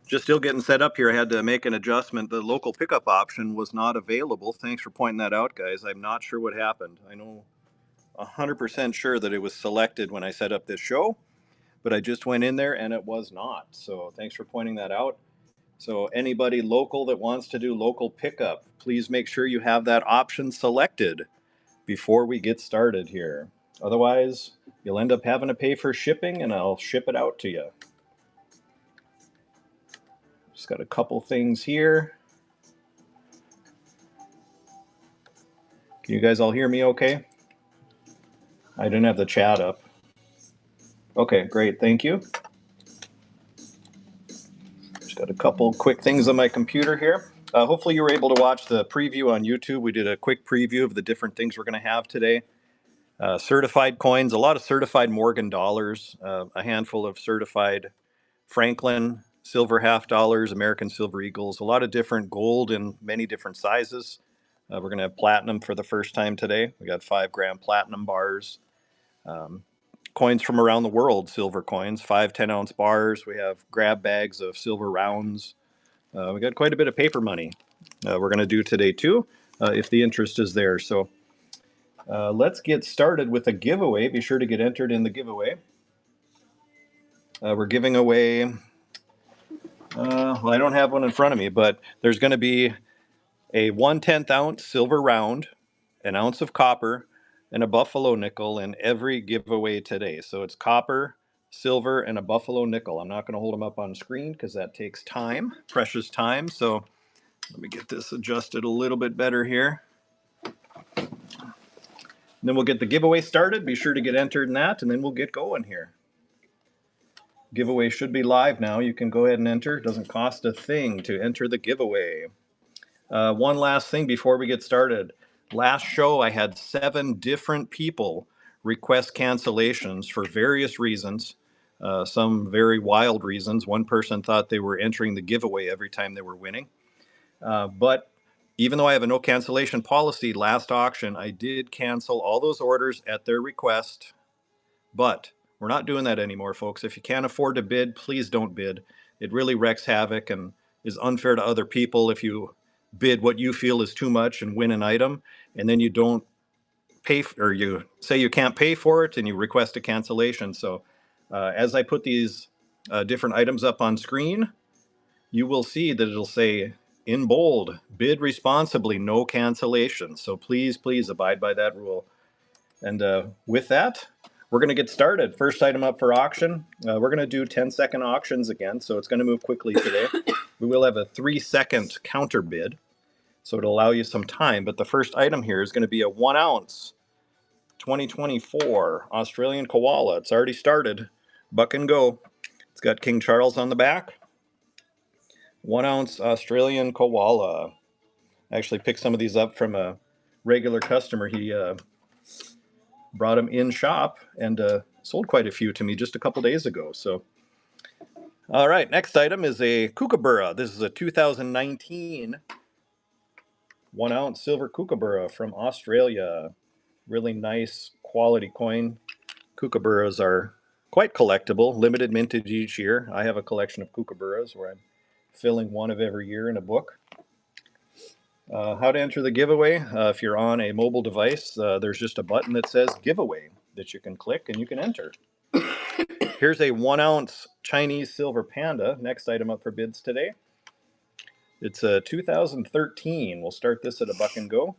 Just still getting set up here. I had to make an adjustment. The local pickup option was not available. Thanks for pointing that out, guys. I'm not sure what happened. I know 100% sure that it was selected when I set up this show, but I just went in there and it was not. So thanks for pointing that out. So anybody local that wants to do local pickup, please make sure you have that option selected before we get started here. Otherwise, you'll end up having to pay for shipping and I'll ship it out to you. Just got a couple things here. Can you guys all hear me okay? I didn't have the chat up. Okay, great, thank you. Just got a couple quick things on my computer here. Hopefully you were able to watch the preview on YouTube. We did a quick preview of the different things we're going to have today. Certified coins, a lot of certified Morgan dollars, a handful of certified Franklin silver half dollars, American silver eagles, a lot of different gold in many different sizes. We're going to have platinum for the first time today. We got 5-gram platinum bars. Coins from around the world, silver coins, 5 10-ounce bars. We have grab bags of silver rounds. We got quite a bit of paper money we're going to do today too, if the interest is there. So let's get started with a giveaway. Be sure to get entered in the giveaway. We're giving away, well, I don't have one in front of me, but there's going to be a 1/10 ounce silver round, an ounce of copper, and a buffalo nickel in every giveaway today. So it's copper, silver, and a buffalo nickel. I'm not going to hold them up on screen because that takes time, precious time. So let me get this adjusted a little bit better here. And then we'll get the giveaway started. Be sure to get entered in that, and then we'll get going here. Giveaway should be live now. You can go ahead and enter. It doesn't cost a thing to enter the giveaway. One last thing before we get started. Last show, I had 7 different people request cancellations for various reasons, some very wild reasons. One person thought they were entering the giveaway every time they were winning. But even though I have a no cancellation policy, last auction, I did cancel all those orders at their request. But we're not doing that anymore, folks. If you can't afford to bid, please don't bid. It really wreaks havoc and is unfair to other people if you bid what you feel is too much and win an item, and then you don't pay, or you say you can't pay for it and you request a cancellation. So as I put these different items up on screen, you will see that it'll say in bold, bid responsibly, no cancellation. So please, please abide by that rule. And with that, we're going to get started. First item up for auction. We're going to do 10-second auctions again, so it's going to move quickly today. We will have a 3-second counter bid, so it'll allow you some time. But the first item here is going to be a 1 ounce 2024 Australian koala. It's already started. Buck and go. It's got King Charles on the back. 1 ounce Australian koala. I actually picked some of these up from a regular customer. He brought them in shop and sold quite a few to me just a couple days ago. So, all right, next item is a Kookaburra. This is a 2019 1 ounce silver Kookaburra from Australia. Really nice quality coin. Kookaburras are quite collectible, limited mintage each year. I have a collection of Kookaburras where I'm filling one of every year in a book. How to enter the giveaway. If you're on a mobile device, there's just a button that says giveaway that you can click and you can enter. Here's a 1 ounce Chinese silver panda. Next item up for bids today. It's a 2013. We'll start this at a buck and go.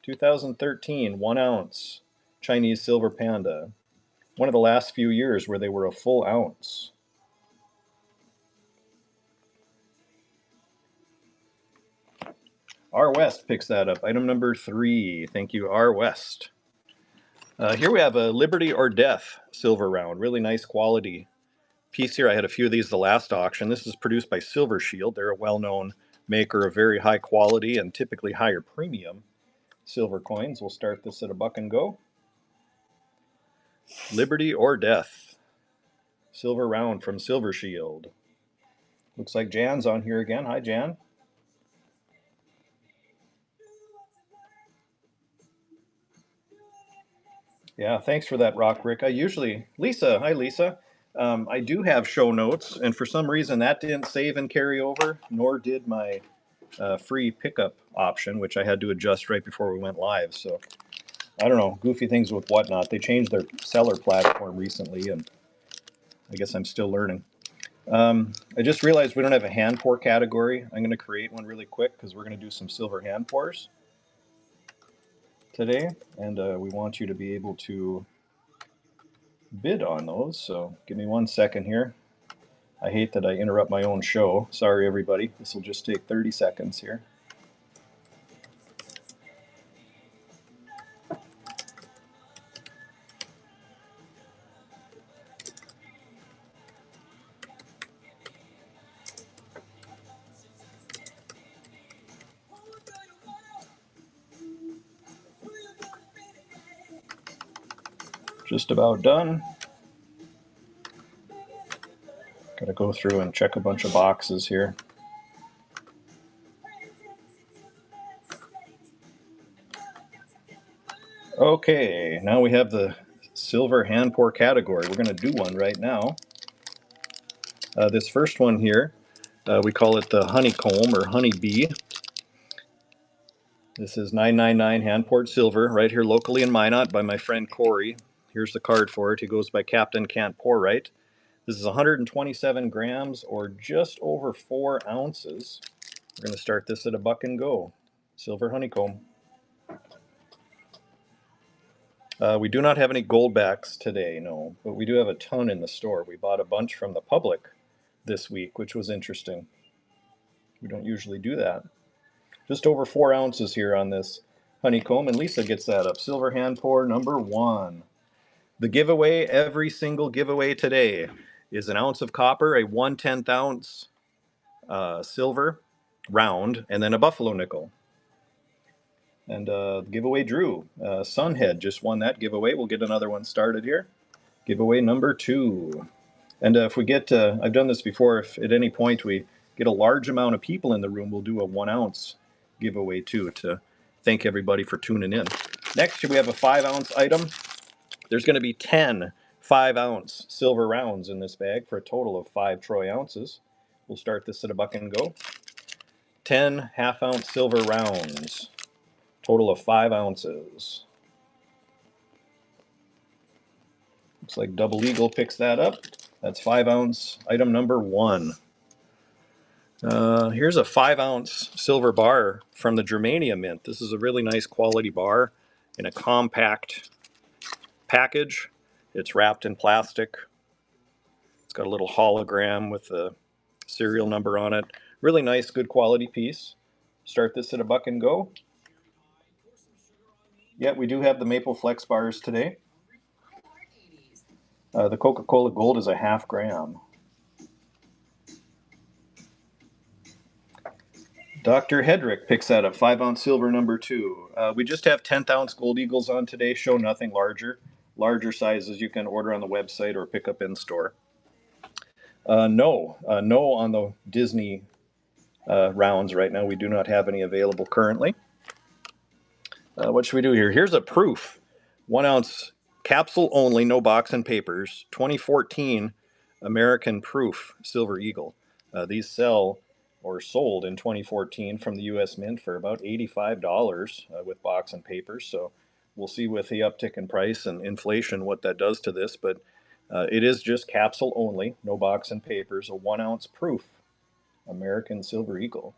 2013 1 ounce Chinese silver panda. One of the last few years where they were a full ounce. R. West picks that up. Item number 3. Thank you, R. West. Here we have a Liberty or Death silver round. Really nice quality piece here. I had a few of these the last auction. This is produced by Silver Shield. They're a well-known maker of very high quality and typically higher premium silver coins. We'll start this at a buck and go. Liberty or Death. Silver round from Silver Shield. Looks like Jan's on here again. Hi, Jan. Yeah, thanks for that, Rock Rick. Lisa. Hi, Lisa. I do have show notes, and for some reason that didn't save and carry over, nor did my free pickup option, which I had to adjust right before we went live. So I don't know, goofy things with Whatnot. They changed their seller platform recently, and I guess I'm still learning. I just realized we don't have a hand pour category. I'm going to create one really quick because we're going to do some silver hand pours today, and we want you to be able to bid on those. So give me 1 second here. I hate that I interrupt my own show. Sorry, everybody. This will just take 30 seconds here. Just about done. Got to go through and check a bunch of boxes here. Okay, now we have the silver hand pour category. We're going to do one right now. This first one here, we call it the honeycomb or honeybee. This is 999 hand poured silver right here locally in Minot by my friend Corey. Here's the card for it. He goes by Captain Can't Pour Right. This is 127 grams or just over 4 ounces. We're going to start this at a buck and go. Silver honeycomb. We do not have any goldbacks today, no, but we do have a ton in the store. We bought a bunch from the public this week, which was interesting. We don't usually do that. Just over 4 ounces here on this honeycomb, and Lisa gets that up. Silver hand pour number 1. The giveaway, every single giveaway today, is an ounce of copper, a 1/10 ounce silver round, and then a buffalo nickel. And the giveaway drew. Sunhead just won that giveaway. We'll get another one started here. Giveaway number 2. And if we get, I've done this before, if at any point we get a large amount of people in the room, we'll do a 1 ounce giveaway too, to thank everybody for tuning in. Next, we have a 5 ounce item. There's going to be 10 5 ounce silver rounds in this bag for a total of 5 troy ounces. We'll start this at a buck and go. 10 half ounce silver rounds, total of 5 ounces. Looks like Double Eagle picks that up. That's 5 ounce item number 1. Here's a 5 ounce silver bar from the Germania Mint. This is a really nice quality bar in a compact package. It's wrapped in plastic. It's got a little hologram with the serial number on it. Really nice, good quality piece. Start this at a buck and go. Yeah, we do have the Maple Flex bars today. The Coca-Cola Gold is a 1/2 gram. Dr. Hedrick picks that up, 5 ounce silver number 2. We just have 10th ounce Gold Eagles on today. Show nothing larger. Larger sizes you can order on the website or pick up in store. No on the Disney rounds right now. We do not have any available currently. What should we do here? Here's a proof. 1 ounce capsule only, no box and papers. 2014 American Proof Silver Eagle. These sell or sold in 2014 from the U.S. Mint for about $85 with box and papers. So we'll see with the uptick in price and inflation what that does to this. But it is just capsule only, no box and papers, a 1 ounce proof American Silver Eagle.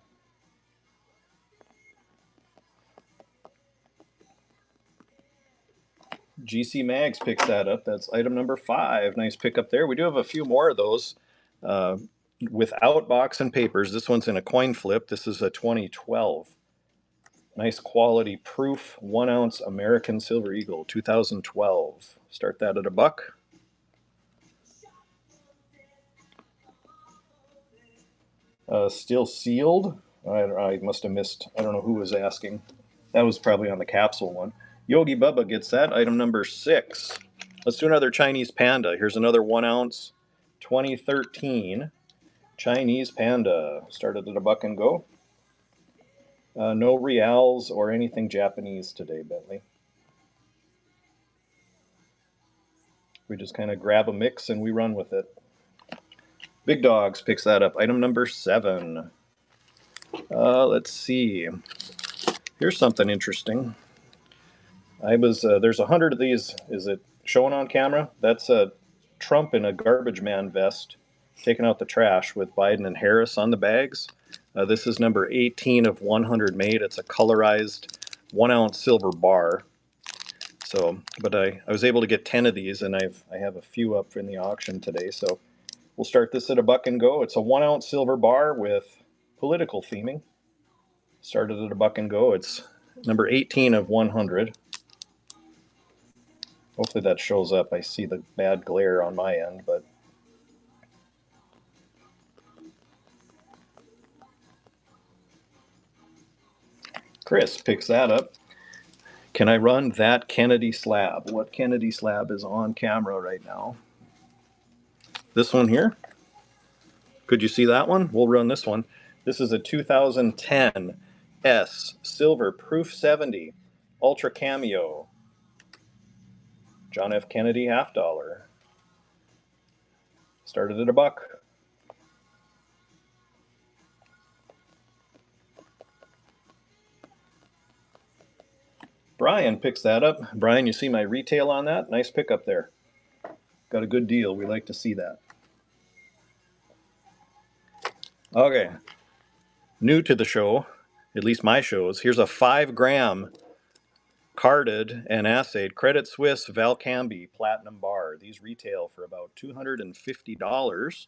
GC Mags picks that up. That's item number 5. Nice pickup there. We do have a few more of those without box and papers. This one's in a coin flip. This is a 2012. Nice quality proof 1 ounce American Silver Eagle, 2012. Start that at a buck. Still sealed. I must have missed. I don't know who was asking. That was probably on the capsule one. Yogi Bubba gets that. Item number 6. Let's do another Chinese Panda. Here's another 1 ounce 2013 Chinese Panda. Started at a buck and go. No reals or anything Japanese today, Bentley. We just kind of grab a mix and we run with it. Big Dogs picks that up. Item number 7. Let's see. Here's something interesting. There's 100 of these. Is it showing on camera? That's a Trump in a garbage man vest taking out the trash with Biden and Harris on the bags. This is number 18 of 100 made. It's a colorized 1-ounce silver bar. So, but I was able to get 10 of these, and I have a few up in the auction today. So we'll start this at $1 and go. It's a 1-ounce silver bar with political theming. Started at $1 and go. It's number 18 of 100. Hopefully that shows up. I see the bad glare on my end, but Chris picks that up. Can I run that Kennedy slab? What Kennedy slab is on camera right now? This one here? Could you see that one? We'll run this one. This is a 2010 S Silver Proof 70 Ultra Cameo. John F. Kennedy $50. Started at $1. Brian picks that up. Brian, you see my retail on that? Nice pickup there. Got a good deal. We like to see that. Okay. New to the show, at least my shows, here's a 5-gram carded and assayed Credit Suisse Valcambi Platinum Bar. These retail for about $250.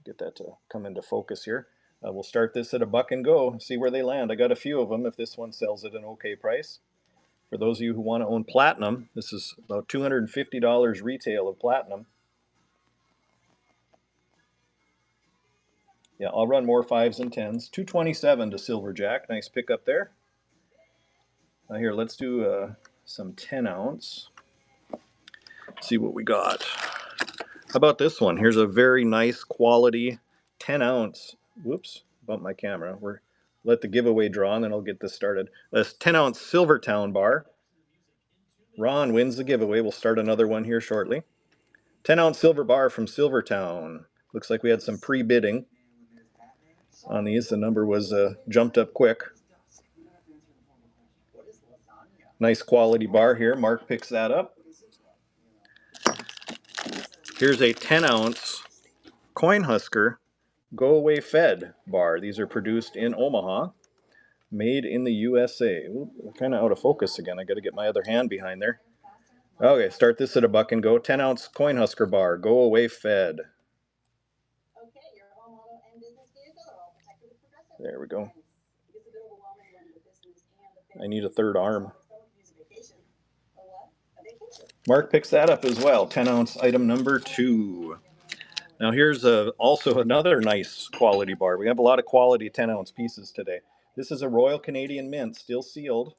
Get that to come into focus here. We'll start this at $1 and go, see where they land. I got a few of them if this one sells at an okay price. For those of you who want to own platinum, this is about $250 retail of platinum. Yeah, I'll run more 5s and 10s. $227 to Silverjack. Nice pickup there. Now here, let's do some 10-ounce. See what we got. How about this one? Here's a very nice quality 10-ounce. Whoops, bumped my camera. Let the giveaway draw, and then I'll get this started. This 10-ounce Silvertown bar. Ron wins the giveaway. We'll start another one here shortly. 10-ounce silver bar from Silvertown. Looks like we had some pre-bidding on these. The number was jumped up quick. Nice quality bar here. Mark picks that up. Here's a 10-ounce Cornhusker Go Away Fed bar. These are produced in Omaha, made in the USA. Ooh, kind of out of focus again. I got to get my other hand behind there. Okay, start this at $1 and go. 10-ounce Cornhusker bar, Go Away Fed. There we go. I need a third arm. Mark picks that up as well. 10-ounce item number 2. Now here's also another nice quality bar. We have a lot of quality 10-ounce pieces today. This is a Royal Canadian Mint, still sealed,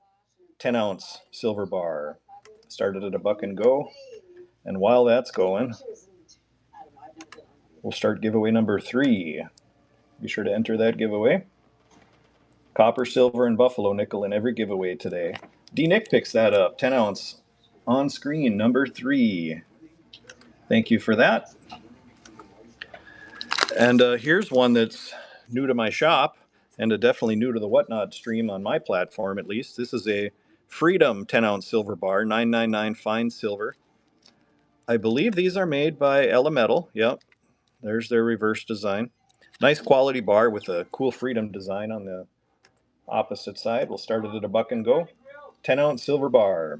10-ounce silver bar. Started at $1 and go. And while that's going, we'll start giveaway number 3. Be sure to enter that giveaway. Copper, silver, and buffalo nickel in every giveaway today. D. Nick picks that up. 10-ounce on screen, number 3. Thank you for that. And here's one that's new to my shop and definitely new to the Whatnot stream on my platform, at least. This is a Freedom 10-ounce silver bar, 999 fine silver. I believe these are made by Elemental. Yep, there's their reverse design. Nice quality bar with a cool Freedom design on the opposite side. We'll start it at $1 and go. 10-ounce silver bar.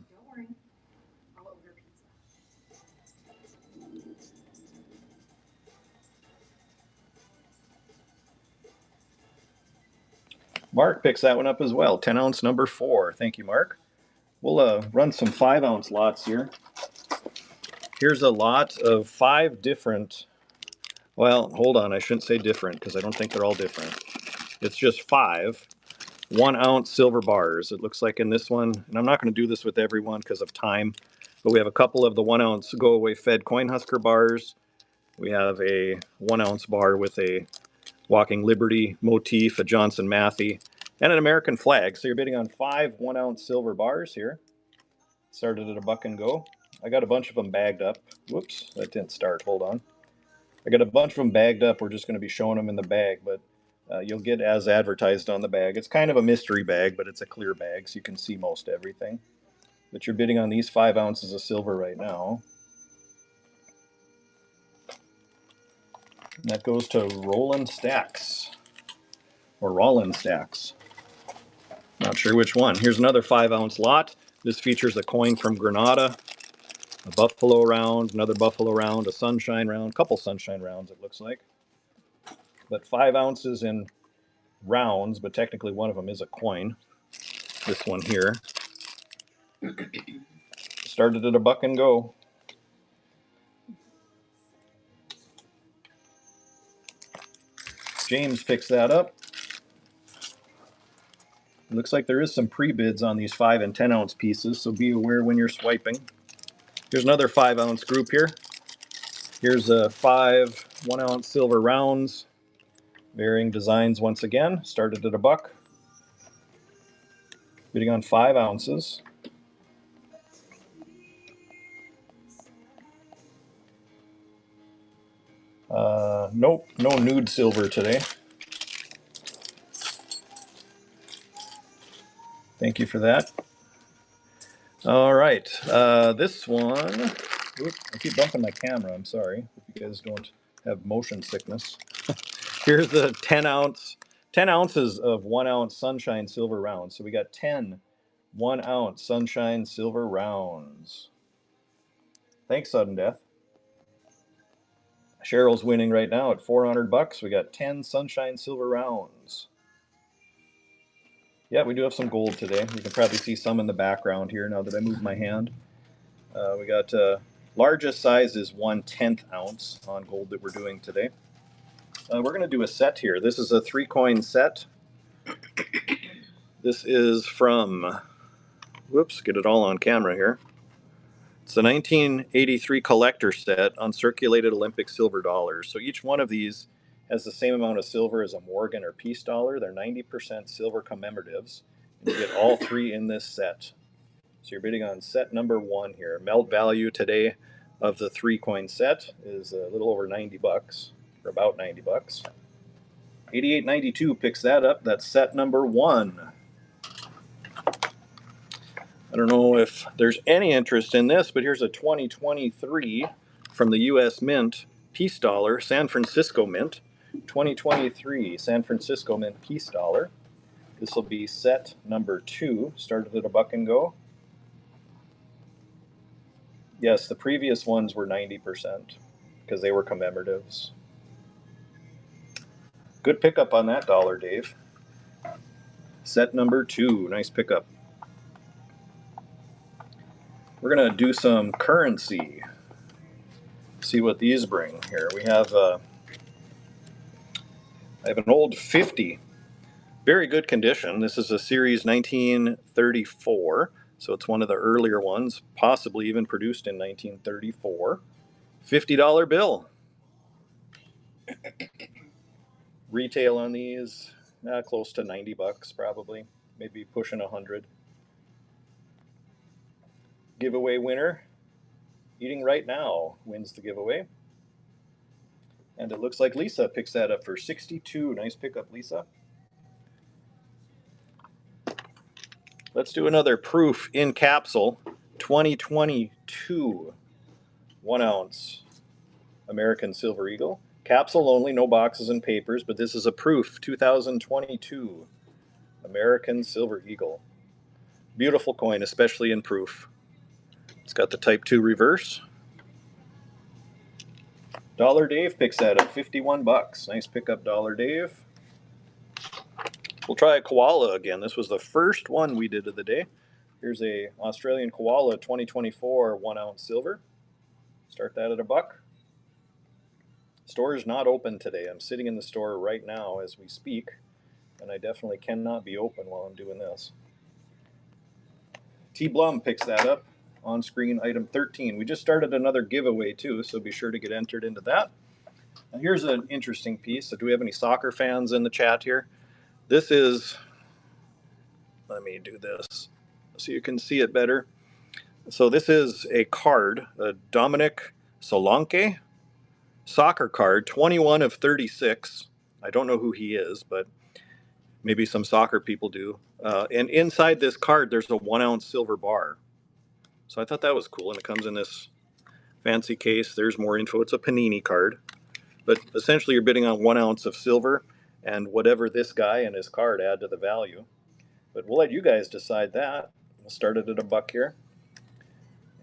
Mark picks that one up as well. 10-ounce number 4. Thank you, Mark. We'll run some 5-ounce lots here. Here's a lot of 5 different, well, hold on, I shouldn't say different because I don't think they're all different. It's just 5 1-ounce silver bars. It looks like in this one, and I'm not going to do this with everyone because of time, but we have a couple of the 1-ounce Go Away Fed Cornhusker bars. We have a 1-ounce bar with a Walking Liberty motif, a Johnson Matthey, and an American flag. So you're bidding on 5 1-ounce silver bars here. Started at $1 and go. I got a bunch of them bagged up. Whoops, that didn't start. Hold on. I got a bunch of them bagged up. We're just going to be showing them in the bag, but you'll get as advertised on the bag. It's kind of a mystery bag, but it's a clear bag, so you can see most everything. But you're bidding on these 5 ounces of silver right now. And that goes to Roland Stacks, or Rollin Stacks. Not sure which one. Here's another 5-ounce lot. This features a coin from Granada, a buffalo round, another buffalo round, a sunshine round, a couple sunshine rounds it looks like. But 5 ounces in rounds, but technically one of them is a coin. This one here. Started at $1 and go. James picks that up. It looks like there is some pre-bids on these 5 and 10 ounce pieces, so be aware when you're swiping. Here's another 5 ounce group here. Here's a 5 1 ounce silver rounds. Varying designs once again. Started at $1. Bidding on 5 ounces. Nope, no nude silver today. Thank you for that. All right, this one. Oops, I keep bumping my camera. I'm sorry if you guys don't have motion sickness. Here's the 10 ounces of 1 ounce sunshine silver rounds. So we got 10 1 ounce sunshine silver rounds. Thanks, Sudden Death. Cheryl's winning right now at $400. We got 10 sunshine silver rounds. Yeah, we do have some gold today. You can probably see some in the background here now that I move my hand. We got largest size is 1/10 ounce on gold that we're doing today. We're going to do a set here. This is a 3-coin set. This is from, whoops, get it all on camera here. It's the 1983 collector set on circulated Olympic silver dollars. So each one of these has the same amount of silver as a Morgan or Peace dollar. They're 90% silver commemoratives. And you get all 3 in this set. So you're bidding on set number 1 here. Melt value today of the 3-coin set is a little over $90, or about $90. 88.92 picks that up. That's set number 1. I don't know if there's any interest in this, but here's a 2023 from the U.S. Mint Peace Dollar, San Francisco Mint. 2023 San Francisco Mint Peace Dollar. This will be set number 2. Started at $1 and go. Yes, the previous ones were 90% because they were commemoratives. Good pickup on that dollar, Dave. Set number 2. Nice pickup. We're going to do some currency. See what these bring here. We have I have an old 50. Very good condition. This is a series 1934. So it's one of the earlier ones, possibly even produced in 1934. $50 bill. Retail on these, close to $90 probably. Maybe pushing 100. Giveaway winner, Eating Right Now, wins the giveaway. And it looks like Lisa picks that up for 62. Nice pickup, Lisa. Let's do another proof in capsule. 2022 1 ounce American Silver Eagle. Capsule only, no boxes and papers, but this is a proof. 2022 American Silver Eagle. Beautiful coin, especially in proof. It's got the Type 2 reverse. Dollar Dave picks that at $51. Nice pickup, Dollar Dave. We'll try a koala again. This was the first one we did of the day. Here's a Australian koala 2024 1 ounce silver. Start that at $1. Store is not open today. I'm sitting in the store right now as we speak, and I definitely cannot be open while I'm doing this. T. Blum picks that up. On screen, item 13. We just started another giveaway too, so be sure to get entered into that. Now here's an interesting piece. So do we have any soccer fans in the chat here? This is, let me do this so you can see it better. So this is a card, a Dominic Solanke soccer card, 21 of 36. I don't know who he is, but maybe some soccer people do. And inside this card, there's a 1 ounce silver bar. So I thought that was cool, and it comes in this fancy case. There's more info. It's a Panini card, but essentially you're bidding on 1 ounce of silver and whatever this guy and his card add to the value. But we'll let you guys decide that. We'll start it at $1 here.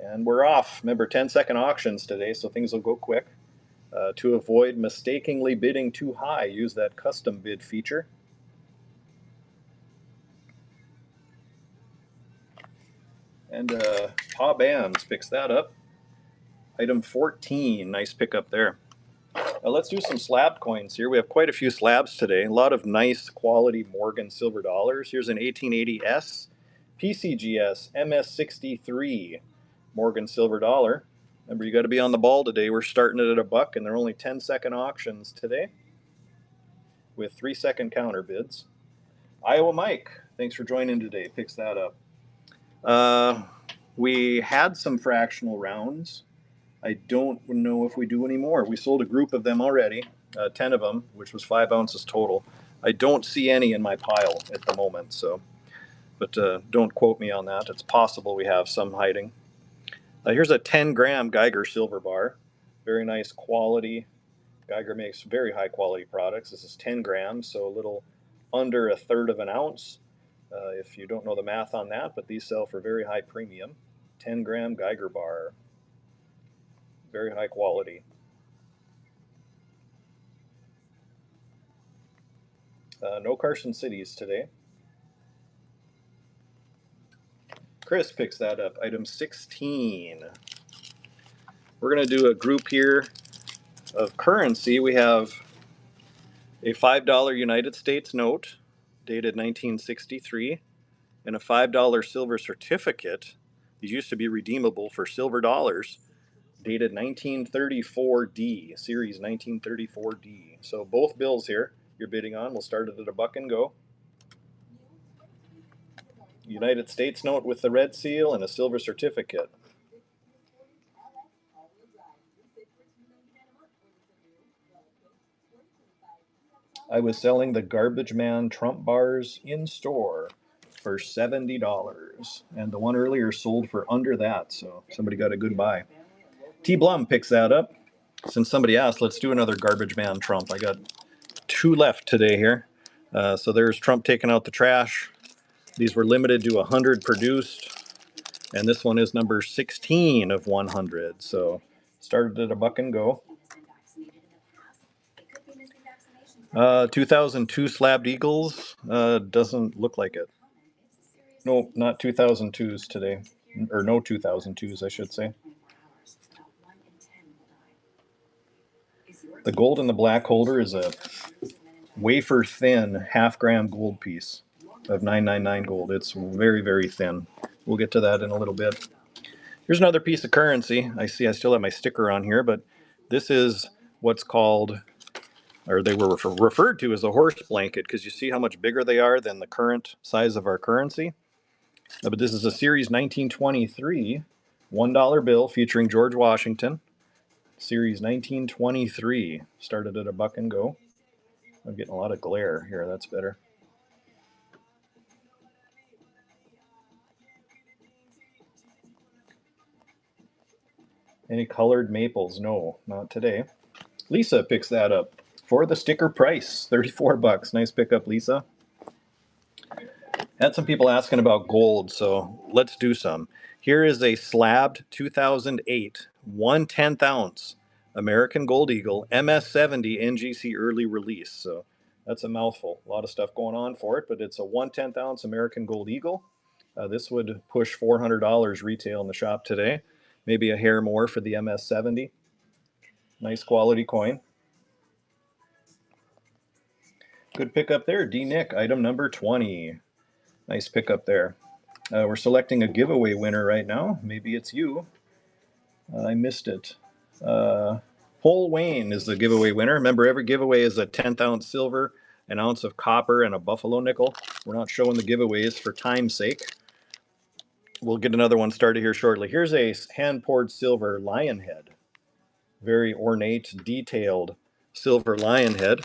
And we're off. Remember, 10-second auctions today, so things will go quick. To avoid mistakenly bidding too high, use that custom bid feature. And Pa Bands picks that up. Item 14, nice pickup there. Let's do some slab coins here. We have quite a few slabs today. A lot of nice quality Morgan silver dollars. Here's an 1880S, PCGS, MS63 Morgan silver dollar. Remember, you got to be on the ball today. We're starting it at $1, and they're only 10-second auctions today with 3-second counter bids. Iowa Mike, thanks for joining today. Picks that up. We had some fractional rounds. I don't know if we do any more. We sold a group of them already, 10 of them, which was 5 ounces total. I don't see any in my pile at the moment, so, but don't quote me on that. It's possible we have some hiding. Here's a 10-gram Geiger silver bar. Very nice quality. Geiger makes very high quality products. This is 10 grams, so a little under 1/3 of an ounce. If you don't know the math on that, but these sell for very high premium. 10-gram Geiger bar. Very high quality. No Carson Cities today. Chris picks that up. Item 16. We're going to do a group here of currency. We have a $5 United States note dated 1963 and a $5 silver certificate. These used to be redeemable for silver dollars, dated 1934D, series 1934D. So both bills here you're bidding on. We'll start it at $1 and go. United States note with the red seal and a silver certificate. I was selling the Garbage Man Trump bars in store for $70, and the one earlier sold for under that, so somebody got a good buy. T. Blum picks that up. Since somebody asked, let's do another Garbage Man Trump. I got 2 left today here. So there's Trump taking out the trash. These were limited to 100 produced, and this one is number 16 of 100. So started at $1 and go. 2002 Slabbed Eagles, doesn't look like it. No, not 2002s today, or no 2002s, I should say. The gold in the black holder is a wafer thin half-gram gold piece of 999 gold. It's very, very thin. We'll get to that in a little bit. Here's another piece of currency. I see I still have my sticker on here, but this is what's called, or they were referred to as a horse blanket, because you see how much bigger they are than the current size of our currency. But this is a series 1923 $1 bill featuring George Washington. Series 1923. Started at $1 and go. I'm getting a lot of glare here. That's better. Any colored maples? No, not today. Lisa picks that up for the sticker price, $34. Nice pickup, Lisa. Had some people asking about gold, so let's do some. Here is a slabbed 2008 1/10 ounce American Gold Eagle MS70 NGC early release. So that's a mouthful. A lot of stuff going on for it, but it's a 1/10 ounce American Gold Eagle. This would push $400 retail in the shop today. Maybe a hair more for the MS70. Nice quality coin. Good pickup there, D. Nick. Item number 20. Nice pickup there. We're selecting a giveaway winner right now. Maybe it's you. I missed it. Paul Wayne is the giveaway winner. Remember, every giveaway is a 10th ounce silver, an ounce of copper, and a buffalo nickel. We're not showing the giveaways for time's sake. We'll get another one started here shortly. Here's a hand-poured silver lion head. Very ornate, detailed silver lion head.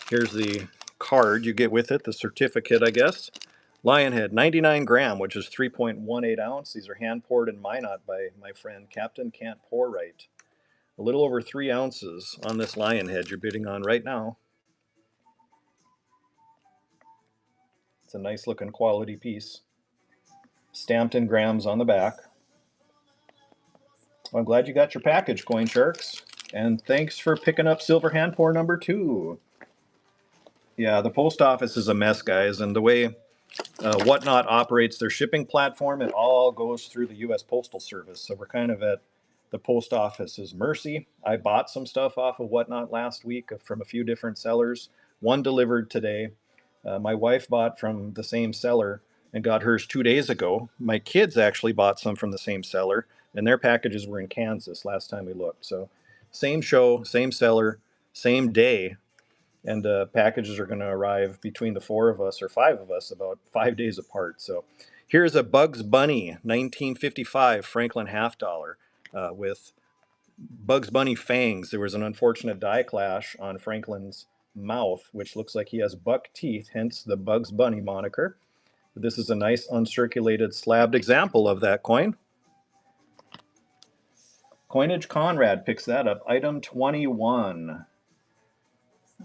Here's the card you get with it, the certificate, I guess. Lion head, 99 gram, which is 3.18 ounce. These are hand-poured in Minot by my friend Captain Can't Pour Right. A little over 3 ounces on this lion head you're bidding on right now. It's a nice looking quality piece. Stamped in grams on the back. Well, I'm glad you got your package, Coin Sharks. And thanks for picking up silver hand pour number 2. Yeah, the post office is a mess, guys. And the way Whatnot operates their shipping platform, it all goes through the U.S. Postal Service. So we're kind of at the post office's mercy. I bought some stuff off of Whatnot last week from a few different sellers. One delivered today. My wife bought from the same seller and got hers 2 days ago. My kids actually bought some from the same seller, and their packages were in Kansas last time we looked. So same show, same seller, same day, and packages are going to arrive between the 4 of us or 5 of us about 5 days apart. So here's a Bugs Bunny 1955 Franklin half dollar with Bugs Bunny fangs. There was an unfortunate die clash on Franklin's mouth, which looks like he has buck teeth, hence the Bugs Bunny moniker. This is a nice uncirculated slabbed example of that coin. Coinage Conrad picks that up. Item 21.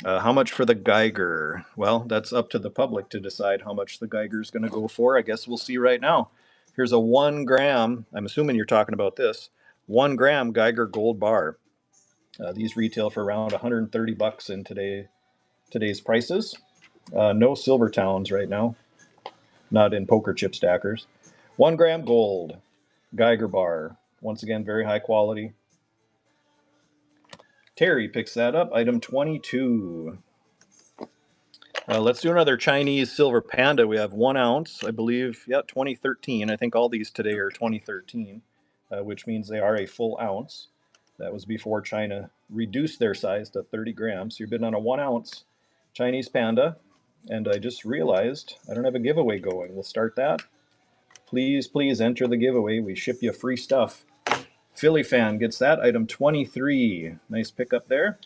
How much for the Geiger? Well, that's up to the public to decide how much the Geiger is going to go for. I guess we'll see right now. Here's a 1 gram, I'm assuming you're talking about this, 1 gram Geiger gold bar. These retail for around 130 bucks in today's prices. No silver towns right now, not in poker chip stackers. 1 gram gold Geiger bar. Once again, very high quality. Terry picks that up. Item 22. Let's do another Chinese silver panda. We have 1 ounce, I believe. Yeah, 2013. I think all these today are 2013, which means they are a full ounce. That was before China reduced their size to 30 grams. So you're bidding on a 1 ounce Chinese panda. And I just realized I don't have a giveaway going. We'll start that. Please, please enter the giveaway. We ship you free stuff. Philly fan gets that. Item 23. Nice pickup there.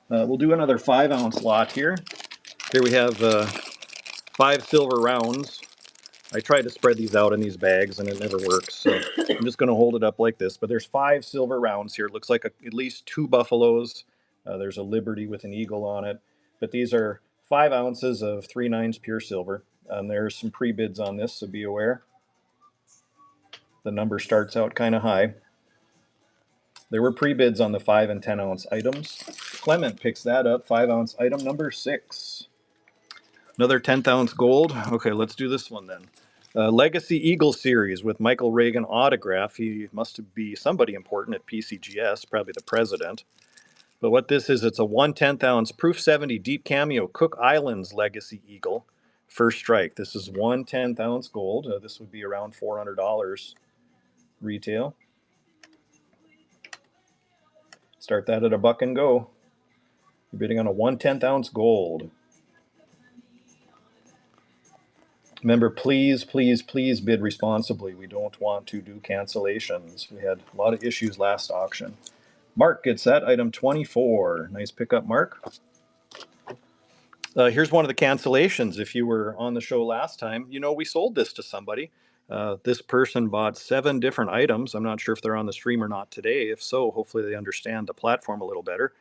We'll do another 5 ounce lot here. Here we have 5 silver rounds. I tried to spread these out in these bags and it never works. So I'm just going to hold it up like this. But there's 5 silver rounds here. It looks like at least 2 buffaloes. There's a Liberty with an eagle on it. But these are 5 ounces of 3/9 pure silver. There's some pre-bids on this, so be aware. The number starts out kind of high. There were pre-bids on the 5 and 10 ounce items. Clement picks that up. 5 ounce item number 6. Another 10th ounce gold. Okay, let's do this one then. Legacy Eagle Series with Michael Reagan autograph. He must be somebody important at PCGS, probably the president. But what this is, it's a 1/10 ounce Proof 70 Deep Cameo Cook Islands Legacy Eagle. First strike. This is 1/10 ounce gold. This would be around $400 retail. Start that at $1 and go. You're bidding on a 1/10 ounce gold. Remember, please, please, please bid responsibly. We don't want to do cancellations. We had a lot of issues last auction. Mark gets that. Item 24. Nice pickup, Mark. Here's one of the cancellations. If you were on the show last time, you know we sold this to somebody. This person bought 7 different items. I'm not sure if they're on the stream or not today. If so, hopefully they understand the platform a little better.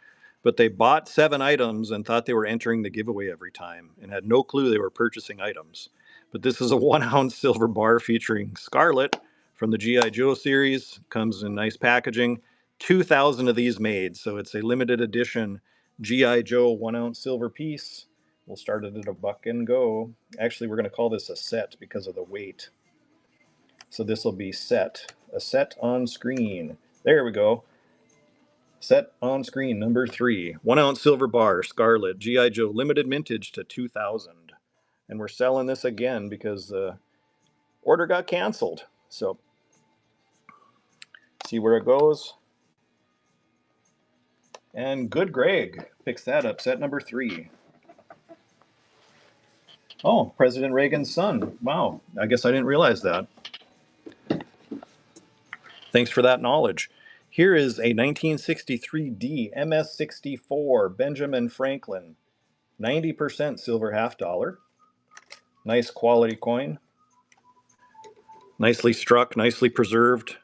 But they bought 7 items and thought they were entering the giveaway every time and had no clue they were purchasing items. But this is a 1 ounce silver bar featuring Scarlet from the G.I. Joe series. Comes in nice packaging. 2,000 of these made. So it's a limited edition G.I. Joe 1 ounce silver piece. We'll start it at $1 and go. Actually, we're going to call this a set because of the weight. So this will be set. A set on screen. There we go. Set on screen number 3. 1 ounce silver bar, Scarlet, G.I. Joe, limited mintage to 2,000. And we're selling this again because the order got canceled. So see where it goes. And Good Greg picks that up, set number 3. Oh, President Reagan's son. Wow, I guess I didn't realize that. Thanks for that knowledge. Here is a 1963 D MS-64 Benjamin Franklin, 90% silver half dollar. Nice quality coin. Nicely struck, nicely preserved.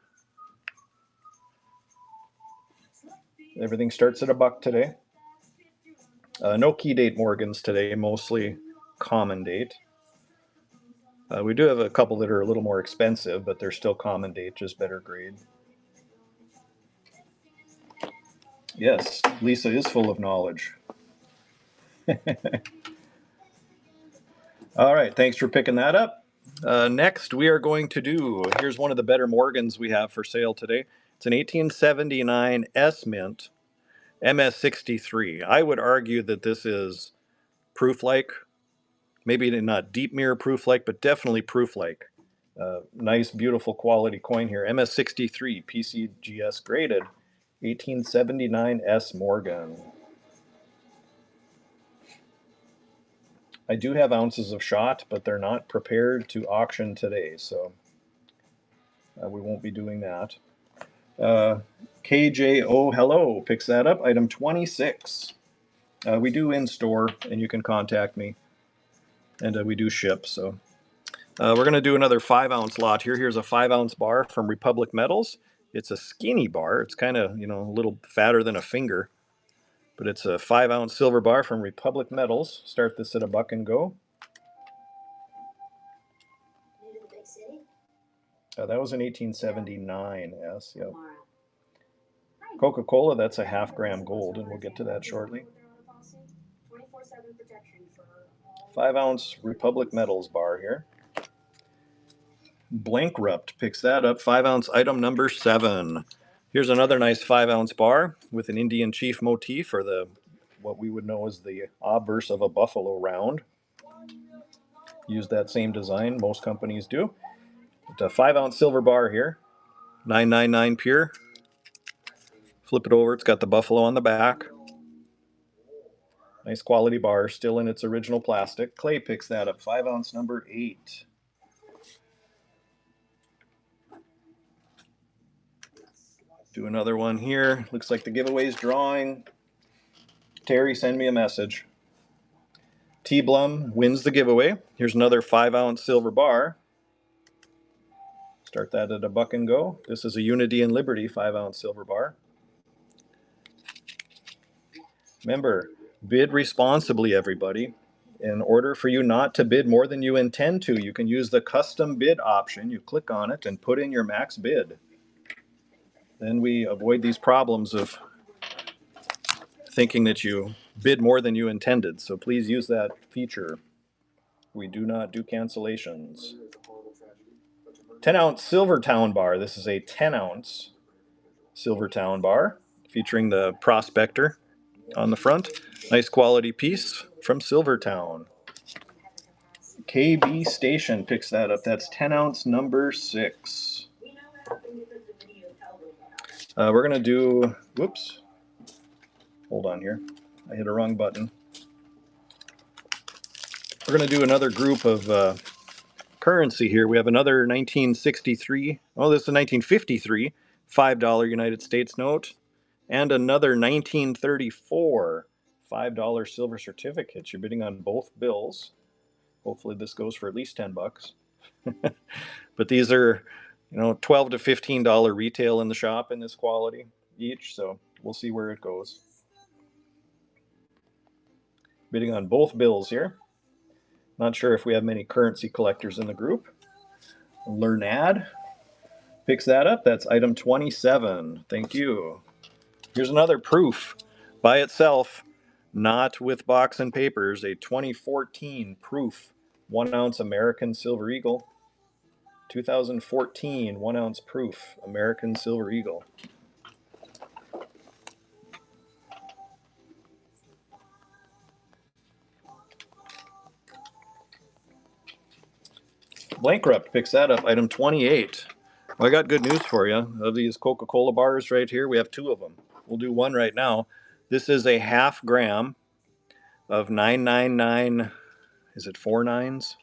Everything starts at $1 today. No key date Morgans today, mostly common date. We do have a couple that are a little more expensive, but they're still common date, just better grade. Yes, Lisa is full of knowledge. All right, thanks for picking that up. Next, we are going to do, here's one of the better Morgans we have for sale today. It's an 1879 S Mint MS-63. I would argue that this is proof-like, maybe not deep mirror proof-like, but definitely proof-like. Nice, beautiful quality coin here. MS-63, PCGS graded, 1879 S Morgan. I do have ounces of shot, but they're not prepared to auction today, so we won't be doing that. KJO Hello picks that up, item 26. We do in store, and you can contact me, and we do ship. So we're going to do another 5-ounce lot here. Here's a 5-ounce bar from Republic Metals. It's a skinny bar. It's kind of, a little fatter than a finger, but it's a 5-ounce silver bar from Republic Metals. Start this at $1 and go. That was an 1879 S. Yep. Coca-Cola, that's a half-gram gold, and we'll get to that shortly. 5-ounce Republic Metals bar here. Bankrupt picks that up, 5-ounce item number 7. Here's another nice 5-ounce bar with an Indian chief motif, or what we would know as the obverse of a buffalo round. Use that same design, most companies do. It's a 5-ounce silver bar here, 999 pure. Flip it over, it's got the buffalo on the back. Nice quality bar, still in its original plastic. Clay picks that up, 5-ounce number 8. Do another one here. Looks like the giveaway's drawing. Terry, send me a message. T Blum wins the giveaway. Here's another 5-ounce silver bar. Start that at $1 and go. This is a Unity and Liberty 5-ounce silver bar. Remember, bid responsibly, everybody. In order for you not to bid more than you intend to, you can use the custom bid option. You click on it and put in your max bid. Then we avoid these problems of thinking that you bid more than you intended. So please use that feature. We do not do cancellations. 10-ounce Silvertown bar. This is a 10-ounce Silvertown bar featuring the prospector on the front. Nice quality piece from Silvertown. KB Station picks that up. That's 10-ounce number 6. We're going to do, whoops, hold on here. I hit a wrong button. We're going to do another group of currency here. We have another 1963, oh, this is a 1953 $5 United States note, and another 1934 $5 silver certificate. You're bidding on both bills. Hopefully this goes for at least $10. But these are, $12 to $15 retail in the shop in this quality each, so we'll see where it goes. Bidding on both bills here. Not sure if we have many currency collectors in the group. Lernad picks that up. That's item 27. Thank you. Here's another proof by itself, not with box and papers, a 2014 proof 1-ounce American Silver Eagle. 2014 1-ounce proof American Silver Eagle. Bankrupt picks that up, item 28. Well, I got good news for you. Of these Coca-Cola bars right here, we have 2 of them. We'll do one right now. This is a half gram of 999 Is it 4 nines?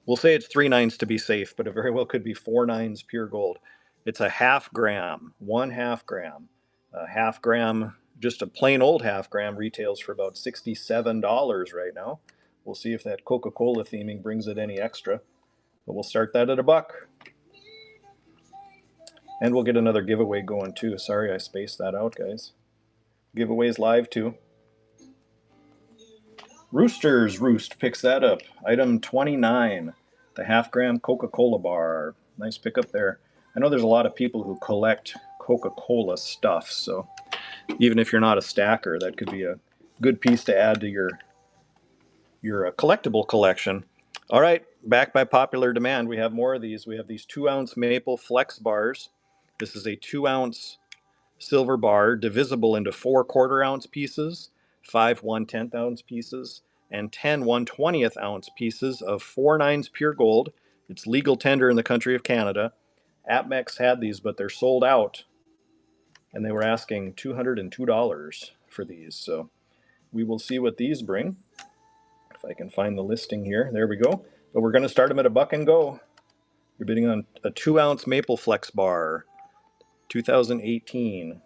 We'll say it's 3 nines to be safe, but it very well could be 4 nines pure gold. It's a half gram, 1/2 gram. A half gram, just a plain old half gram, retails for about $67 right now. We'll see if that Coca-Cola theming brings it any extra. But we'll start that at $1. And we'll get another giveaway going too. Sorry I spaced that out, guys. Giveaways live too. Rooster's Roost picks that up. Item 29, the half gram Coca-Cola bar. Nice pickup there. I know there's a lot of people who collect Coca-Cola stuff, so even if you're not a stacker, that could be a good piece to add to your collectible collection. All right, back by popular demand, we have more of these. We have these 2-ounce maple flex bars. This is a 2-ounce silver bar divisible into 4 1/4-ounce pieces, 5 1/10-ounce pieces, and 10 1/20th ounce pieces of 4 nines pure gold. It's legal tender in the country of Canada. APMEX had these, but they're sold out, and they were asking $202 for these. So we will see what these bring. If I can find the listing here. There we go. But we're going to start them at $1 and go. You're bidding on a 2-ounce maple flex bar, 2018.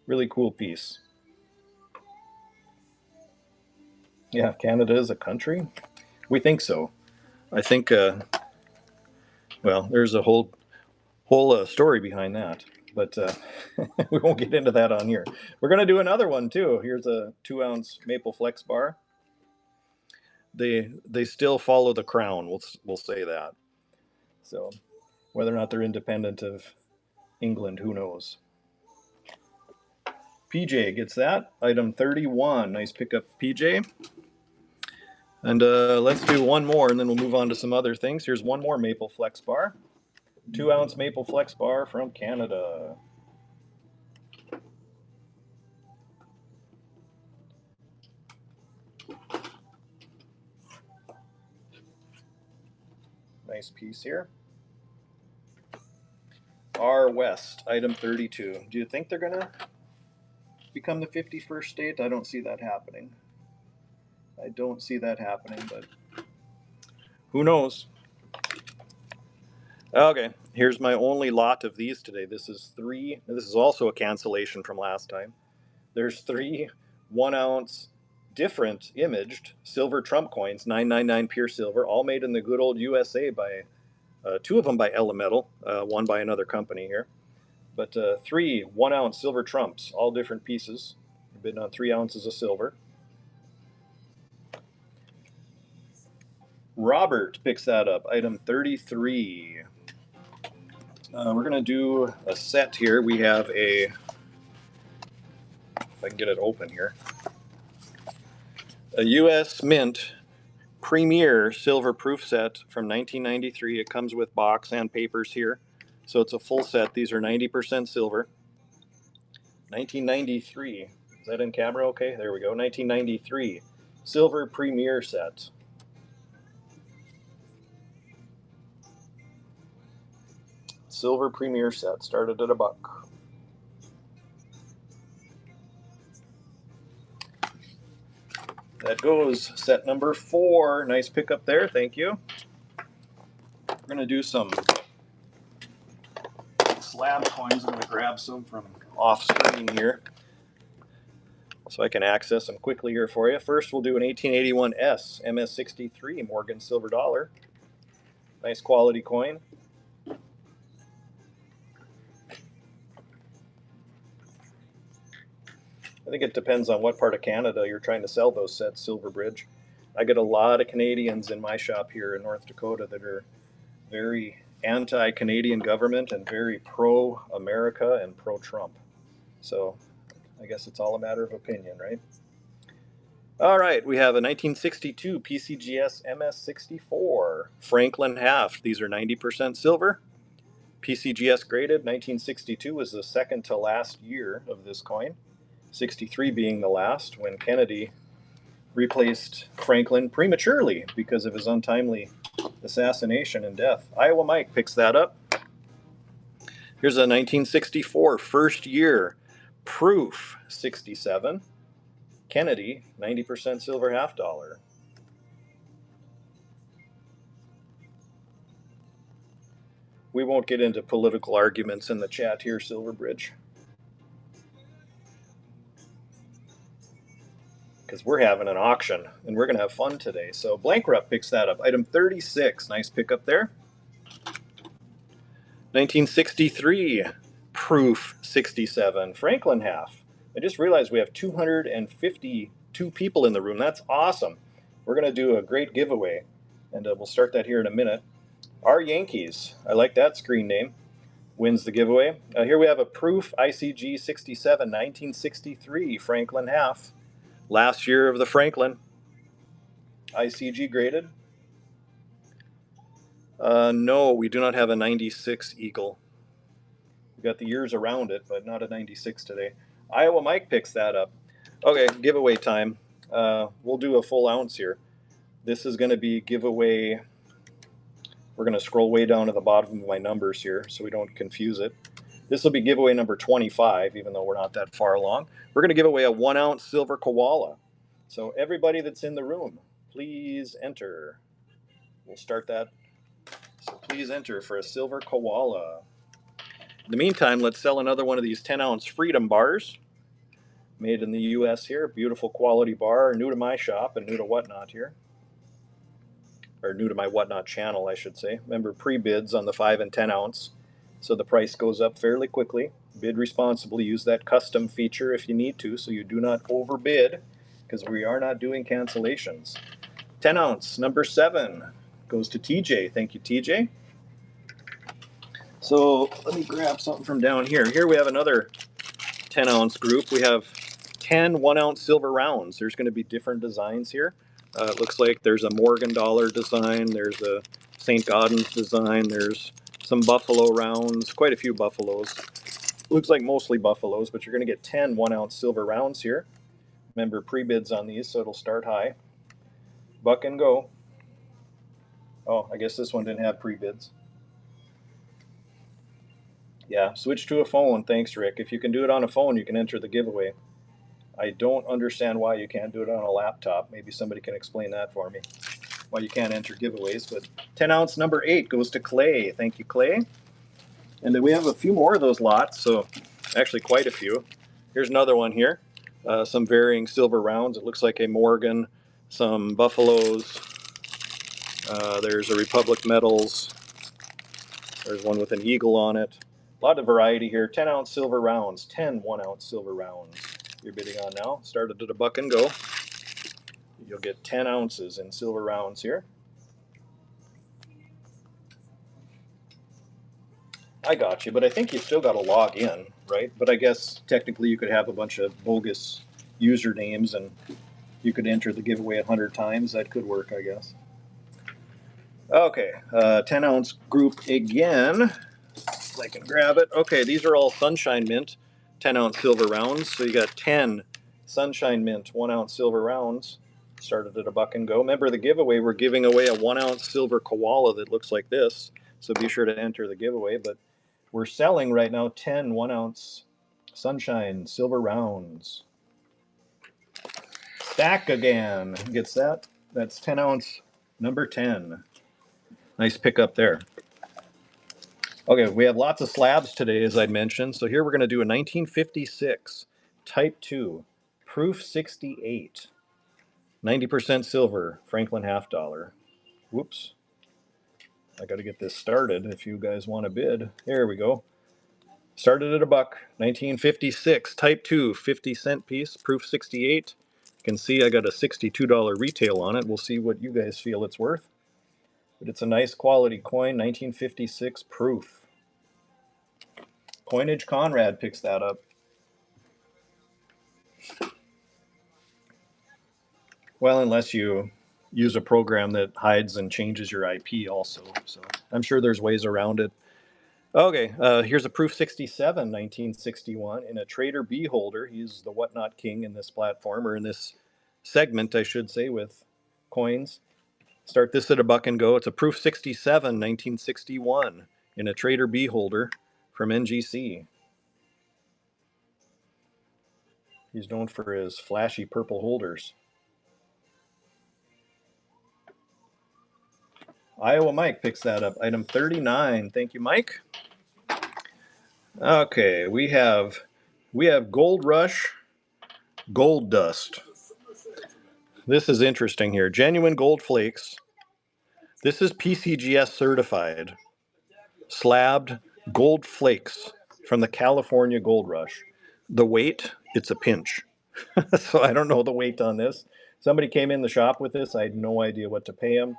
Really cool piece. Yeah, Canada is a country? We think so. I think, well, there's a whole story behind that, but we won't get into that on here. We're going to do another one too. Here's a 2-ounce maple flex bar. They still follow the crown. We'll say that. So whether or not they're independent of England, who knows? PJ gets that. Item 31. Nice pickup, PJ. And let's do one more, and then we'll move on to some other things. Here's one more maple flex bar. 2-ounce maple flex bar from Canada. Nice piece here. R West, item 32. Do you think they're going to become the 51st state? I don't see that happening. I don't see that happening, but who knows? Okay, here's my only lot of these today. This is 3. This is also a cancellation from last time. There's 3 1-ounce different imaged silver Trump coins, 999 pure silver, all made in the good old USA by 2 of them by Elemental, one by another company here. But 3 1-ounce silver Trumps, all different pieces. You're bidding on 3 ounces of silver. Robert picks that up, item 33. We're going to do a set here. We have a, if I can get it open here, a U.S. Mint Premier Silver Proof Set from 1993. It comes with box and papers here. So it's a full set. These are 90% silver. 1993. Is that in camera okay? There we go. 1993. Silver Premier Set. Silver Premier Set. Started at $1. That goes set number 4. Nice pickup there. Thank you. We're going to do some slab coins. I'm going to grab some from off screen here so I can access them quickly here for you. First, we'll do an 1881 S MS63 Morgan silver dollar. Nice quality coin. I think it depends on what part of Canada you're trying to sell those sets, Silver Bridge. I get a lot of Canadians in my shop here in North Dakota that are very anti-Canadian government and very pro-America and pro-Trump. So I guess it's all a matter of opinion, right? All right, we have a 1962 PCGS MS64 Franklin half. These are 90% silver. PCGS graded. 1962 was the second to last year of this coin. 63 being the last when Kennedy replaced Franklin prematurely because of his untimely assassination and death. Iowa Mike picks that up. Here's a 1964 first year proof 67. Kennedy, 90% silver half dollar. We won't get into political arguments in the chat here, Silverbridge. Because we're having an auction and we're going to have fun today. So Blankrupt picks that up. Item 36, nice pickup there. 1963, Proof 67, Franklin half. I just realized we have 252 people in the room. That's awesome. We're going to do a great giveaway, and we'll start that here in a minute. Our Yankees, I like that screen name, wins the giveaway. Here we have a Proof ICG 67, 1963, Franklin half. Last year of the Franklin. ICG graded. No, we do not have a 96 Eagle. We got the years around it, but not a 96 today. Iowa Mike picks that up. Okay, giveaway time. We'll do a full ounce here. This is going to be giveaway. We're going to scroll way down to the bottom of my numbers here so we don't confuse it. This will be giveaway number 25, even though we're not that far along. We're going to give away a 1 ounce silver koala. So everybody that's in the room, please enter. We'll start that. So please enter for a silver koala. In the meantime, let's sell another one of these 10 ounce Freedom bars. Made in the US here. Beautiful quality bar. New to my shop and new to Whatnot here. Or new to my Whatnot channel, I should say. Remember, pre-bids on the 5 and 10 ounce. So the price goes up fairly quickly. Bid responsibly. Use that custom feature if you need to so you do not overbid, because we are not doing cancellations. 10 ounce, number 7, goes to TJ. Thank you, TJ. So let me grab something from down here. Here we have another 10 ounce group. We have 10 1 ounce silver rounds. There's going to be different designs here. It looks like there's a Morgan dollar design. There's a St. Gaudens design. There's some buffalo rounds, quite a few buffaloes. Looks like mostly buffaloes, but you're going to get 10 1 ounce silver rounds here. Remember, pre-bids on these, so it'll start high. Buck and go. Oh, I guess this one didn't have pre-bids. Yeah, switch to a phone. Thanks, Rick. If you can do it on a phone, you can enter the giveaway. I don't understand why you can't do it on a laptop. Maybe somebody can explain that for me, why you can't enter giveaways. But 10 ounce number 8 goes to Clay. Thank you, Clay. And then we have a few more of those lots, so actually quite a few. Here's another one here. Some varying silver rounds. It looks like a Morgan, some buffaloes. There's a Republic Metals. There's one with an eagle on it. A lot of variety here. 10 ounce silver rounds. 10 1 ounce silver rounds. You're bidding on now. Started at a buck and go. You'll get 10 ounces in silver rounds here. I got you, but I think you still got to log in, right? But I guess technically you could have a bunch of bogus usernames and you could enter the giveaway 100 times. That could work, I guess. Okay, 10 ounce group again. If I can grab it. Okay, these are all Sunshine Mint 10 ounce silver rounds. So you got 10 Sunshine Mint 1 ounce silver rounds. Started at a buck and go. Remember the giveaway, we're giving away a 1 ounce silver koala that looks like this. So be sure to enter the giveaway. But we're selling right now 10 1 ounce Sunshine silver rounds. Stack again. Gets that? That's 10 ounce number 10. Nice pickup there. Okay, we have lots of slabs today, as I mentioned. So here we're going to do a 1956 Type 2 Proof 68. 90% silver, Franklin half dollar. Whoops. I got to get this started if you guys want to bid. Here we go. Started at a buck. 1956 Type 2 50-cent piece, Proof 68. You can see I got a $62 retail on it. We'll see what you guys feel it's worth. But it's a nice quality coin, 1956 Proof. Coinage Conrad picks that up. Well, unless you use a program that hides and changes your IP also. So I'm sure there's ways around it. Okay, here's a Proof 67, 1961, in a Trader B holder. He's the Whatnot king in this platform, or in this segment, I should say, with coins. Start this at a buck and go. It's a Proof 67, 1961, in a Trader B holder from NGC. He's known for his flashy purple holders. Iowa Mike picks that up. Item 39. Thank you, Mike. Okay, we have Gold Rush Gold Dust. This is interesting here. Genuine gold flakes. This is PCGS certified. Slabbed gold flakes from the California Gold Rush. The weight, it's a pinch. So I don't know the weight on this. Somebody came in the shop with this. I had no idea what to pay him.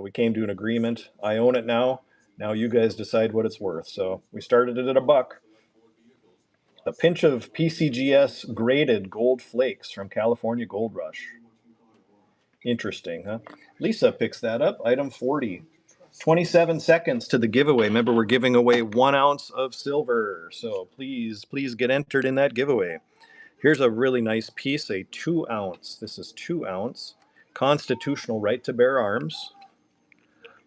We came to an agreement. I own it now. Now you guys decide what it's worth. So we started it at $1. A pinch of PCGS graded gold flakes from California Gold Rush. Interesting, huh? Lisa picks that up. Item 40. 27 seconds to the giveaway. Remember, we're giving away 1 ounce of silver. So please get entered in that giveaway. Here's a really nice piece, a 2 ounce. This is 2 ounce. Constitutional right to bear arms,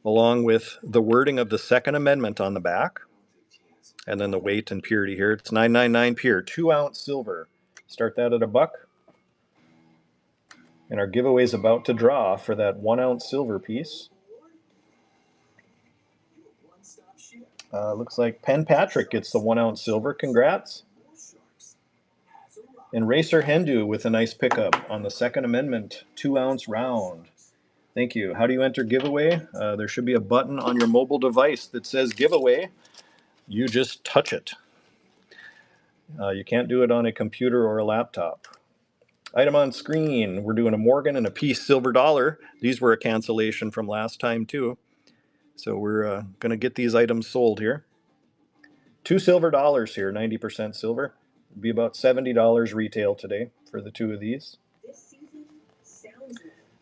along with the wording of the Second Amendment on the back. And then the weight and purity here. It's 999 pure, 2 ounce silver. Start that at $1. And our giveaway is about to draw for that 1 ounce silver piece. Looks like Penn Patrick gets the 1 ounce silver. Congrats. And Racer Hendu with a nice pickup on the Second Amendment 2 ounce round. Thank you. How do you enter giveaway? There should be a button on your mobile device that says giveaway. You just touch it. You can't do it on a computer or a laptop. Item on screen. We're doing a Morgan and a piece silver dollar. These were a cancellation from last time too. So we're going to get these items sold here. 2 silver dollars here, 90% silver. It'd be about $70 retail today for the 2 of these.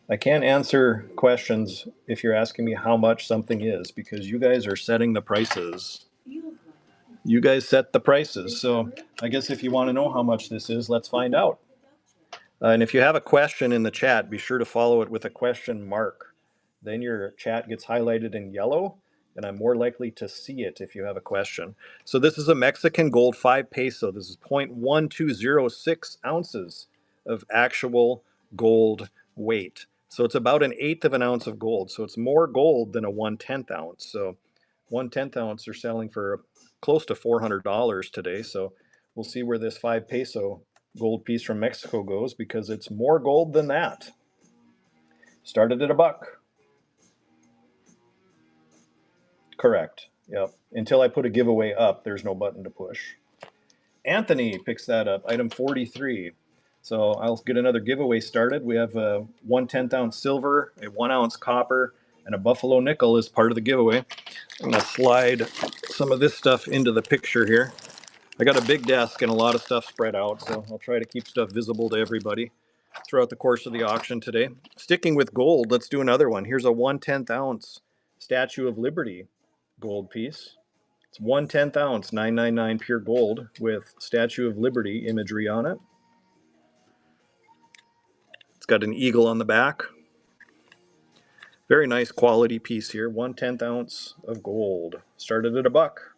I can't answer questions if you're asking me how much something is, because you guys are setting the prices. You guys set the prices. So I guess if you want to know how much this is, let's find out. And if you have a question in the chat, be sure to follow it with a question mark. Then your chat gets highlighted in yellow, and I'm more likely to see it if you have a question. So this is a Mexican gold 5 peso. This is 0.1206 ounces of actual gold weight. So it's about 1/8 of an ounce of gold. So it's more gold than a 1/10 ounce. So 1/10 ounce are selling for close to $400 today. So we'll see where this 5 peso gold piece from Mexico goes, because it's more gold than that. Started at $1. Correct. Yep. Until I put a giveaway up, there's no button to push. Anthony picks that up. Item 43. So I'll get another giveaway started. We have a 1/10 ounce silver, a 1 ounce copper, and a buffalo nickel as part of the giveaway. I'm going to slide some of this stuff into the picture here. I got a big desk and a lot of stuff spread out, so I'll try to keep stuff visible to everybody throughout the course of the auction today. Sticking with gold, let's do another one. Here's a 1/10 ounce Statue of Liberty gold piece. It's 1/10 ounce, 999 pure gold with Statue of Liberty imagery on it. It's got an eagle on the back. Very nice quality piece here. 1/10 ounce of gold. Started at $1.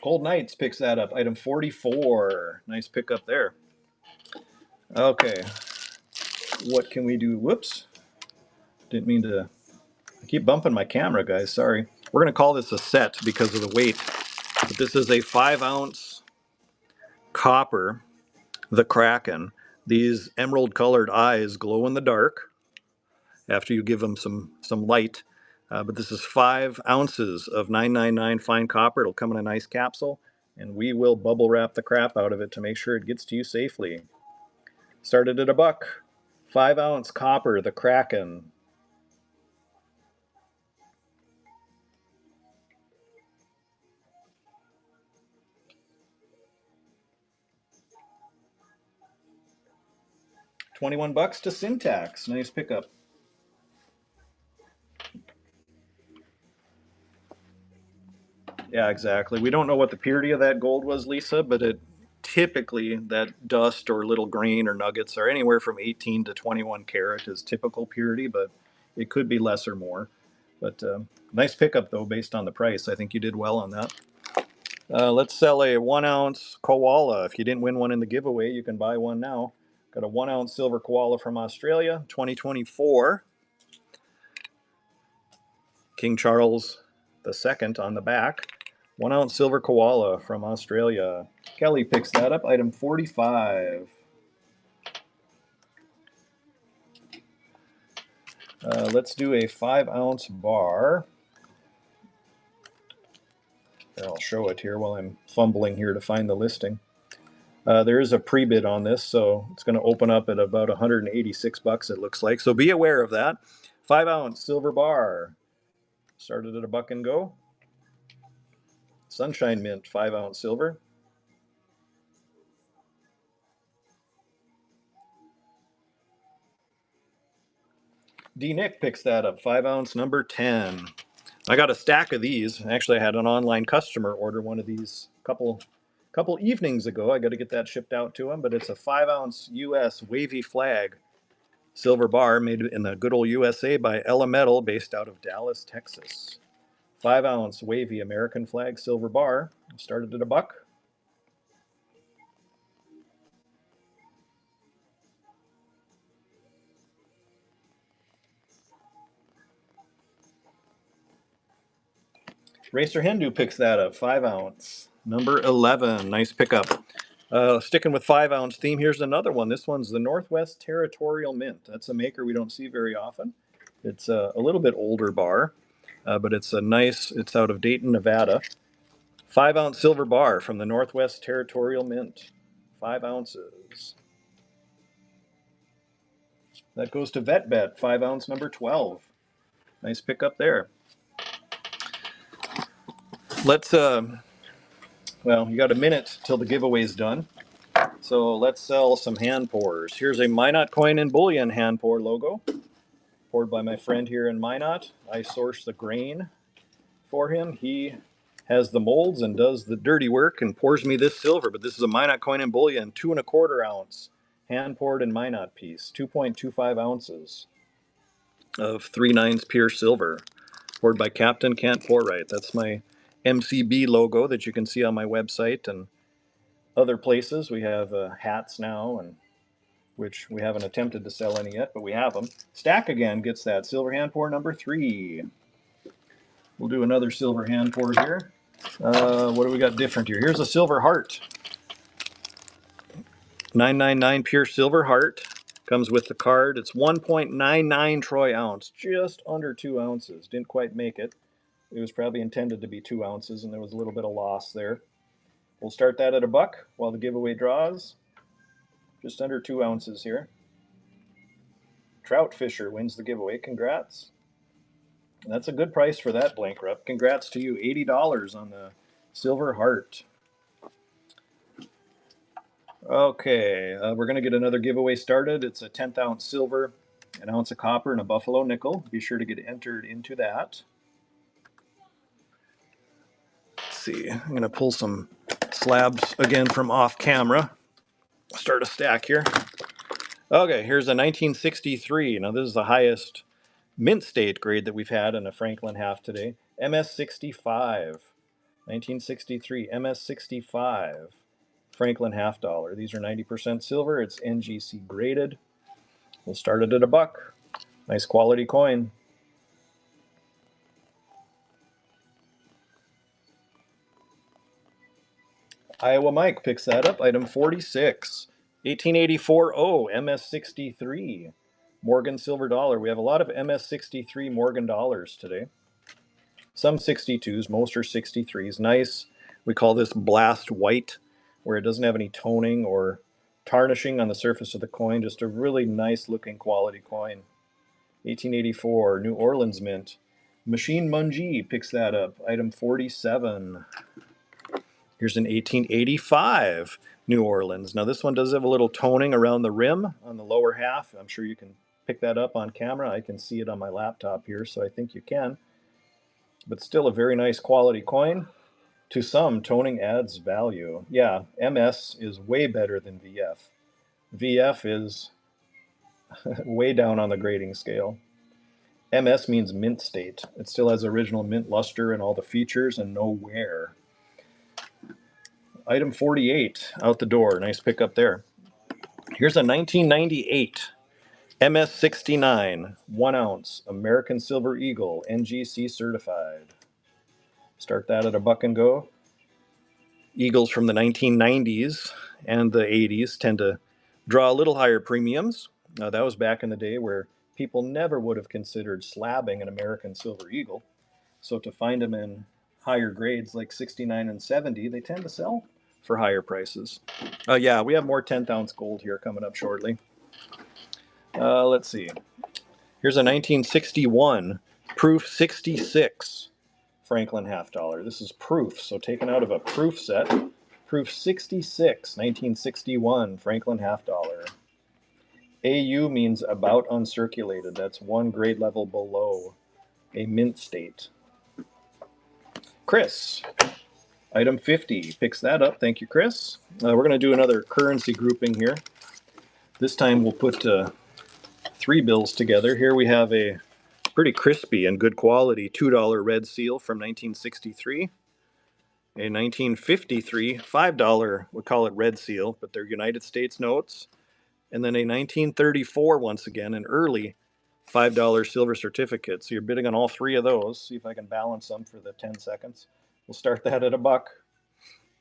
Gold Knights picks that up. Item 44. Nice pickup there. Okay. What can we do? Whoops. Didn't mean to. I keep bumping my camera, guys. Sorry. We're going to call this a set because of the weight. But this is a 5 ounce copper, the Kraken. These emerald colored eyes glow in the dark after you give them some light. But this is 5 ounces of 999 fine copper. It'll come in a nice capsule, and we will bubble wrap the crap out of it to make sure it gets to you safely. Started at $1. 5 ounce copper, the Kraken. $21 to Syntax. Nice pickup. Yeah, exactly. We don't know what the purity of that gold was, Lisa, but it typically, that dust or little grain or nuggets are anywhere from 18 to 21 karat is typical purity, but it could be less or more. But nice pickup, though, based on the price. I think you did well on that. Let's sell a 1 ounce koala. If you didn't win one in the giveaway, you can buy one now. Got a 1 ounce silver koala from Australia, 2024. King Charles II on the back. 1 ounce silver koala from Australia. Kelly picks that up, item 45. Let's do a 5 ounce bar. Here, I'll show it here while I'm fumbling here to find the listing. There is a pre-bid on this, so it's going to open up at about 186 bucks, it looks like. So be aware of that. 5 ounce silver bar. Started at a buck and go. Sunshine Mint, 5 ounce silver. D. Nick picks that up, 5 ounce number 10. I got a stack of these. Actually, I had an online customer order one of these couple evenings ago. I got to get that shipped out to him, but it's a 5 ounce US wavy flag silver bar made in the good old USA by Ella Metal, based out of Dallas, Texas. 5 ounce wavy American flag silver bar. Started at a buck. Racer Hindu picks that up. 5 ounce. Number 11. Nice pickup. Sticking with 5 ounce theme, here's another one. This one's the Northwest Territorial Mint. That's a maker we don't see very often. It's a little bit older bar, but it's a nice, it's out of Dayton, Nevada. 5 ounce silver bar from the Northwest Territorial Mint. 5 ounces. That goes to VetBet, 5 ounce number 12. Nice pickup there. Let's, well, you got a minute till the giveaway's done. So let's sell some hand pours. Here's a Minot Coin and Bullion hand pour logo, poured by my friend here in Minot. I source the grain for him. He has the molds and does the dirty work and pours me this silver. But this is a Minot Coin and Bullion, 2¼ ounce, hand poured in Minot piece, 2.25 ounces of 3/9 pure silver, poured by Captain Can't Pour Right. That's my MCB logo that you can see on my website and other places. We have hats now, and which we haven't attempted to sell any yet, but we have them. Stack again gets that silver hand pour number 3. We'll do another silver hand pour here. What do we got different here? Here's a silver heart. 999 pure silver heart. Comes with the card. It's 1.99 troy ounce, just under 2 ounces. Didn't quite make it. It was probably intended to be 2 ounces, and there was a little bit of loss there. We'll start that at a buck while the giveaway draws. Just under 2 ounces here. Trout Fisher wins the giveaway. Congrats. And that's a good price for that blank rep. Congrats to you. $80 on the silver heart. Okay, we're going to get another giveaway started. It's a 10th ounce silver, an ounce of copper, and a buffalo nickel. Be sure to get entered into that. Let's see. I'm going to pull some slabs again from off camera. Start a stack here. Okay, here's a 1963. Now this is the highest mint state grade that we've had in a Franklin half today. MS65. 1963 MS65. Franklin half dollar. These are 90% silver. It's NGC graded. We'll start it at a buck. Nice quality coin. Iowa Mike picks that up. Item 46. 1884 MS63. Morgan silver dollar. We have a lot of MS63 Morgan dollars today. Some 62s, most are 63s. Nice. We call this blast white, where it doesn't have any toning or tarnishing on the surface of the coin. Just a really nice looking quality coin. 1884, New Orleans Mint. Machine Mungie picks that up. Item 47. Here's an 1885 New Orleans. Now this one does have a little toning around the rim on the lower half. I'm sure you can pick that up on camera. I can see it on my laptop here, so I think you can. But still a very nice quality coin. To some, toning adds value. Yeah, MS is way better than VF. VF is way down on the grading scale. MS means mint state. It still has original mint luster and all the features and no wear. Item 48 out the door. Nice pickup there. Here's a 1998 MS69 1 ounce American Silver Eagle NGC certified. Start that at a buck and go. Eagles from the 1990s and the 80s tend to draw a little higher premiums. That was back in the day where people never would have considered slabbing an American Silver Eagle. So to find them in higher grades like 69 and 70, they tend to sell for higher prices. Yeah, we have more 10th ounce gold here coming up shortly. Let's see. Here's a 1961 Proof 66 Franklin half dollar. This is proof, so taken out of a proof set. Proof 66, 1961 Franklin half dollar. AU means about uncirculated. That's one grade level below a mint state. Chris, item 50, picks that up. Thank you, Chris. We're going to do another currency grouping here. This time we'll put 3 bills together. Here we have a pretty crispy and good quality $2 red seal from 1963. A 1953 $5, we call it red seal, but they're United States notes. And then a 1934, once again, an early $5 silver certificate. So you're bidding on all 3 of those. See if I can balance them for the 10 seconds. We'll start that at a buck.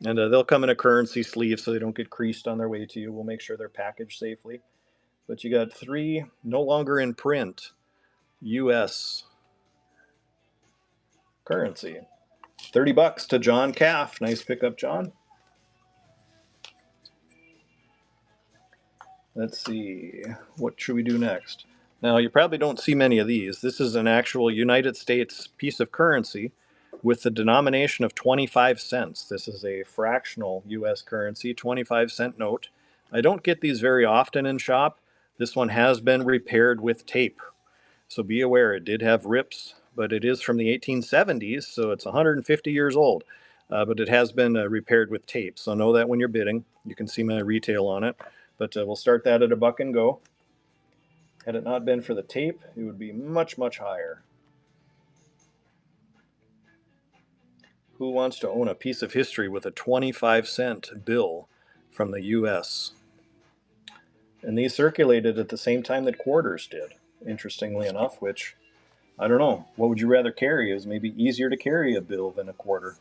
And they'll come in a currency sleeve so they don't get creased on their way to you. We'll make sure they're packaged safely. But you got 3 no longer in print U.S. currency. 30 bucks to John Calf. Nice pickup, John. Let's see. What should we do next? Now, you probably don't see many of these. This is an actual United States piece of currency with the denomination of 25 cents. This is a fractional U.S. currency, 25-cent note. I don't get these very often in shop. This one has been repaired with tape. So be aware, it did have rips, but it is from the 1870s, so it's 150 years old. But it has been repaired with tape, so know that when you're bidding. You can see my retail on it. But we'll start that at a buck and go. Had it not been for the tape, it would be much, much higher. Who wants to own a piece of history with a 25-cent bill from the U.S.? And these circulated at the same time that quarters did, interestingly enough, which, I don't know, what would you rather carry? It was maybe easier to carry a bill than a quarter.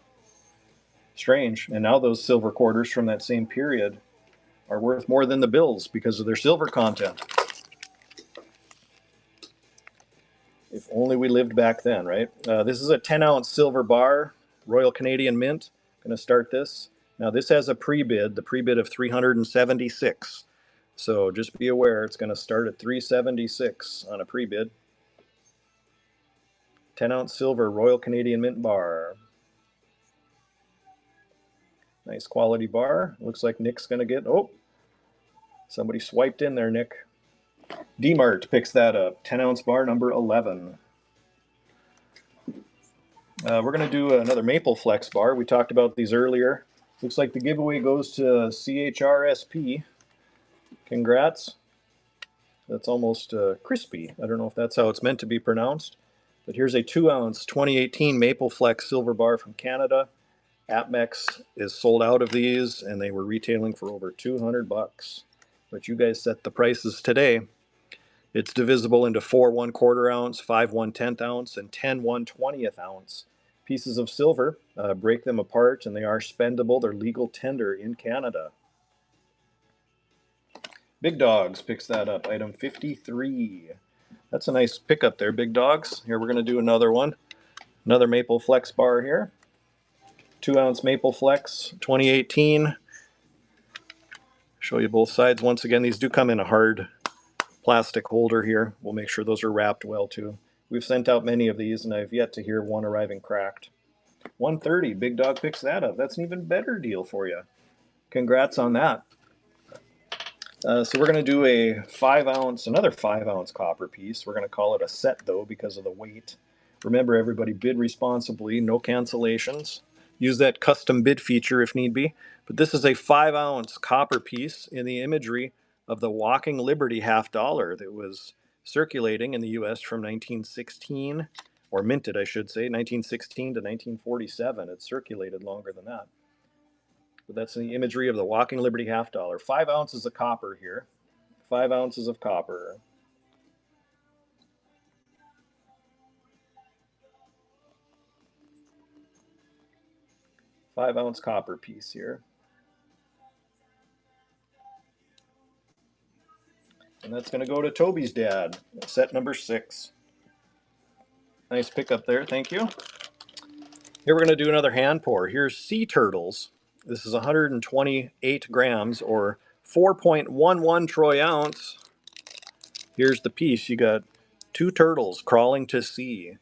Strange. And now those silver quarters from that same period are worth more than the bills because of their silver content. If only we lived back then, right? This is a 10-ounce silver bar, Royal Canadian Mint. Going to start this. Now this has a pre-bid, the pre-bid of 376. So just be aware, it's going to start at 376 on a pre-bid. 10-ounce silver Royal Canadian Mint bar. Nice quality bar. Looks like Nick's going to get, oh, somebody swiped in there, Nick. D-Mart picks that up. 10-ounce bar number 11. We're going to do another Maple Flex bar. We talked about these earlier. Looks like the giveaway goes to CHRSP. Congrats. That's almost crispy. I don't know if that's how it's meant to be pronounced. But here's a 2-ounce 2018 Maple Flex silver bar from Canada. APMEX is sold out of these, and they were retailing for over 200 bucks. But you guys set the prices today. It's divisible into 4 1/4 ounce, 5 1/10 ounce, and 10 1/20 ounce pieces of silver. Break them apart, and they are spendable. They're legal tender in Canada. Big Dogs picks that up, item 53. That's a nice pickup there, Big Dogs. Here we're going to do another one. Another Maple Flex bar here. 2-ounce Maple Flex 2018. Show you both sides. Once again, these do come in a hard plastic holder here. We'll make sure those are wrapped well too. We've sent out many of these, and I've yet to hear one arriving cracked. 130, Big Dog picks that up. That's an even better deal for you. Congrats on that. So we're going to do a 5-ounce, another 5-ounce copper piece. We're going to call it a set though because of the weight. Remember, everybody, bid responsibly, no cancellations. Use that custom bid feature if need be. But this is a 5-ounce copper piece in the imagery of the Walking Liberty half dollar that was circulating in the U.S. from 1916, or minted, I should say, 1916 to 1947. It circulated longer than that. But that's the imagery of the Walking Liberty $50. 5 ounces of copper here. 5 ounces of copper. Five-ounce copper piece here. And that's going to go to Toby's dad. Set number 6. Nice pickup there. Thank you. Here we're going to do another hand pour. Here's sea turtles. This is 128 grams or 4.11 troy ounce. Here's the piece. You got 2 turtles crawling to sea.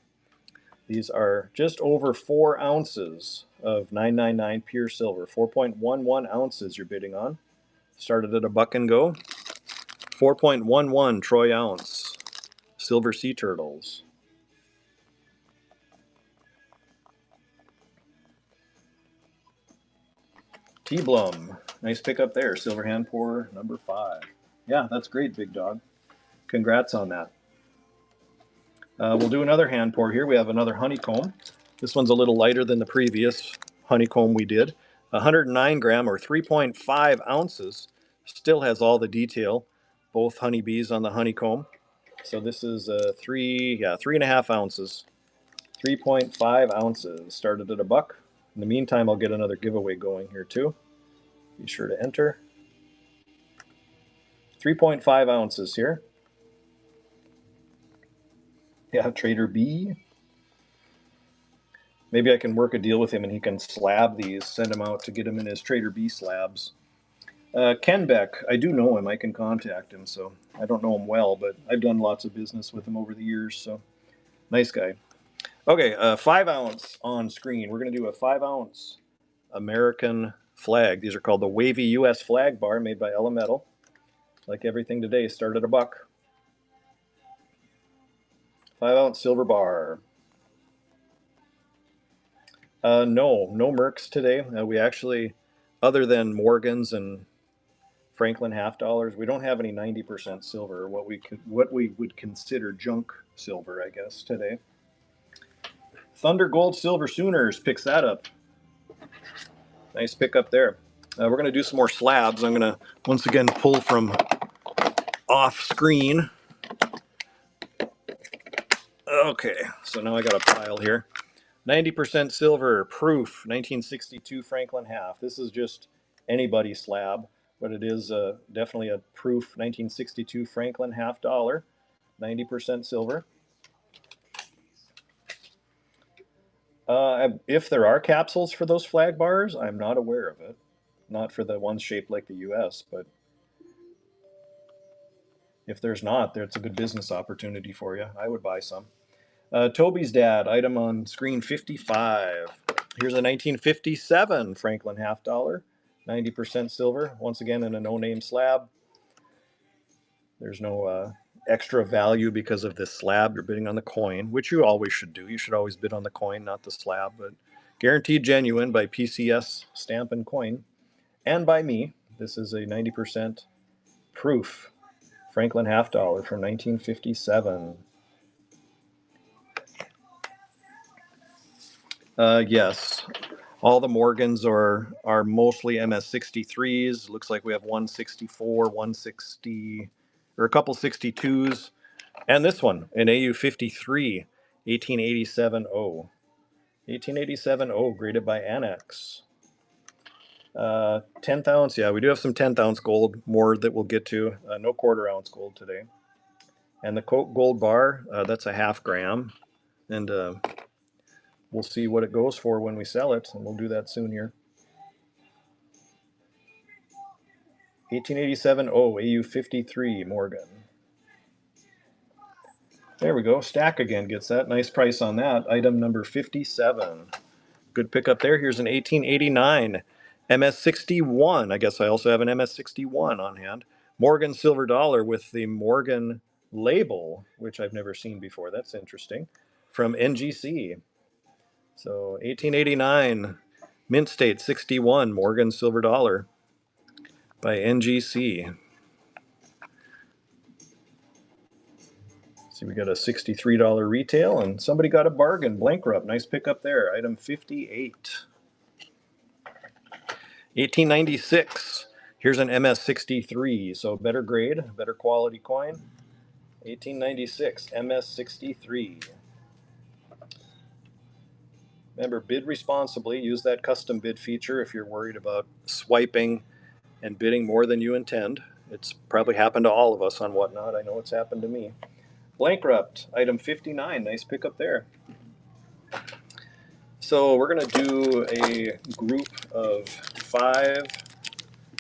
These are just over 4 ounces of 999 pure silver. 4.11 ounces you're bidding on. Started at a buck and go. 4.11 troy ounce silver sea turtles. T-Blum. Nice pickup there. Silver hand pour number 5. Yeah, that's great, big dog. Congrats on that. We'll do another hand pour here. We have another honeycomb. This one's a little lighter than the previous honeycomb we did. 109 gram or 3.5 ounces. Still has all the detail. Both honeybees on the honeycomb. So this is 3.5 ounces. 3.5 ounces. Started at a buck. In the meantime, I'll get another giveaway going here too. Be sure to enter. 3.5 ounces here. Yeah, Trader B. Maybe I can work a deal with him and he can slab these, send them out to get them in his Trader B slabs. Ken Beck, I do know him. I can contact him. So I don't know him well, but I've done lots of business with him over the years. So nice guy. Okay, 5 ounce on screen. We're going to do a 5 ounce American flag. These are called the Wavy U.S. Flag Bar, made by Elemental. Like everything today, start at a buck. 5 ounce silver bar. No Mercs today. We actually, other than Morgans and Franklin $50, we don't have any 90% silver, what we would consider junk silver, I guess, today. Thunder Gold Silver Sooners picks that up. Nice pickup there. We're going to do some more slabs. I'm going to once again pull from off screen. Okay, so now I got a pile here. 90% silver, proof, 1962 Franklin half. This is just anybody's slab, but it is definitely a proof 1962 Franklin $50, 90% silver. If there are capsules for those flag bars, I'm not aware of it. Not for the ones shaped like the U.S., but if there's not, it's a good business opportunity for you. I would buy some. Toby's dad, item on screen 55. Here's a 1957 Franklin $50, 90% silver. Once again in a no-name slab. There's no extra value because of this slab. You're bidding on the coin, which you always should do. You should always bid on the coin, not the slab. But guaranteed genuine by PCS Stamp and Coin, and by me. This is a 90% proof Franklin $50 from 1957. Yes, all the Morgans are mostly MS63s. Looks like we have 164, 160, or a couple 62s, and this one, an AU53, 1887-0. 1887-0, graded by Annex. 10th ounce, yeah, we do have some 10th ounce gold, more that we'll get to. No quarter ounce gold today. And the Coke gold bar, that's a half gram. And we'll see what it goes for when we sell it, and we'll do that soon here. 1887-0, AU53 Morgan. There we go. Stack again gets that. Nice price on that. Item number 57. Good pickup there. Here's an 1889 MS61. I guess I also have an MS61 on hand. Morgan silver dollar with the Morgan label, which I've never seen before. That's interesting. From NGC. So 1889 Mint State 61 Morgan silver dollar by NGC. See, we got a $63 retail, and somebody got a bargain. Blank Rup, nice pickup there. Item 58. 1896. Here's an MS63, so better grade, better quality coin. 1896 MS63. Remember, bid responsibly. Use that custom bid feature if you're worried about swiping and bidding more than you intend. It's probably happened to all of us on Whatnot. I know it's happened to me. Bankrupt, item 59. Nice pickup there. So we're going to do a group of 5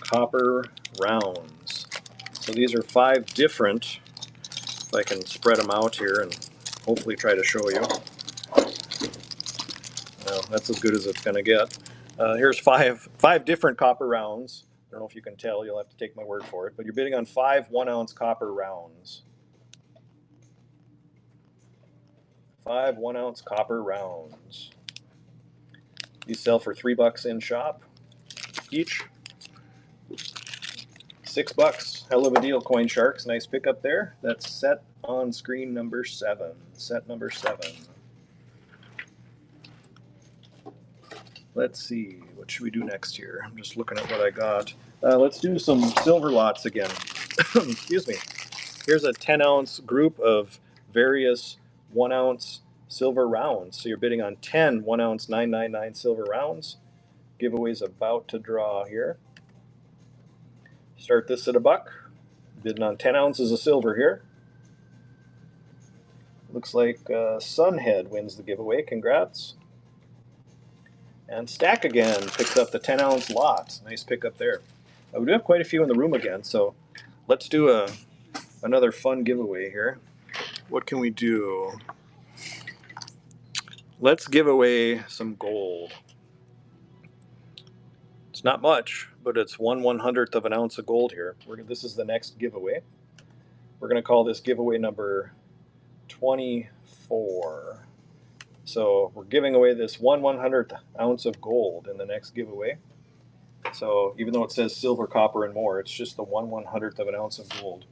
copper rounds. So these are 5 different, if I can spread them out here and hopefully try to show you. Well, that's as good as it's going to get. Here's five different copper rounds. I don't know if you can tell. You'll have to take my word for it. But you're bidding on 5 1-ounce copper rounds. 5 1-ounce copper rounds. These sell for $3 in shop each. $6. Hell of a deal, Coin Sharks. Nice pickup there. That's set on screen number 7. Set number 7. Let's see. What should we do next here? I'm just looking at what I got. Let's do some silver lots again. Excuse me. Here's a 10-ounce group of various 1-ounce silver rounds. So you're bidding on 10 1-ounce 999 silver rounds. Giveaway's about to draw here. Start this at $1. Bidding on 10 ounces of silver here. Looks like Sunhead wins the giveaway. Congrats. And Stack again picks up the 10-ounce lot. Nice pickup there. We do have quite a few in the room again, so let's do another fun giveaway here. What can we do? Let's give away some gold. It's not much, but it's 1/100th of an ounce of gold here. This is the next giveaway. We're going to call this giveaway number 24. So we're giving away this 1/100th ounce of gold in the next giveaway. So even though it says silver, copper, and more, it's just the 1/100th of an ounce of gold.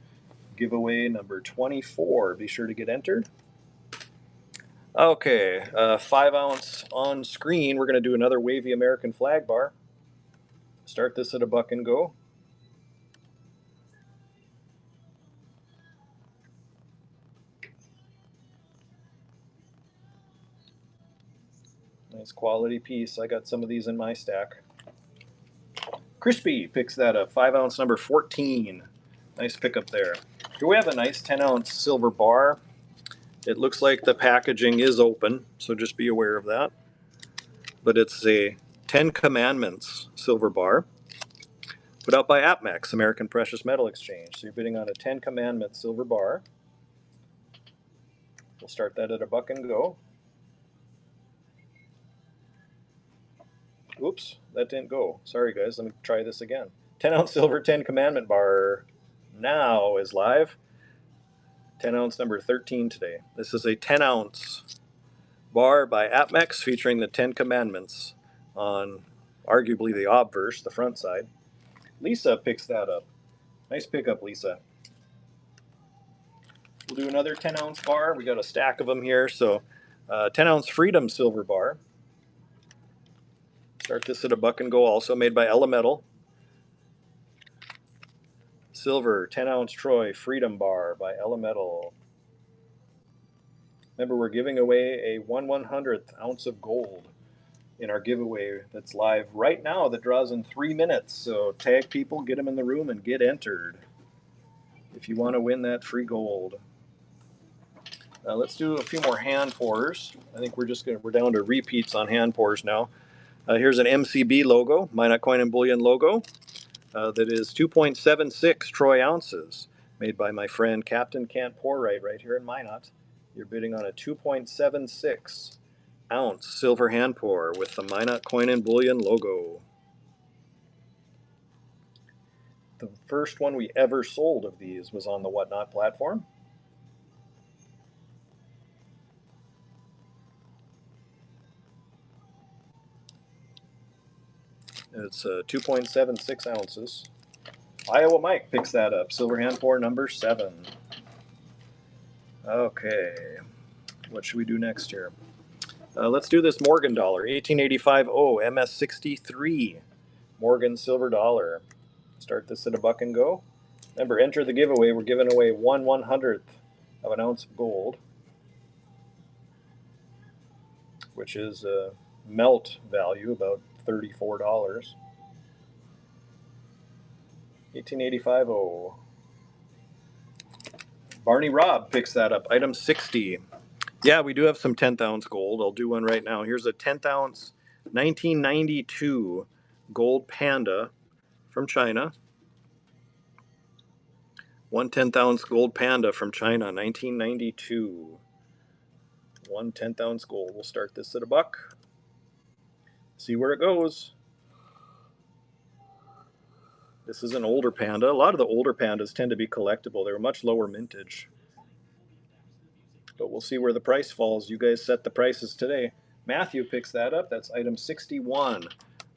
Giveaway number 24. Be sure to get entered. Okay, 5-ounce on screen. We're going to do another wavy American flag bar. Start this at $1 and go. Nice quality piece. I got some of these in my stack. Crispy picks that up. 5-ounce number 14. Nice pickup there. Here we have a nice 10-ounce silver bar. It looks like the packaging is open, so just be aware of that. But it's a 10 Commandments silver bar put out by APMEX, American Precious Metal Exchange. So you're bidding on a 10 Commandments silver bar. We'll start that at $1 and go. Oops, that didn't go. Sorry guys, let me try this again. 10-ounce silver 10 Commandment bar now is live. 10-ounce number 13 today. This is a 10-ounce bar by APMEX featuring the 10 Commandments on arguably the obverse, the front side. Lisa picks that up. Nice pickup, Lisa. We'll do another 10-ounce bar. We got a stack of them here. So 10-ounce Freedom silver bar. Start this at $1 and go, also made by Elemental. Silver 10-ounce Troy Freedom bar by Elemental. Remember, we're giving away a 1/100th ounce of gold in our giveaway that's live right now that draws in 3 minutes. So tag people, get them in the room, and get entered if you want to win that free gold. Let's do a few more hand pours. I think we're down to repeats on hand pours now. Here's an MCB logo, Minot Coin and Bullion logo, that is 2.76 troy ounces, made by my friend Captain Can't Pour right here in Minot. You're bidding on a 2.76 ounce silver hand pour with the Minot Coin and Bullion logo. The first one we ever sold of these was on the Whatnot platform. It's 2.76 ounces. Iowa Mike picks that up. Silver hand pour number 7. Okay, what should we do next here? Let's do this Morgan dollar, 1885 MS63. Morgan silver dollar. Start this at $1 and go. Remember, enter the giveaway. We're giving away 1/100th of an ounce of gold, which is a melt value, about $34. 1885. Oh. Barney Robb picks that up. Item 60. Yeah, we do have some 10th ounce gold. I'll do one right now. Here's a 10th ounce 1992 gold panda from China. 1/10 ounce gold panda from China, 1992. 1/10 ounce gold. We'll start this at $1. See where it goes. This is an older panda. A lot of the older pandas tend to be collectible. They're much lower mintage. But we'll see where the price falls. You guys set the prices today. Matthew picks that up. That's item 61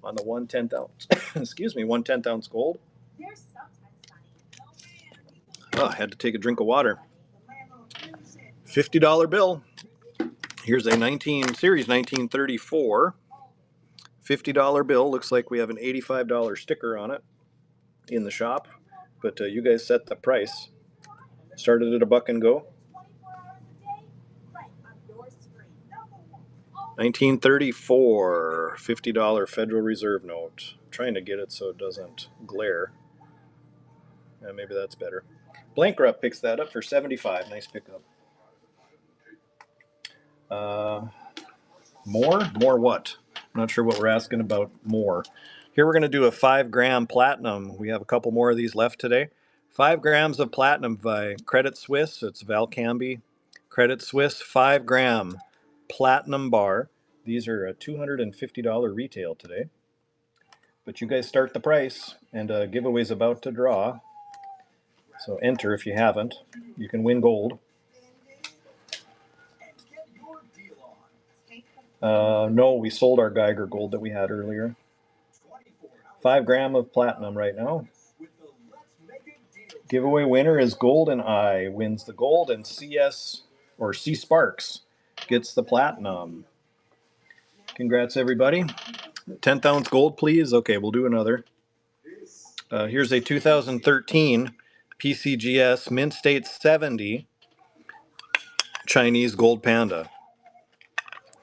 on the 1/10 ounce. Excuse me, 1/10 ounce gold. Oh, I had to take a drink of water. $50 bill. Here's a series 1934 $50 bill. Looks like we have an $85 sticker on it in the shop, but you guys set the price. Started at $1 and go. 1934 $50 Federal Reserve note. I'm trying to get it so it doesn't glare. Yeah, maybe that's better. Blankrupt picks that up for 75. Nice pickup. More what? I'm not sure what we're asking about more. Here we're going to do a 5-gram platinum. We have a couple more of these left today. 5 grams of platinum by Credit Suisse. It's Valcambi. Credit Suisse 5-gram platinum bar. These are a $250 retail today. But you guys start the price, and giveaway's about to draw. So enter if you haven't. You can win gold. No, we sold our Geiger gold that we had earlier. 5 gram of platinum right now. Giveaway winner is Golden Eye. Wins the gold, and CS or C Sparks gets the platinum. Congrats, everybody. 10th ounce gold, please. Okay, we'll do another. Here's a 2013 PCGS Mint State 70 Chinese gold panda.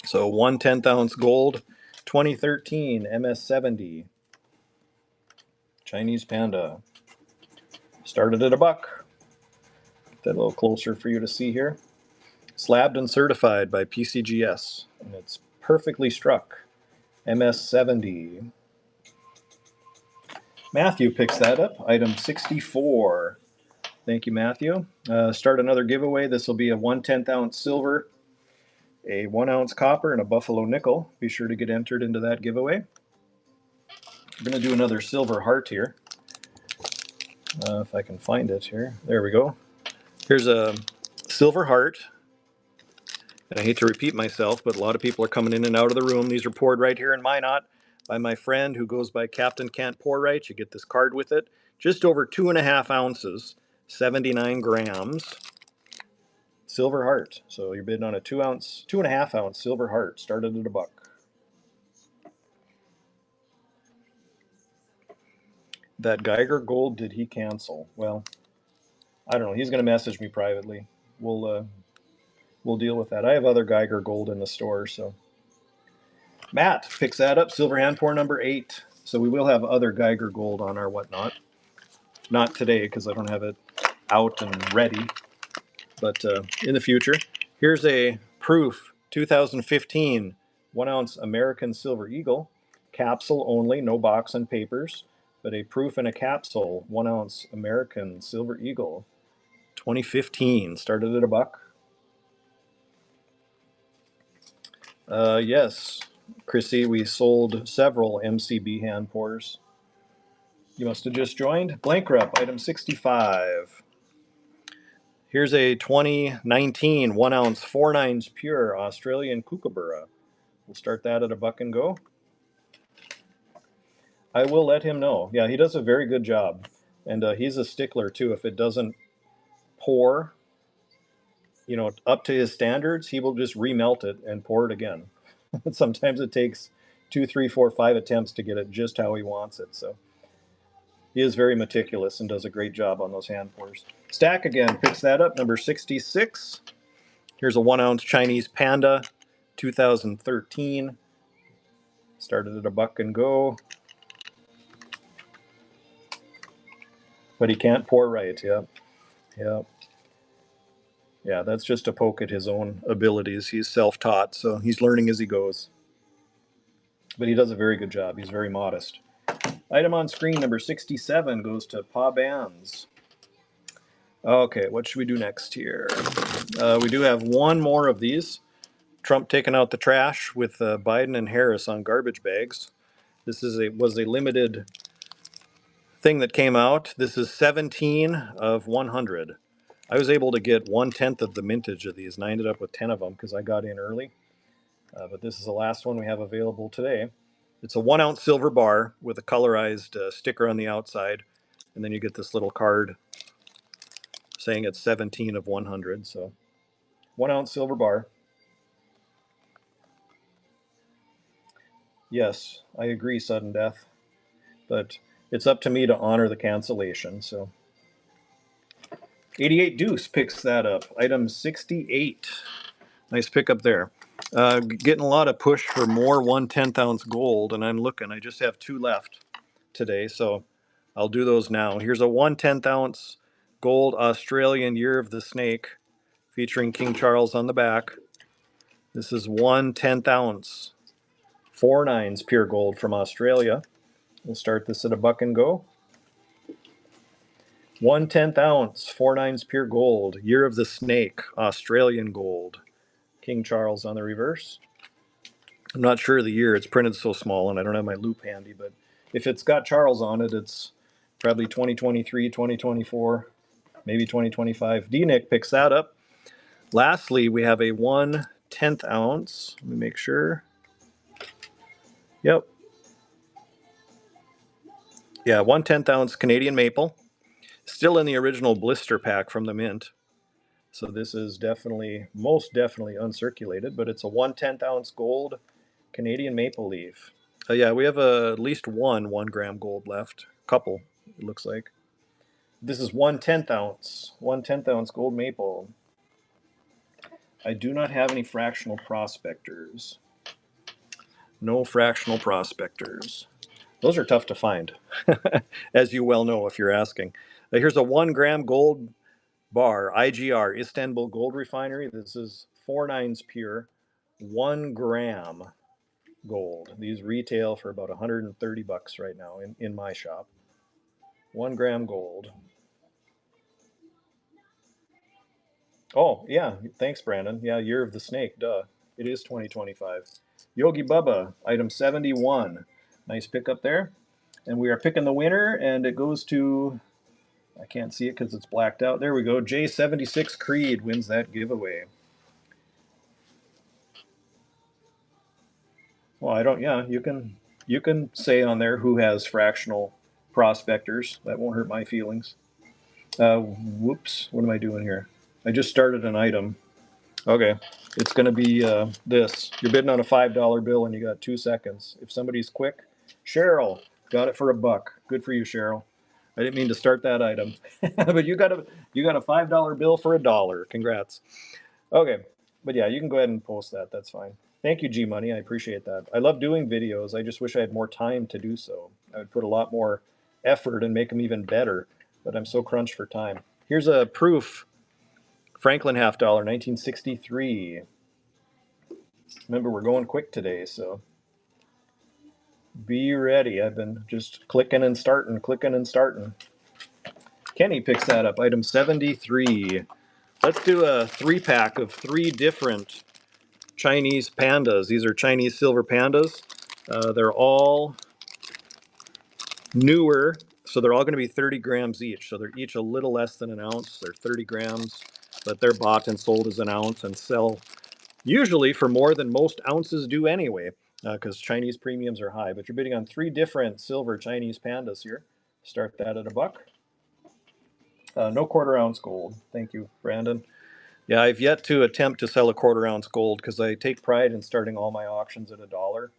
So 1/10 ounce gold, 2013 MS70 Chinese panda. Started at $1. Get that a little closer for you to see here. Slabbed and certified by PCGS, and it's perfectly struck. MS70. Matthew picks that up. Item 64. Thank you, Matthew. Start another giveaway. This will be a 1/10 ounce silver, a 1 ounce copper, and a buffalo nickel. Be sure to get entered into that giveaway. We're going to do another silver heart here. If I can find it here. There we go. Here's a silver heart. And I hate to repeat myself, but a lot of people are coming in and out of the room. These are poured right here in Minot by my friend who goes by Captain Can't Pour Right. You get this card with it. Just over 2.5 ounces, 79 grams. Silver heart. So you're bidding on a 2.5 ounce silver heart. Started at $1. That Geiger gold, did he cancel? Well, I don't know. He's going to message me privately. We'll deal with that. I have other Geiger gold in the store, so. Matt picks that up. Silver hand pour number 8. So we will have other Geiger gold on our whatnot. Not today because I don't have it out and ready, but in the future. Here's a proof 2015 1 ounce American Silver Eagle. Capsule only, no box and papers, but a proof in a capsule 1 ounce American Silver Eagle. 2015. Started at $1. Yes, Chrissy, we sold several MCB hand pours. You must have just joined. Blankrupt, item 65. Here's a 2019 1 ounce 4/9 pure Australian Kookaburra. We'll start that at $1 and go. I will let him know. Yeah, he does a very good job. And he's a stickler too. If it doesn't pour, up to his standards, he will just remelt it and pour it again. Sometimes it takes 2, 3, 4, 5 attempts to get it just how he wants it. So he is very meticulous and does a great job on those hand pours. Stack again picks that up, number 66. Here's a 1 ounce Chinese Panda, 2013. Started at $1 and go. But he can't pour right. Yep. Yep. Yeah, that's just a poke at his own abilities. He's self-taught, so he's learning as he goes. But he does a very good job. He's very modest. Item on screen number 67 goes to Pa Bands. Okay, what should we do next here? We do have one more of these. Trump taking out the trash with Biden and Harris on garbage bags. This was a limited thing that came out. This is 17 of 100. I was able to get 1/10 of the mintage of these, and I ended up with 10 of them because I got in early. But this is the last one we have available today. It's a 1 ounce silver bar with a colorized sticker on the outside, and then you get this little card saying it's 17 of 100. So 1 ounce silver bar. Yes, I agree, sudden death, but it's up to me to honor the cancellation. So 88 Deuce picks that up. Item 68. Nice pickup there. Getting a lot of push for more 1/10 ounce gold, and I'm looking. I just have 2 left today, so I'll do those now. Here's a 1/10 ounce gold Australian Year of the Snake featuring King Charles on the back. This is 1/10 ounce, 4 nines pure gold from Australia. We'll start this at $1 and go. 1/10 ounce, 4 nines pure gold, Year of the Snake, Australian gold. King Charles on the reverse. I'm not sure of the year. It's printed so small, and I don't have my loop handy, but if it's got Charles on it, it's probably 2023, 2024, maybe 2025. D-Nick picks that up. Lastly, we have a 1/10 ounce. Let me make sure. Yep. Yeah, 1/10 ounce Canadian maple. Still in the original blister pack from the mint. So this is definitely, most definitely uncirculated, but it's a 1/10 ounce gold Canadian maple leaf. Yeah, we have at least one 1 gram gold left. Couple, it looks like. This is 1/10 ounce, 1/10 ounce gold maple. I do not have any fractional prospectors. No fractional prospectors. Those are tough to find, as you well know if you're asking. Here's a 1 gram gold bar, IGR, Istanbul Gold Refinery. This is 4 nines pure, 1 gram gold. These retail for about $130 right now in my shop. 1 gram gold. Oh, yeah. Thanks, Brandon. Yeah, Year of the Snake. Duh. It is 2025. Yogi Bubba, item 71. Nice pickup there. And we are picking the winner, and it goes to, I can't see it because it's blacked out. There we go. J76 Creed wins that giveaway. Well, I don't, yeah, you can say on there who has fractional prospectors. That won't hurt my feelings. Whoops, what am I doing here? I just started an item. Okay, it's going to be this. You're bidding on a $5 bill and you got 2 seconds. If somebody's quick, Cheryl got it for $1. Good for you, Cheryl. I didn't mean to start that item, but you got a $5 bill for $1. Congrats. Okay, but yeah, you can go ahead and post that. That's fine. Thank you, G Money. I appreciate that. I love doing videos. I just wish I had more time to do so. I would put a lot more effort and make them even better, but I'm so crunched for time. Here's a proof. Franklin $50, 1963. Remember, we're going quick today, so be ready. I've been just clicking and starting, clicking and starting. Kenny picks that up, item 73. Let's do a 3-pack of 3 different Chinese pandas. These are Chinese silver pandas. They're all newer, so they're all going to be 30 grams each. So they're each a little less than an ounce. They're 30 grams, but they're bought and sold as an ounce and sell usually for more than most ounces do anyway, because Chinese premiums are high. But you're bidding on 3 different silver Chinese pandas here. Start that at $1. No 1/4 ounce gold. Thank you, Brandon. Yeah, I've yet to attempt to sell a 1/4 ounce gold because I take pride in starting all my auctions at $1.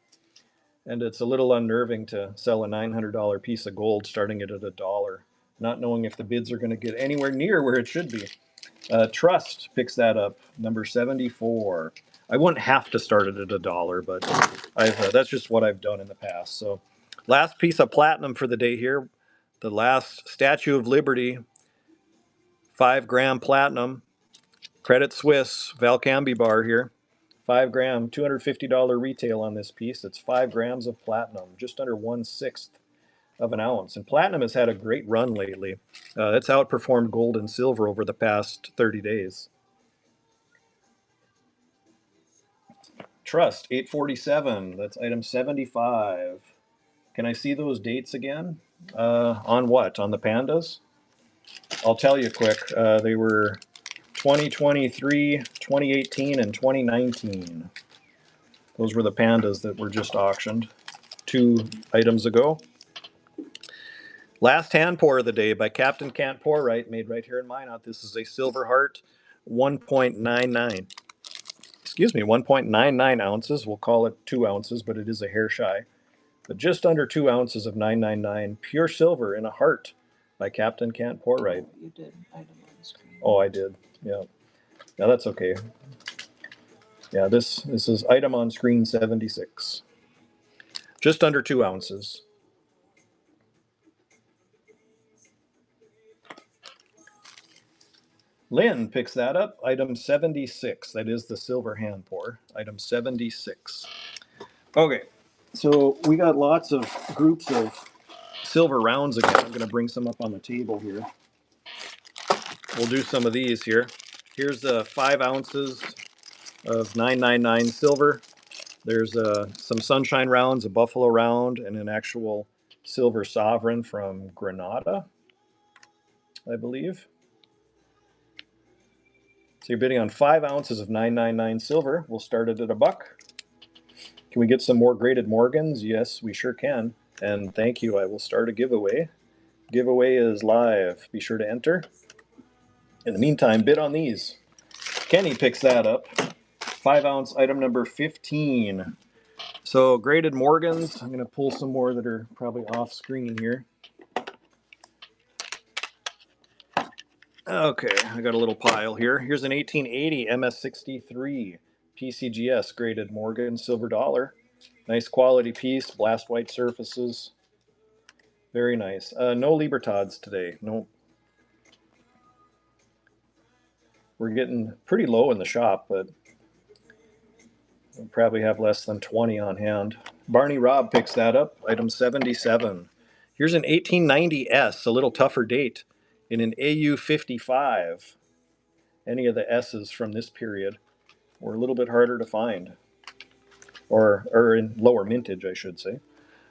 And it's a little unnerving to sell a $900 piece of gold starting it at $1, not knowing if the bids are going to get anywhere near where it should be. Trust picks that up, number 74. I wouldn't have to start it at $1, but that's just what I've done in the past. So, last piece of platinum for the day here, the last Statue of Liberty, 5-gram platinum, Credit Suisse Valcambi bar here, 5-gram, $250 retail on this piece. It's 5 grams of platinum, just under 1/6 of an ounce. And platinum has had a great run lately. It's outperformed gold and silver over the past 30 days. Trust, 847. That's item 75. Can I see those dates again? On what? On the pandas? I'll tell you quick. They were 2023, 2018, and 2019. Those were the pandas that were just auctioned 2 items ago. Last hand pour of the day by Captain Can't Pour Right, made right here in Minot. This is a Silver Heart, 1.99. Excuse me, 1.99 ounces. We'll call it 2 ounces, but it is a hair shy. But just under 2 ounces of 999 pure silver in a heart by Captain Can't Pour Right. You did item on the screen. Oh, I did. Yeah. Yeah, that's okay. Yeah, this is item on screen 76. Just under 2 ounces. Lynn picks that up, item 76. That is the silver hand pour, item 76. Okay, so we got lots of groups of silver rounds again. I'm going to bring some up on the table here. We'll do some of these here. Here's 5 ounces of 999 silver. There's some sunshine rounds, a buffalo round, and an actual silver sovereign from Granada, I believe. So you're bidding on 5 ounces of 999 silver. We'll start it at $1. Can we get some more graded Morgans? Yes, we sure can. And thank you. I will start a giveaway. Giveaway is live. Be sure to enter. In the meantime, bid on these. Kenny picks that up. 5 ounce item number 15. So graded Morgans. I'm going to pull some more that are probably off screen here. Okay, I got a little pile here. Here's an 1880 MS63 PCGS graded Morgan silver dollar. Nice quality piece, blast white surfaces. Very nice. No Libertads today. No. We're getting pretty low in the shop, but we'll probably have less than 20 on hand. Barney Robb picks that up, item 77. Here's an 1890S, a little tougher date, in an AU 55. Any of the S's from this period were a little bit harder to find. Or in lower mintage, I should say.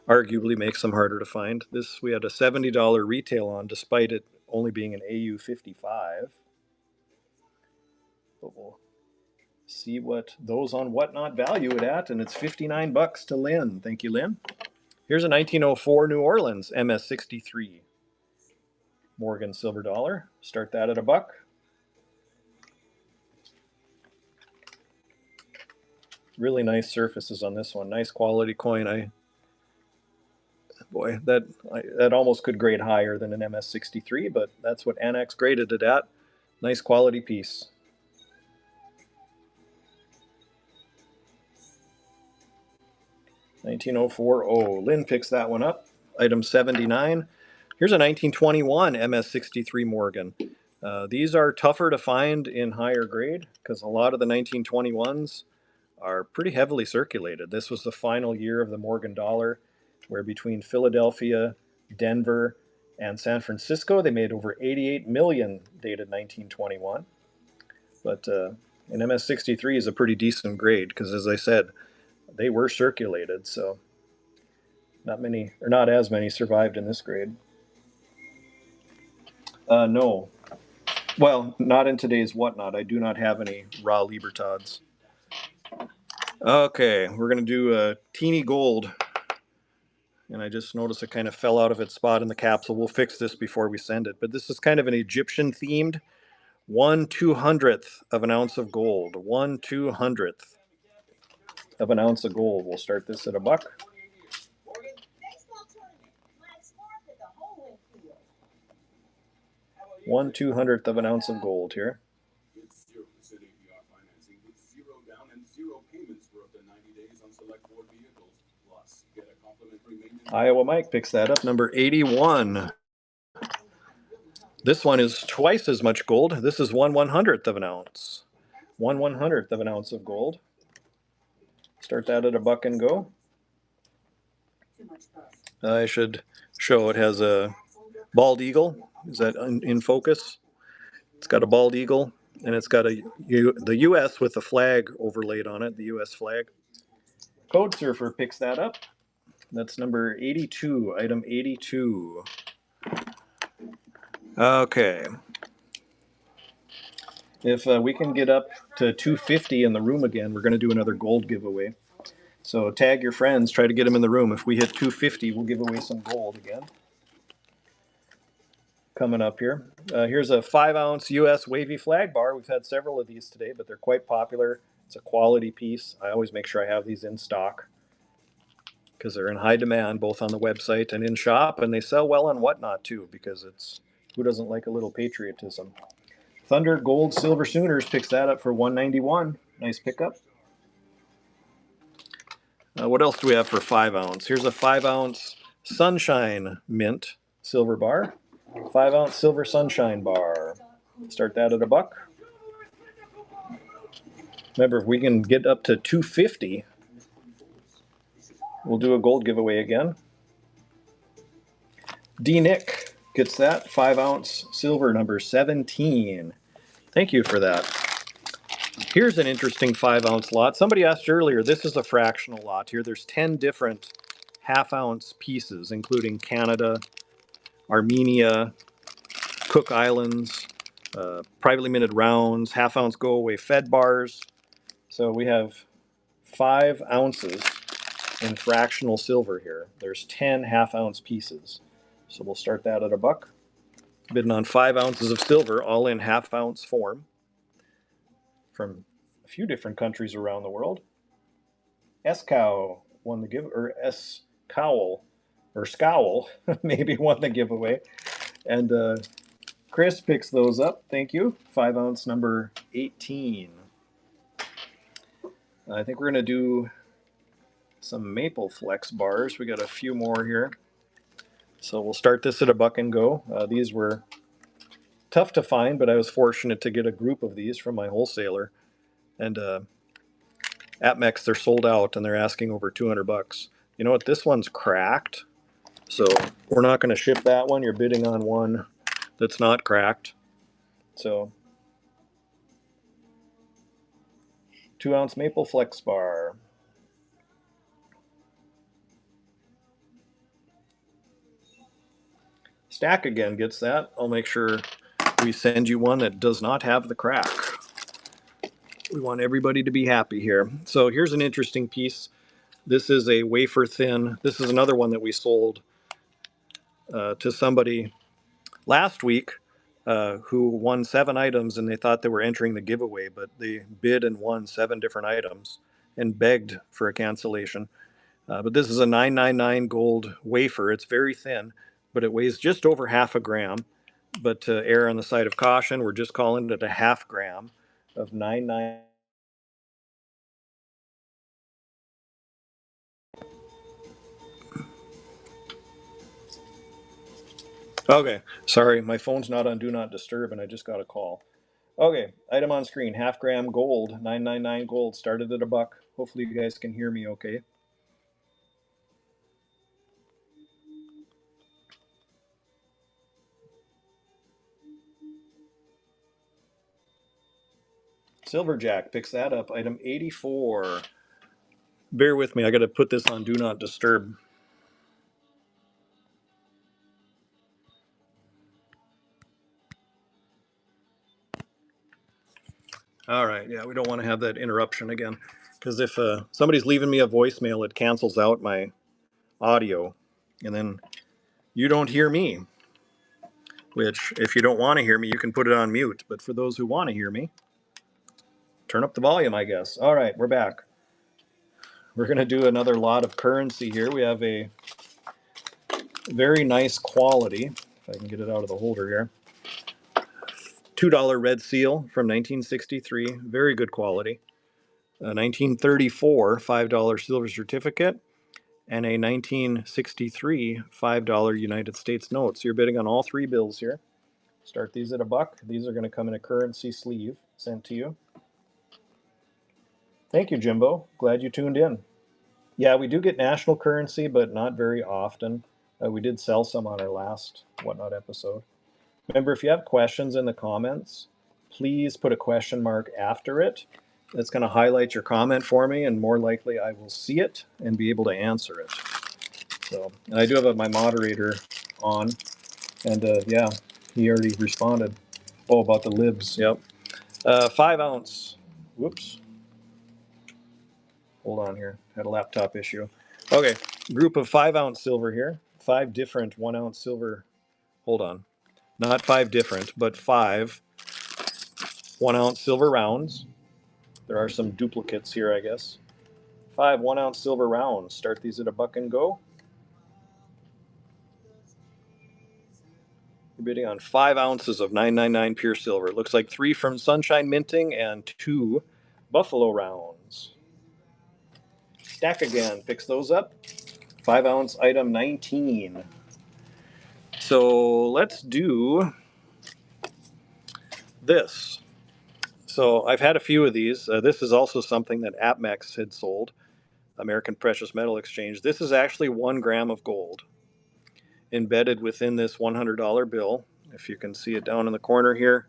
Arguably makes them harder to find. This we had a $70 retail on, despite it only being an AU 55. But we'll see what those on Whatnot value it at, and it's $59 to Lynn. Thank you, Lynn. Here's a 1904 New Orleans MS63 Morgan silver dollar. Start that at $1. Really nice surfaces on this one. Nice quality coin. Boy, that almost could grade higher than an MS63, but that's what Annex graded it at. Nice quality piece. $19.04. Lynn picks that one up. Item 79. Here's a 1921 MS63 Morgan. These are tougher to find in higher grade because a lot of the 1921s are pretty heavily circulated. This was the final year of the Morgan dollar, where between Philadelphia, Denver, and San Francisco, they made over 88 million dated 1921. But an MS63 is a pretty decent grade because, as I said, they were circulated, so not as many survived in this grade. No. Well, not in today's Whatnot. I do not have any raw Libertads. Okay, we're going to do a teeny gold. And I just noticed it kind of fell out of its spot in the capsule. We'll fix this before we send it. But this is kind of an Egyptian-themed 1/200th of an ounce of gold. 1/200th of an ounce of gold. We'll start this at $1. 1/200th of an ounce of gold here. It's 0% APR financing with 0 down and 0 payments for up to 90 days on select Ford vehicles. Plus, get a complimentary maintenance. Iowa Mike picks that up, number 81. This one is twice as much gold. This is 1/100th of an ounce. 1/100th of an ounce of gold. Start that at $1 and go. I should show it has a bald eagle. Is that in focus? It's got a bald eagle, and it's got the U.S. with the flag overlaid on it, the U.S. flag. Code Surfer picks that up. That's number 82, item 82. Okay. If we can get up to 250 in the room again, we're going to do another gold giveaway. So tag your friends, try to get them in the room. If we hit 250, we'll give away some gold again. Coming up here. Here's a 5-ounce U.S. wavy flag bar. We've had several of these today, but they're quite popular. It's a quality piece. I always make sure I have these in stock because they're in high demand both on the website and in shop, and they sell well on Whatnot too because it's who doesn't like a little patriotism. Thunder Gold Silver Sooners picks that up for $191. Nice pickup. What else do we have for 5-ounce? Here's a 5-ounce Sunshine Mint silver bar. 5-ounce silver Sunshine bar. Start that at $1. Remember, if we can get up to 250, we'll do a gold giveaway again. D. Nick gets that 5-ounce silver number 17. Thank you for that. Here's an interesting 5-ounce lot. Somebody asked earlier, this is a fractional lot here. There's 10 different half-ounce pieces, including Canada, Armenia, Cook Islands, privately minted rounds, half-ounce go-away Fed bars. So we have 5 ounces in fractional silver here. There's 10 half-ounce pieces. So we'll start that at $1. Bidding on 5 ounces of silver, all in half-ounce form from a few different countries around the world. S-Cow won the give, or S-Cowl, or Scowl, maybe won the giveaway. And Chris picks those up. Thank you. 5-ounce number 18. I think we're going to do some maple flex bars. We got a few more here. So we'll start this at $1 and go. These were tough to find, but I was fortunate to get a group of these from my wholesaler. And at Mex, they're sold out, and they're asking over $200. You know what? This one's cracked, so we're not going to ship that one. You're bidding on one that's not cracked. So 2-ounce maple flex bar. Stack again gets that. I'll make sure we send you one that does not have the crack. We want everybody to be happy here. So here's an interesting piece. This is a wafer thin. This is another one that we sold to somebody last week who won 7 items, and they thought they were entering the giveaway, but they bid and won 7 different items and begged for a cancellation. But this is a 999 gold wafer. It's very thin, but it weighs just over half a gram. But to err on the side of caution, we're just calling it a half gram of 999. Okay, sorry, my phone's not on Do Not Disturb, and I just got a call. Okay, item on screen, half gram gold, 999 gold, started at $1. Hopefully you guys can hear me okay. Silverjack picks that up, item 84. Bear with me, I gotta put this on Do Not Disturb. All right, yeah, we don't want to have that interruption again, because if somebody's leaving me a voicemail, it cancels out my audio, and then you don't hear me, which if you don't want to hear me, you can put it on mute, but for those who want to hear me, turn up the volume, I guess. All right, we're back. We're going to do another lot of currency here. We have a very nice quality, if I can get it out of the holder here. $2 red seal from 1963, very good quality. A 1934 $5 silver certificate, and a 1963 $5 United States note. So you're bidding on all three bills here. Start these at $1. These are going to come in a currency sleeve sent to you. Thank you, Jimbo. Glad you tuned in. Yeah, we do get national currency, but not very often. We did sell some on our last Whatnot episode. Remember, if you have questions in the comments, please put a question mark after it. It's going to highlight your comment for me, and more likely I will see it and be able to answer it. So, and I do have my moderator on, and yeah, he already responded. Oh, about the libs, yep. 5 ounce. Whoops. Hold on here. Had a laptop issue. Okay, group of 5 ounce silver here. 5 different 1 ounce silver. Hold on. Not 5 different, but 5 1 ounce silver rounds. There are some duplicates here, I guess. 5 1 ounce silver rounds. Start these at $1 and go. You're bidding on 5 ounces of 999 pure silver. It looks like 3 from Sunshine Minting and 2 Buffalo rounds. Stack again. Picks those up. 5 ounce item 19. So let's do this. So I've had a few of these. This is also something that APMEX had sold, American Precious Metal Exchange. This is actually 1 gram of gold embedded within this $100 bill. If you can see it down in the corner here,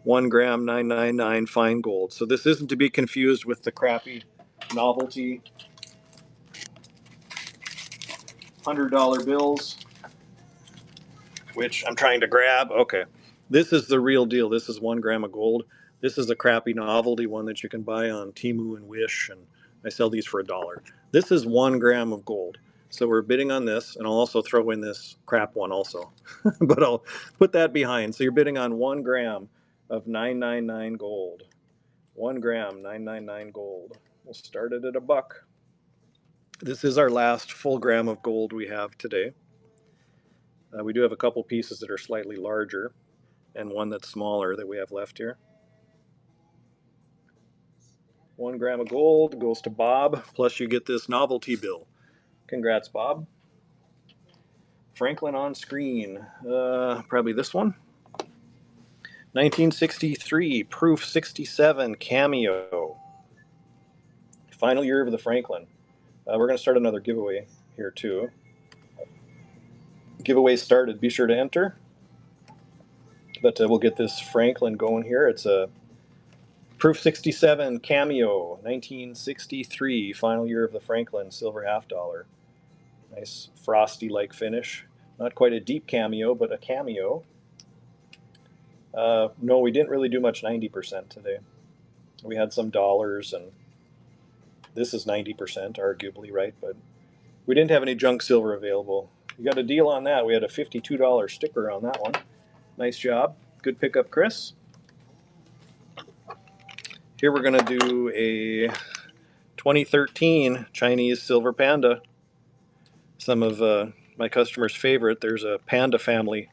1 gram 999 fine gold. So this isn't to be confused with the crappy novelty $100 bills, which I'm trying to grab. Okay, this is the real deal. This is 1 gram of gold. This is a crappy novelty one that you can buy on Temu and Wish, and I sell these for $1. This is 1 gram of gold. So we're bidding on this, and I'll also throw in this crap one also, but I'll put that behind. So you're bidding on 1 gram of 999 gold. 1 gram 999 gold. We'll start it at $1. This is our last full gram of gold we have today. We do have a couple pieces that are slightly larger, and one that's smaller that we have left here. 1 gram of gold goes to Bob, plus you get this novelty bill. Congrats, Bob. Franklin on screen. Probably this one. 1963, Proof 67, Cameo. Final year of the Franklin. We're going to start another giveaway here, too. Giveaway started. Be sure to enter. But we'll get this Franklin going here. It's a Proof 67 Cameo, 1963, final year of the Franklin, silver $half. Nice frosty-like finish. Not quite a deep cameo, but a cameo. No, we didn't really do much 90% today. We had some dollars, and this is 90%, arguably, right? But we didn't have any junk silver available. We got a deal on that. We had a $52 sticker on that one. Nice job. Good pickup, Chris. Here we're going to do a 2013 Chinese Silver Panda. Some of my customers' favorite. There's a panda family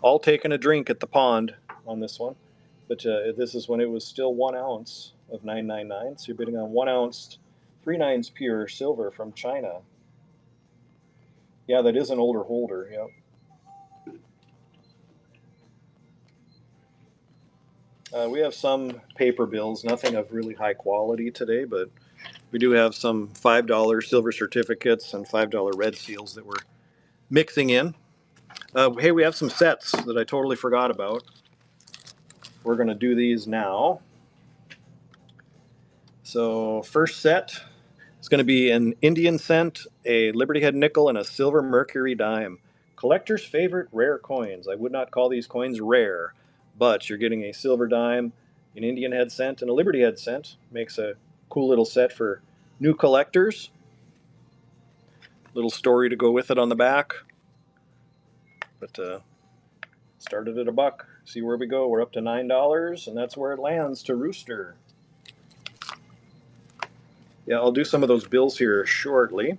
all taking a drink at the pond on this one. But this is when it was still 1 ounce of 999. So you're bidding on 1 ounce, 3/9 pure silver from China. Yeah, that is an older holder. Yep. We have some paper bills, nothing of really high quality today, but we do have some $5 silver certificates and $5 red seals that we're mixing in. Hey, we have some sets that I totally forgot about. We're going to do these now. So first set is going to be an Indian cent, a Liberty Head nickel, and a silver mercury dime. Collector's favorite rare coins. I would not call these coins rare, but you're getting a silver dime, an Indian head cent, and a Liberty Head cent. Makes a cool little set for new collectors. Little story to go with it on the back. But started at $1. See where we go. We're up to $9, and that's where it lands to Rooster. Yeah, I'll do some of those bills here shortly.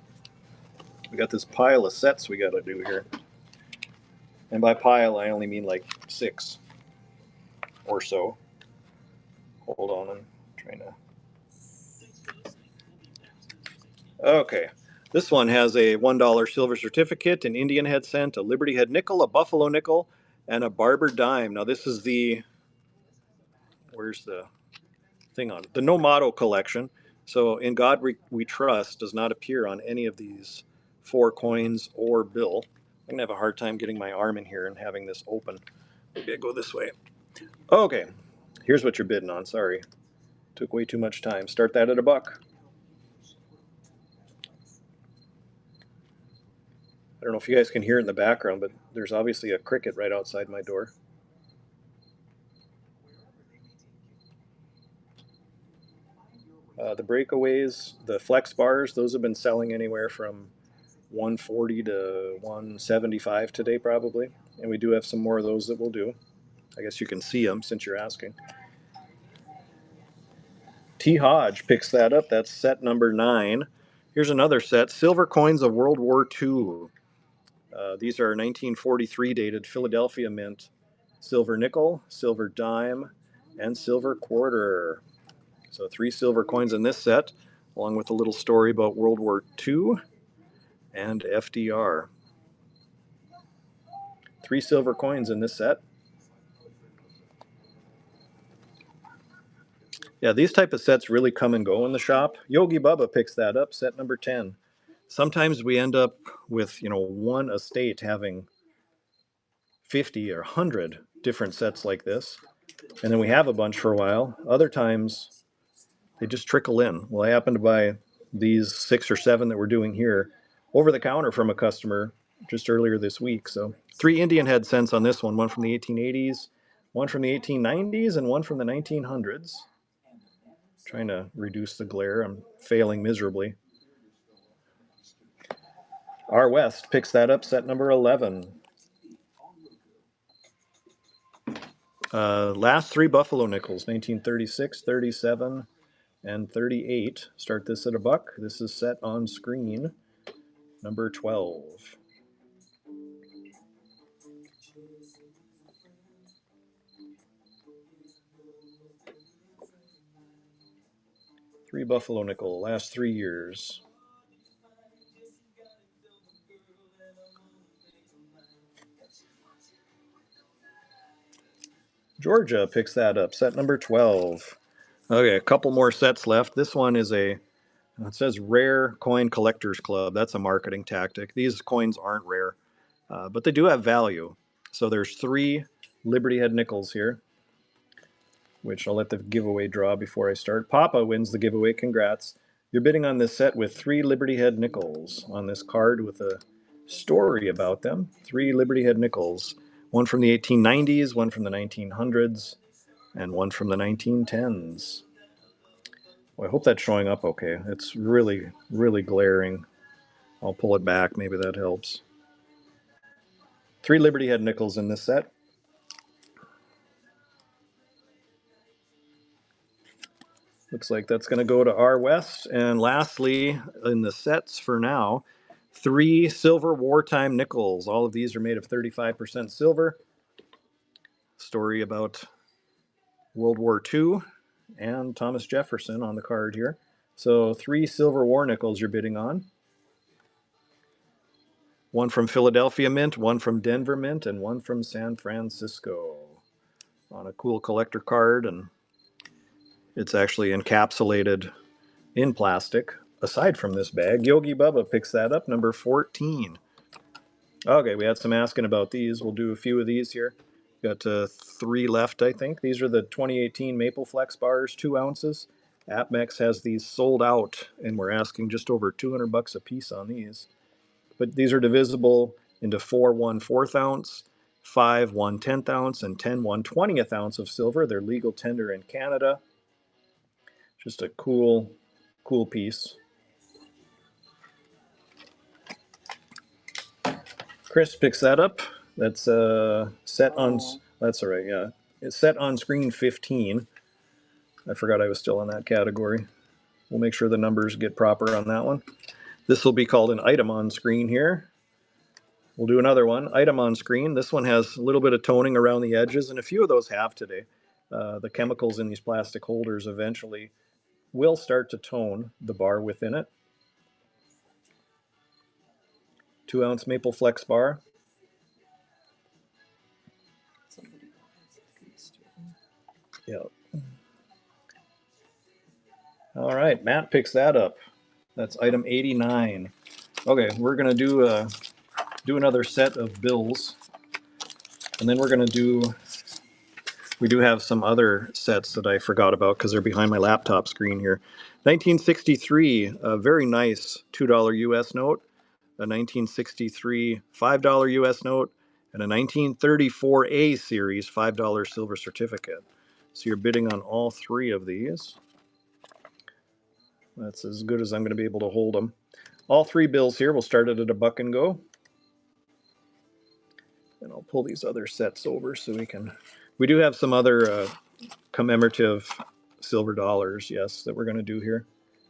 We got this pile of sets we got to do here. And by pile, I only mean like 6. or so. Hold on, I'm trying to. Okay. This one has a $1 silver certificate, an Indian head cent, a Liberty head nickel, a Buffalo nickel, and a Barber dime. Now, this is the, where's the thing on? The No Motto collection. So, In God We Trust does not appear on any of these 4 coins or bill. I'm going to have a hard time getting my arm in here and having this open. Maybe I go this way. Okay. Here's what you're bidding on. Sorry. Took way too much time. Start that at $1. I don't know if you guys can hear it in the background, but there's obviously a cricket right outside my door. The breakaways, the flex bars, those have been selling anywhere from 140 to 175 today, probably. And we do have some more of those that we'll do. I guess you can see them since you're asking. T. Hodge picks that up. That's set number 9. Here's another set, Silver Coins of World War II. These are 1943 dated Philadelphia Mint, silver nickel, silver dime, and silver quarter. So 3 silver coins in this set, along with a little story about World War II and FDR. 3 silver coins in this set. Yeah, these type of sets really come and go in the shop. Yogi Bubba picks that up, set number 10. Sometimes we end up with, one estate having 50 or 100 different sets like this. And then we have a bunch for a while. Other times they just trickle in. Well, I happened to buy these 6 or 7 that we're doing here over the counter from a customer just earlier this week. So 3 Indian head cents on this one from the 1880s, one from the 1890s, and one from the 1900s. Trying to reduce the glare. I'm failing miserably. R. West picks that up, set number 11. Last 3 Buffalo nickels, 1936, 37, and 38. Start this at $1. This is set on screen, number 12. Three Buffalo nickel, last 3 years. Georgia picks that up, set number 12. Okay, a couple more sets left. This one is it says Rare Coin Collectors Club. That's a marketing tactic. These coins aren't rare, but they do have value. So there's 3 Liberty Head nickels here, which I'll let the giveaway draw before I start. Papa wins the giveaway. Congrats. You're bidding on this set with 3 Liberty Head nickels on this card with a story about them. 3 Liberty Head nickels. One from the 1890s, one from the 1900s, and one from the 1910s. Well, I hope that's showing up okay. It's really, really glaring. I'll pull it back. Maybe that helps. 3 Liberty Head nickels in this set. Looks like that's going to go to R. West. And lastly, in the sets for now, 3 silver wartime nickels. All of these are made of 35% silver. Story about World War II and Thomas Jefferson on the card here. So 3 silver war nickels you're bidding on. One from Philadelphia Mint, one from Denver Mint, and one from San Francisco. On a cool collector card, and it's actually encapsulated in plastic. Aside from this bag, Yogi Bubba picks that up, number 14. Okay, we had some asking about these. We'll do a few of these here. Got 3 left, I think. These are the 2018 Maple Flex bars, 2 ounces. AppMex has these sold out, and we're asking just over $200 a piece on these. But these are divisible into 4 1/4 ounce, 5 1/10 ounce, and 10 1/20 ounce of silver. They're legal tender in Canada. Just a cool piece. Chris picks that up. That's set on. That's all right. Yeah, it's set on screen 15. I forgot I was still in that category. We'll make sure the numbers get proper on that one. This will be called an item on screen here. We'll do another one, item on screen. This one has a little bit of toning around the edges, and a few of those have today. The chemicals in these plastic holders eventually will start to tone the bar within it. 2-ounce maple flex bar. Somebody has a piece to Yep. All right, Matt picks that up. That's item 89. Okay, we're gonna do another set of bills, and then we're gonna do. We do have some other sets that I forgot about because they're behind my laptop screen here. 1963, a very nice $2 US note, a 1963 $5 US note, and a 1934 A series $5 silver certificate. So you're bidding on all three of these. That's as good as I'm going to be able to hold them. All three bills here, we'll start it at a buck and go. And I'll pull these other sets over so we can. We do have some other commemorative silver dollars, yes, that we're going to do here.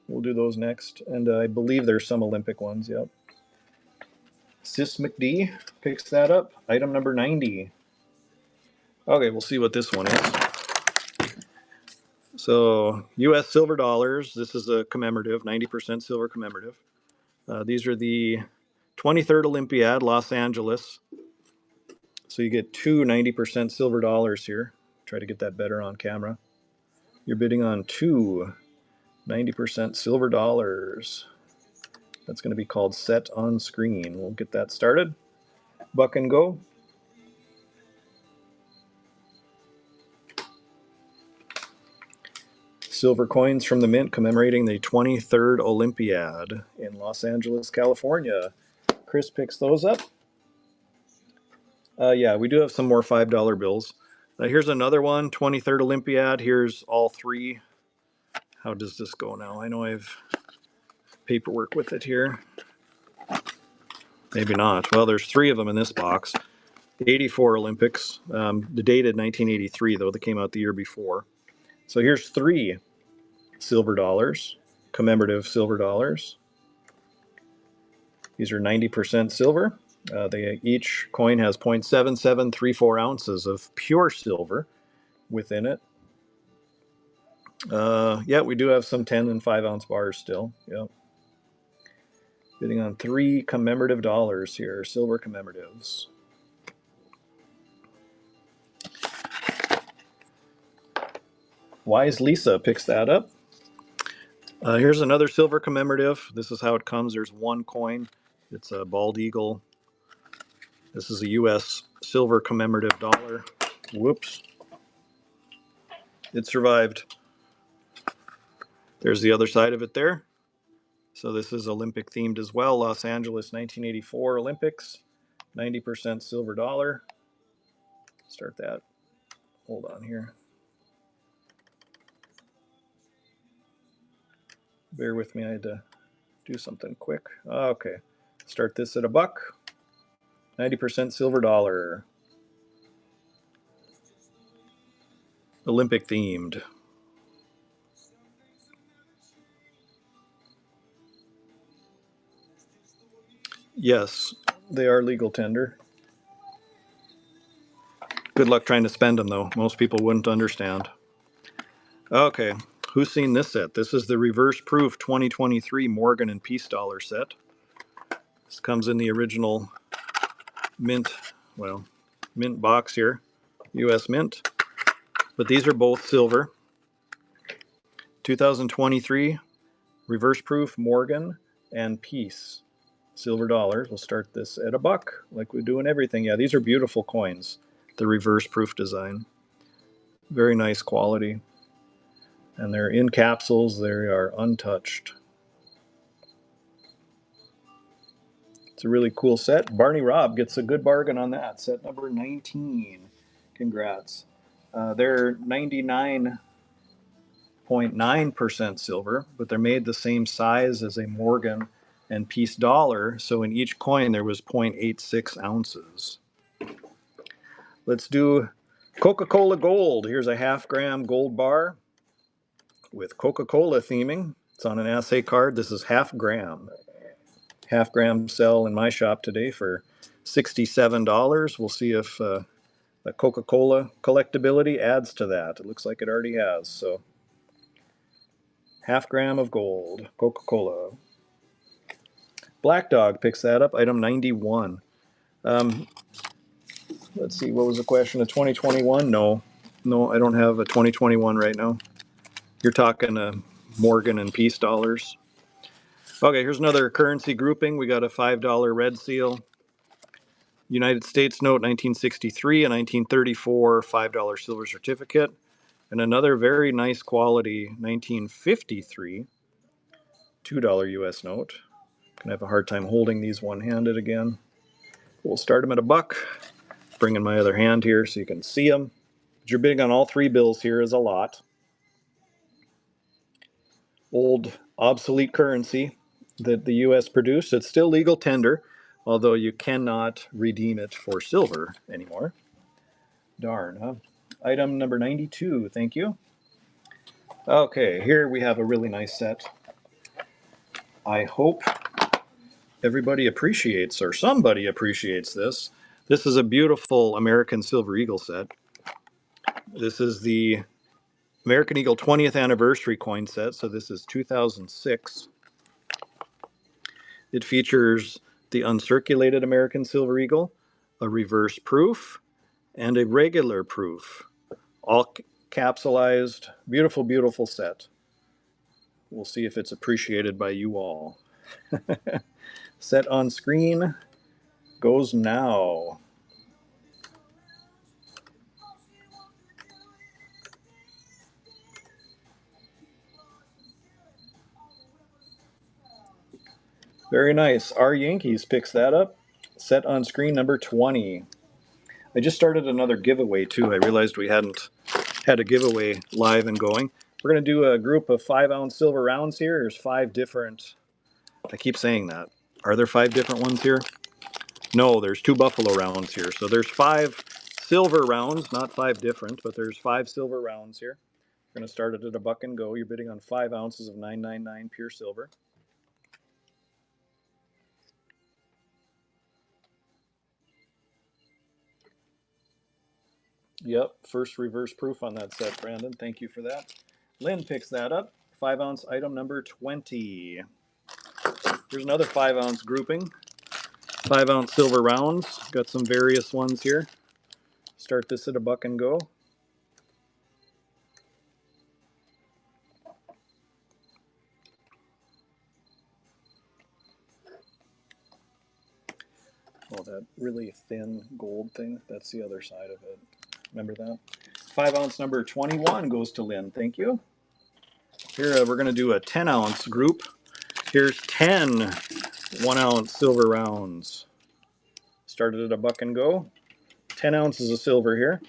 We'll do those next. And I believe there's some Olympic ones, yep. Sis McD picks that up. Item number 90. Okay, we'll see what this one is. So, U.S. silver dollars. This is a commemorative, 90% silver commemorative. These are the 23rd Olympiad, Los Angeles. So you get two 90% silver dollars here. Try to get that better on camera. You're bidding on two 90% silver dollars. That's going to be called set on screen. We'll get that started. Buck and go. Silver coins from the mint commemorating the 23rd Olympiad in Los Angeles, California. Chris picks those up. Yeah, we do have some more $5 bills. Here's another one, 23rd Olympiad. Here's all three. How does this go now? I know I have paperwork with it here. Maybe not. Well, there's three of them in this box. 84 Olympics. The dated 1983, though. They came out the year before. So here's three silver dollars, commemorative silver dollars. These are 90% silver. Each coin has 0.7734 ounces of pure silver within it. Yeah, we do have some 10 and 5 ounce bars still. Yep. Bidding on three commemorative dollars here, silver commemoratives. Wise Lisa picks that up. Here's another silver commemorative. This is how it comes. There's one coin. It's a bald eagle. This is a U.S. silver commemorative dollar. Whoops. It survived. There's the other side of it there. So this is Olympic themed as well. Los Angeles 1984 Olympics. 90% silver dollar. Start that. Hold on here. Bear with me. I had to do something quick. Okay. Start this at a buck. 90% silver dollar. Olympic themed. Yes, they are legal tender. Good luck trying to spend them, though. Most people wouldn't understand. Okay, who's seen this set? This is the reverse proof 2023 Morgan and Peace dollar set. This comes in the original mint box here, U.S. Mint. But these are both silver. 2023 reverse proof Morgan and Peace silver dollars. We'll start this at a buck, like we do in everything. Yeah, these are beautiful coins. The reverse proof design. Very nice quality. And they're in capsules. They are untouched. It's a really cool set. Barney Robb gets a good bargain on that. Set number 19. Congrats. They're 99.9% silver, but they're made the same size as a Morgan and Peace dollar. So in each coin, there was 0.86 ounces. Let's do Coca-Cola Gold. Here's a half-gram gold bar with Coca-Cola theming. It's on an assay card. This is half-gram. Half-gram sell in my shop today for $67. We'll see if The Coca-Cola collectability adds to that. It looks like it already has. So, half gram of gold, Coca-Cola. Black Dog picks that up, item 91. Um, let's see, what was the question? A 2021? No, I don't have a 2021 right now. You're talking Morgan and Peace dollars. Okay, here's another currency grouping. We got a $5 red seal, United States note 1963, a 1934 $5 silver certificate, and another very nice quality 1953 $2 US note. Gonna have a hard time holding these one-handed again. We'll start them at $1. Bring in my other hand here so you can see them. But you're bidding on all three bills here is a lot. Old obsolete currency that the US produced. It's still legal tender, although you cannot redeem it for silver anymore. Darn, huh? Item number 92, thank you. Okay, here we have a really nice set. I hope everybody appreciates, or somebody appreciates this. This is a beautiful American Silver Eagle set. This is the American Eagle 20th anniversary coin set, so this is 2006. It features the uncirculated American Silver Eagle, a reverse proof, and a regular proof. All capsulized. Beautiful, beautiful set. We'll see if it's appreciated by you all. Set on screen goes now. Very nice. Our Yankees picks that up. Set on screen number 20. I just started another giveaway too. I realized we hadn't had a giveaway live and going. We're going to do a group of 5-ounce silver rounds here. There's 5 different. I keep saying that. Are there 5 different ones here? No, there's 2 buffalo rounds here. So there's 5 silver rounds, not 5 different, but there's 5 silver rounds here. We're going to start it at $1 and go. You're bidding on 5 ounces of 999 pure silver. Yep, first reverse proof on that set, Brandon. Thank you for that. Lynn picks that up. 5-ounce item number 20. Here's another 5-ounce grouping. 5-ounce silver rounds. Got some various ones here. Start this at $1 and go. Oh, that really thin gold thing, that's the other side of it. Remember that? 5-ounce number 21 goes to Lynn. Thank you. Here we're going to do a 10-ounce group. Here's 10 1-ounce silver rounds. Started at $1 and go. 10 ounces of silver here.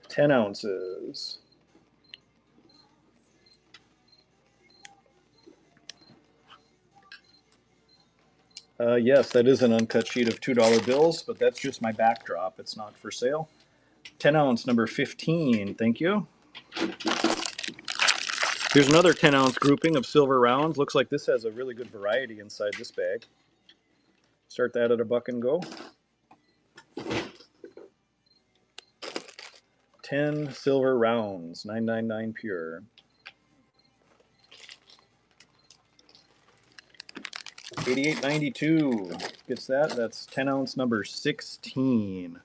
10 ounces. Yes, that is an uncut sheet of $2 bills, but that's just my backdrop. It's not for sale. 10-ounce number 15. Thank you. Here's another 10-ounce grouping of silver rounds. Looks like this has a really good variety inside this bag. Start that at $1 and go. 10 silver rounds, 999 pure. $88.92 gets that. That's 10-ounce number 16.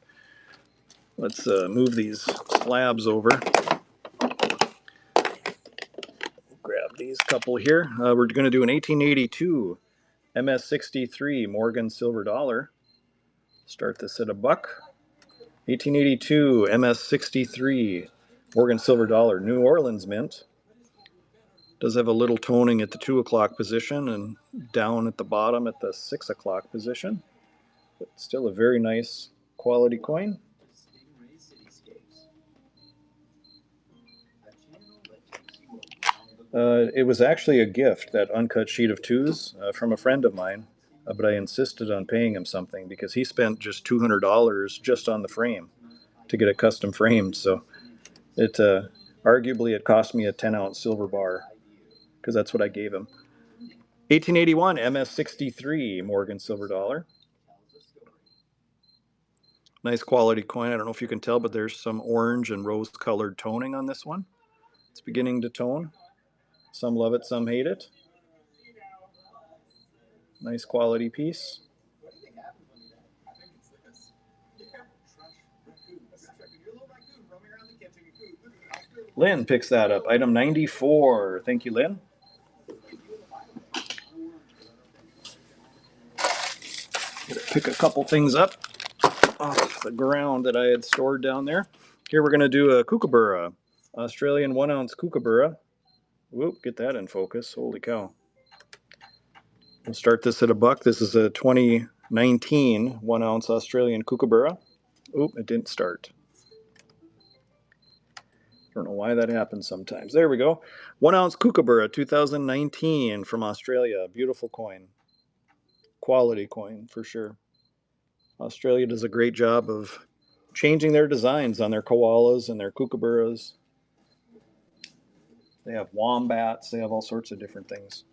Let's move these slabs over. Grab these couple here. We're going to do an 1882 MS63 Morgan silver dollar. Start this at $1. 1882 MS63 Morgan silver dollar, New Orleans mint. Does have a little toning at the 2 o'clock position and down at the bottom at the 6 o'clock position. But still a very nice quality coin. It was actually a gift, that uncut sheet of 2s from a friend of mine, but I insisted on paying him something because he spent just $200 just on the frame to get it custom framed. So it arguably it cost me a 10-ounce silver bar because that's what I gave him. 1881 MS63 Morgan silver dollar. Nice quality coin. I don't know if you can tell, but there's some orange and rose colored toning on this one. It's beginning to tone. Some love it, some hate it. Nice quality piece. Lynn picks that up. Item 94. Thank you, Lynn. Pick a couple things up off the ground that I had stored down there. Here we're going to do a Kookaburra, Australian 1 ounce Kookaburra. Whoop, get that in focus. Holy cow. We'll start this at $1. This is a 2019 1 ounce Australian Kookaburra. Oop, it didn't start. Don't know why that happens sometimes. There we go. 1 ounce Kookaburra 2019 from Australia. Beautiful coin. Quality coin for sure. Australia does a great job of changing their designs on their koalas and their kookaburras. They have wombats. They have all sorts of different things.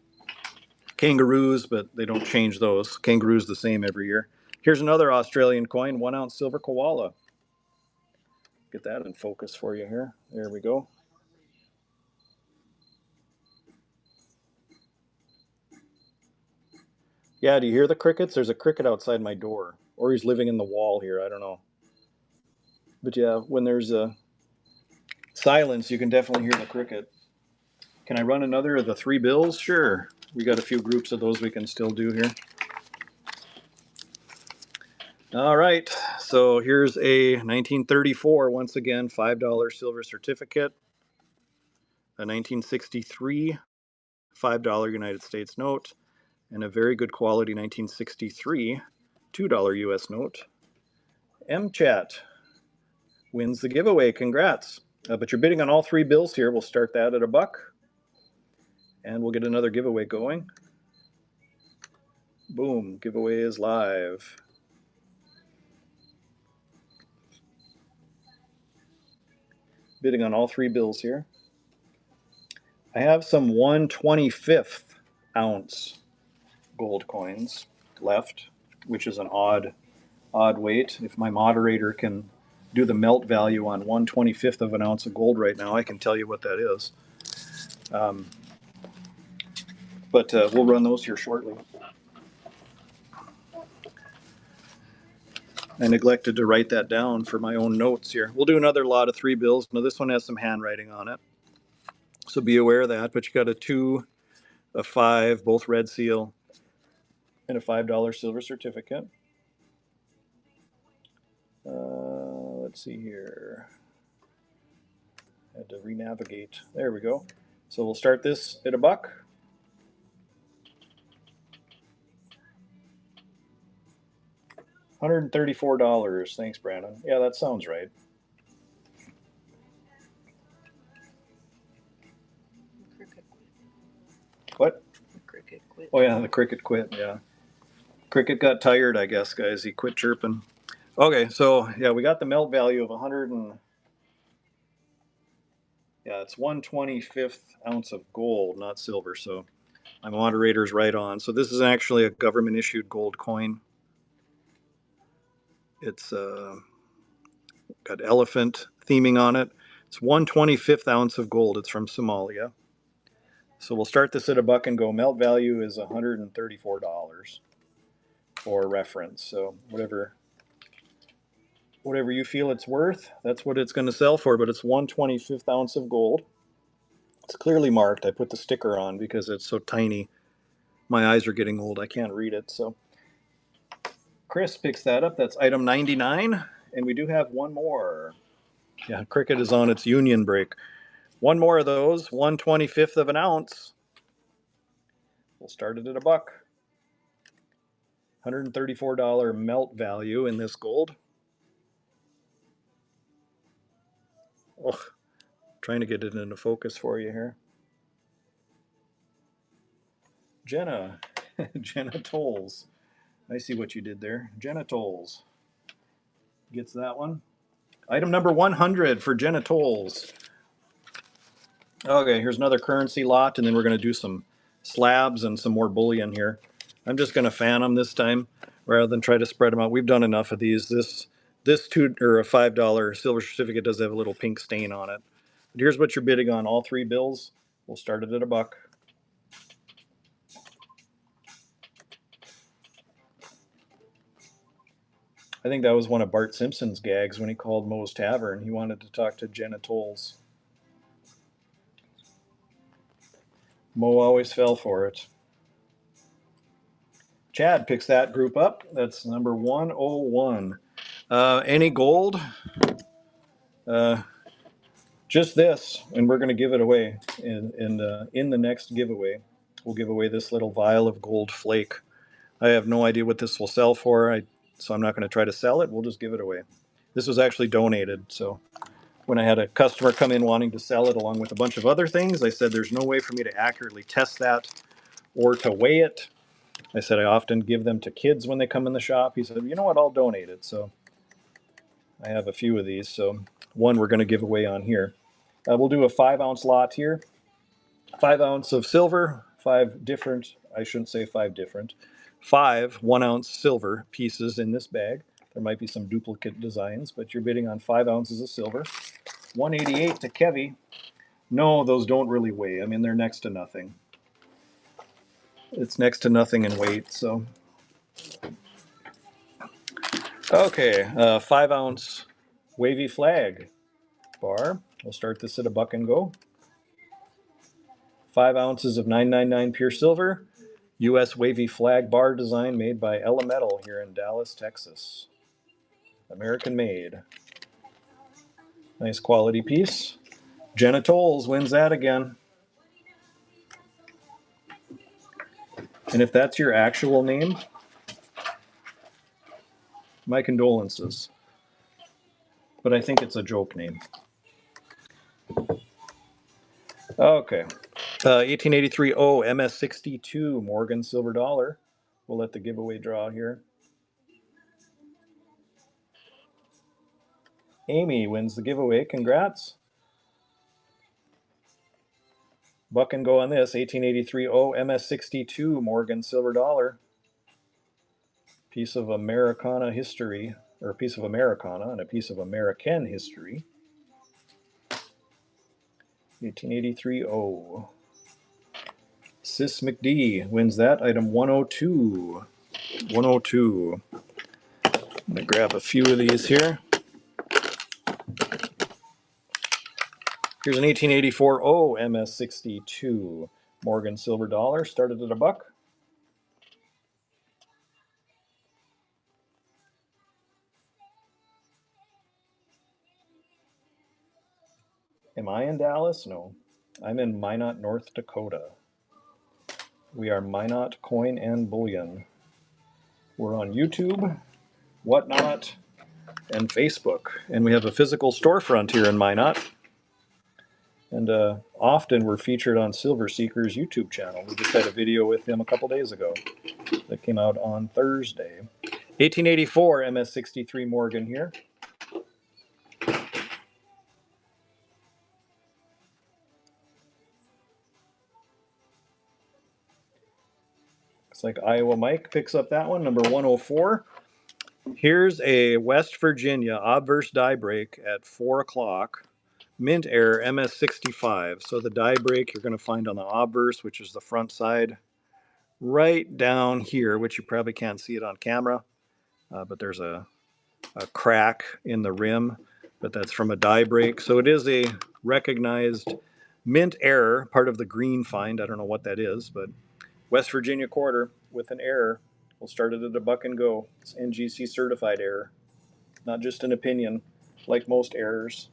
Kangaroos, but they don't change those. Kangaroos the same every year. Here's another Australian coin, 1 ounce silver koala. Get that in focus for you here. There we go. Yeah, do you hear the crickets? There's a cricket outside my door. Or he's living in the wall here. I don't know. But yeah, when there's a silence, you can definitely hear the cricket. Can I run another of the 3 bills? Sure. We got a few groups of those we can still do here. All right. So here's a 1934, once again, $5 silver certificate. A 1963 $5 United States note. And a very good quality 1963 $2 US note. M-Chat wins the giveaway. Congrats. But you're bidding on all 3 bills here. We'll start that at $1. And we'll get another giveaway going. Boom. Giveaway is live. Bidding on all 3 bills here. I have some 1/25th ounce gold coins left, which is an odd weight. If my moderator can do the melt value on 1/25th of an ounce of gold right now, I can tell you what that is. But we'll run those here shortly. I neglected to write that down for my own notes here. We'll do another lot of 3 bills. Now this one has some handwriting on it, so be aware of that. But you got a 2, a 5, both red seal, and a $5 silver certificate. Let's see here. Had to re-navigate. There we go. So we'll start this at $1. $134. Thanks, Brandon. Yeah, that sounds right. What? The cricket quit. Oh yeah, the cricket quit. Yeah, cricket got tired, I guess, guys. He quit chirping. Okay, so yeah, we got the melt value of 100 and yeah, it's 1/25th ounce of gold, not silver. So my moderator's right on. So this is actually a government issued gold coin. It's got elephant theming on it. It's 1/25th ounce of gold. It's from Somalia. So we'll start this at $1 and go. Melt value is $134 for reference. So whatever you feel it's worth, that's what it's going to sell for. But it's 1/25th ounce of gold. It's clearly marked. I put the sticker on because it's so tiny. My eyes are getting old. I can't read it. So Chris picks that up. That's item 99. And we do have one more. Yeah, cricket is on its union break. One more of those, 1/25th of an ounce. We'll start it at $1. $134 melt value in this gold. Oh, trying to get it into focus for you here. Jenna, Jenna Tolles. I see what you did there. Jenna Tolles gets that one. Item number 100 for Jenna Tolles. Okay, here's another currency lot, and then we're going to do some slabs and some more bullion here. I'm just going to fan them this time rather than try to spread them out. We've done enough of these. This This a $5 silver certificate does have a little pink stain on it. But here's what you're bidding on all three bills. We'll start it at $1. I think that was one of Bart Simpson's gags when he called Moe's Tavern. He wanted to talk to Jenna Tolles. Moe always fell for it. Chad picks that group up. That's number 101. Any gold? Just this, and we're going to give it away. In the next giveaway, we'll give away this little vial of gold flake. I have no idea what this will sell for, so I'm not going to try to sell it. We'll just give it away. This was actually donated, so when I had a customer come in wanting to sell it along with a bunch of other things, I said there's no way for me to accurately test that or to weigh it. I said I often give them to kids when they come in the shop. He said, you know what, I'll donate it. So I have a few of these. So one we're going to give away on here. We'll do a 5-ounce lot here. 5 ounce of silver, 5 different, I shouldn't say 5 different, 5 1-ounce silver pieces in this bag. There might be some duplicate designs, but you're bidding on 5 ounces of silver. 188 to Kevy. No, those don't really weigh. I mean, they're next to nothing. It's next to nothing in weight, so. Okay, 5-ounce wavy flag bar. We'll start this at $1 and go. 5 ounces of 999 pure silver. U.S. wavy flag bar design made by Ella Metal here in Dallas, Texas. American made. Nice quality piece. Jenna Tolles wins that again. And if that's your actual name, my condolences. But I think it's a joke name. Okay. 1883 O MS62 Morgan silver dollar. We'll let the giveaway draw here. Amy wins the giveaway. Congrats. $1 and go on this. 1883 O MS62 Morgan silver dollar. Piece of Americana history, or a piece of Americana and a piece of American history. 1883 O. Sis McD wins that. Item 102. 102. I'm going to grab a few of these here. Here's an 1884 O MS62 Morgan silver dollar. Started at $1. Am I in Dallas? No. I'm in Minot, North Dakota. We are Minot Coin and Bullion. We're on YouTube, Whatnot, and Facebook. And we have a physical storefront here in Minot. And often we're featured on Silver Seeker's YouTube channel. We just had a video with him a couple days ago that came out on Thursday. 1884 MS63 Morgan here. Looks like Iowa Mike picks up that one, number 104. Here's a West Virginia obverse die break at 4 o'clock. Mint Air MS65. So the die break you're going to find on the obverse, which is the front side, right down here, which you probably can't see it on camera, but there's a crack in the rim, but that's from a die break. So it is a recognized mint error, part of the green find. I don't know what that is, but West Virginia quarter with an error. We'll start it at $1 and go. It's NGC certified error, not just an opinion, like most errors.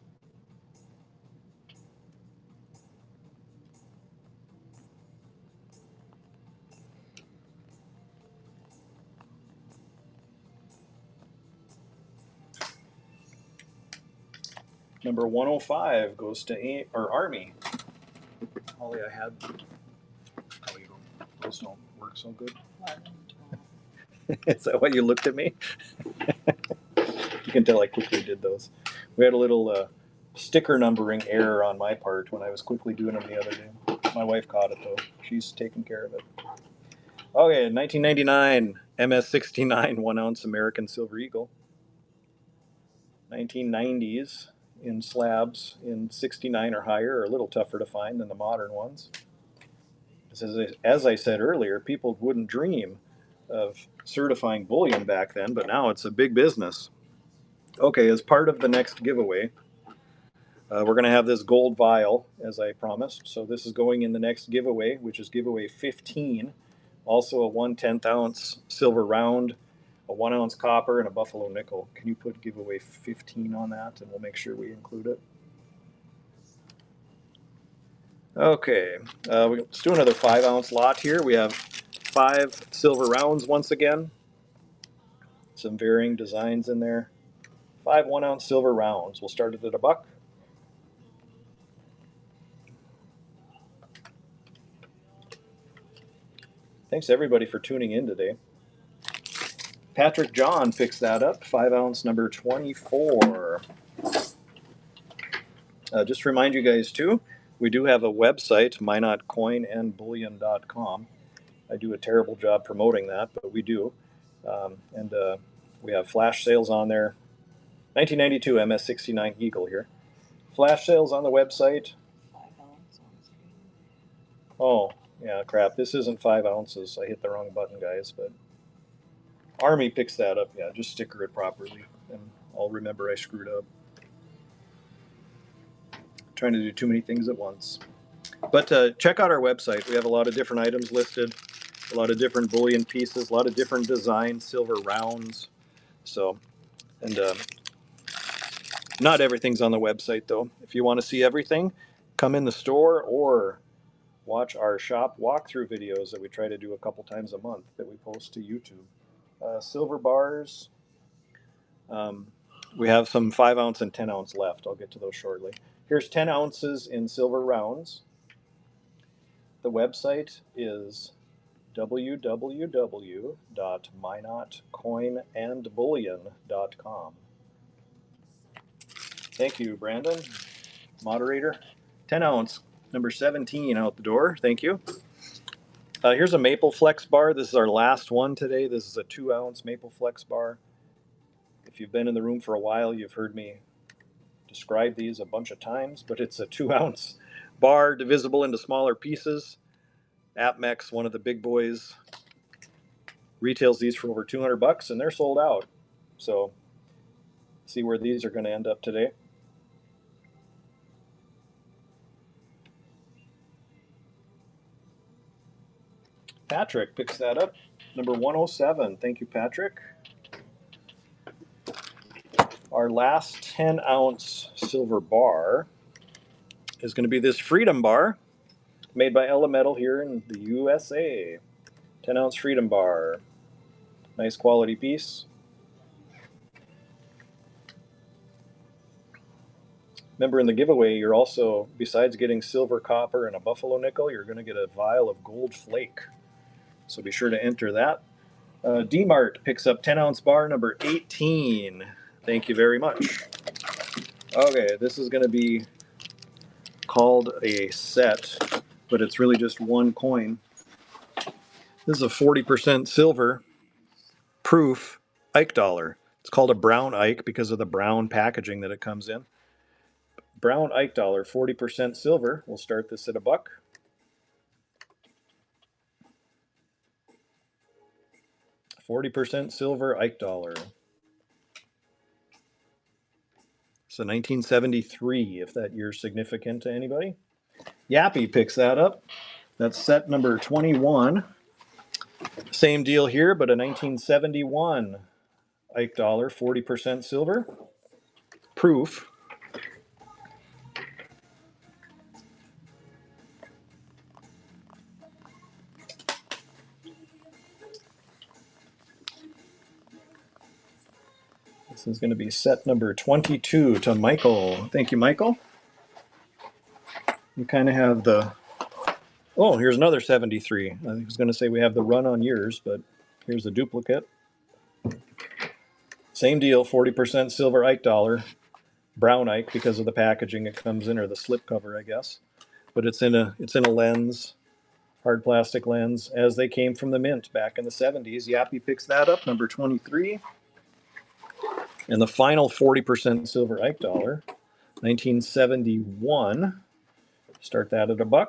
Number 105 goes to Army. Holly, I had. Oh, those don't work so good. Is that why you looked at me? You can tell I quickly did those. We had a little sticker numbering error on my part when I was quickly doing them the other day. My wife caught it though. She's taking care of it. Okay, 1999 MS69 1-ounce American Silver Eagle. 1990s in slabs in 69 or higher are a little tougher to find than the modern ones. As I said earlier, people wouldn't dream of certifying bullion back then, but now it's a big business. Okay, as part of the next giveaway, we're going to have this gold vial, as I promised. So this is going in the next giveaway, which is giveaway 15. Also a 1/10 ounce silver round, a 1 ounce copper, and a buffalo nickel. Can you put giveaway 15 on that, and we'll make sure we include it? Okay, let's do another 5 ounce lot here. We have 5 silver rounds once again. Some varying designs in there. 5 1 ounce silver rounds. We'll start it at $1. Thanks everybody for tuning in today. Patrick John picks that up, 5 ounce number 24. Just to remind you guys too, we do have a website, mynotcoinandbullion.com. I do a terrible job promoting that, but we do. And we have flash sales on there. 1992 MS69 Eagle here. Flash sales on the website. 5 ounce on the screen. Oh, yeah, crap. This isn't 5 ounces. I hit the wrong button, guys, but Army picks that up. Yeah, just sticker it properly, and I'll remember I screwed up. Trying to do too many things at once. But check out our website. We have a lot of different items listed, a lot of different bullion pieces, a lot of different designs, silver rounds. So, and not everything's on the website though. If you want to see everything, come in the store or watch our shop walkthrough videos that we try to do a couple times a month that we post to YouTube. Silver bars. We have some 5 ounce and 10 ounce left. I'll get to those shortly. Here's 10 ounces in silver rounds. The website is www.mynotcoinandbullion.com. Thank you, Brandon, moderator. 10 ounce, number 17 out the door. Thank you. Here's a Maple Flex bar. This is our last one today. This is a 2 ounce Maple Flex bar. If you've been in the room for a while, you've heard me describe these a bunch of times, but it's a 2 ounce bar divisible into smaller pieces. AppMex, one of the big boys, retails these for over $200 and they're sold out. So see where these are going to end up today. Patrick picks that up, number 107. Thank you, Patrick. Our last 10 ounce silver bar is going to be this Freedom bar made by Elemental here in the USA. 10 ounce Freedom bar. Nice quality piece. Remember, in the giveaway, you're also, besides getting silver, copper, and a buffalo nickel, you're going to get a vial of gold flake. So be sure to enter that. D-Mart picks up 10 ounce bar number 18. Thank you very much. Okay, this is going to be called a set, but it's really just one coin. This is a 40% silver proof Ike dollar. It's called a brown Ike because of the brown packaging that it comes in. Brown Ike dollar, 40% silver. We'll start this at $1. 40% silver Ike dollar. So 1973, if that year's significant to anybody. Yappy picks that up. That's set number 21. Same deal here, but a 1971 Ike dollar, 40% silver. Proof. This is going to be set number 22 to Michael. Thank you, Michael. You kind of have the... Oh, here's another 73. I was going to say we have the run on yours, but here's the duplicate. Same deal, 40% silver Ike dollar. Brown Ike because of the packaging it comes in, or the slip cover, I guess. But it's in a lens, hard plastic lens, as they came from the mint back in the 70s. Yappy picks that up, number 23. And the final 40% silver Ike dollar, 1971. Start that at $1.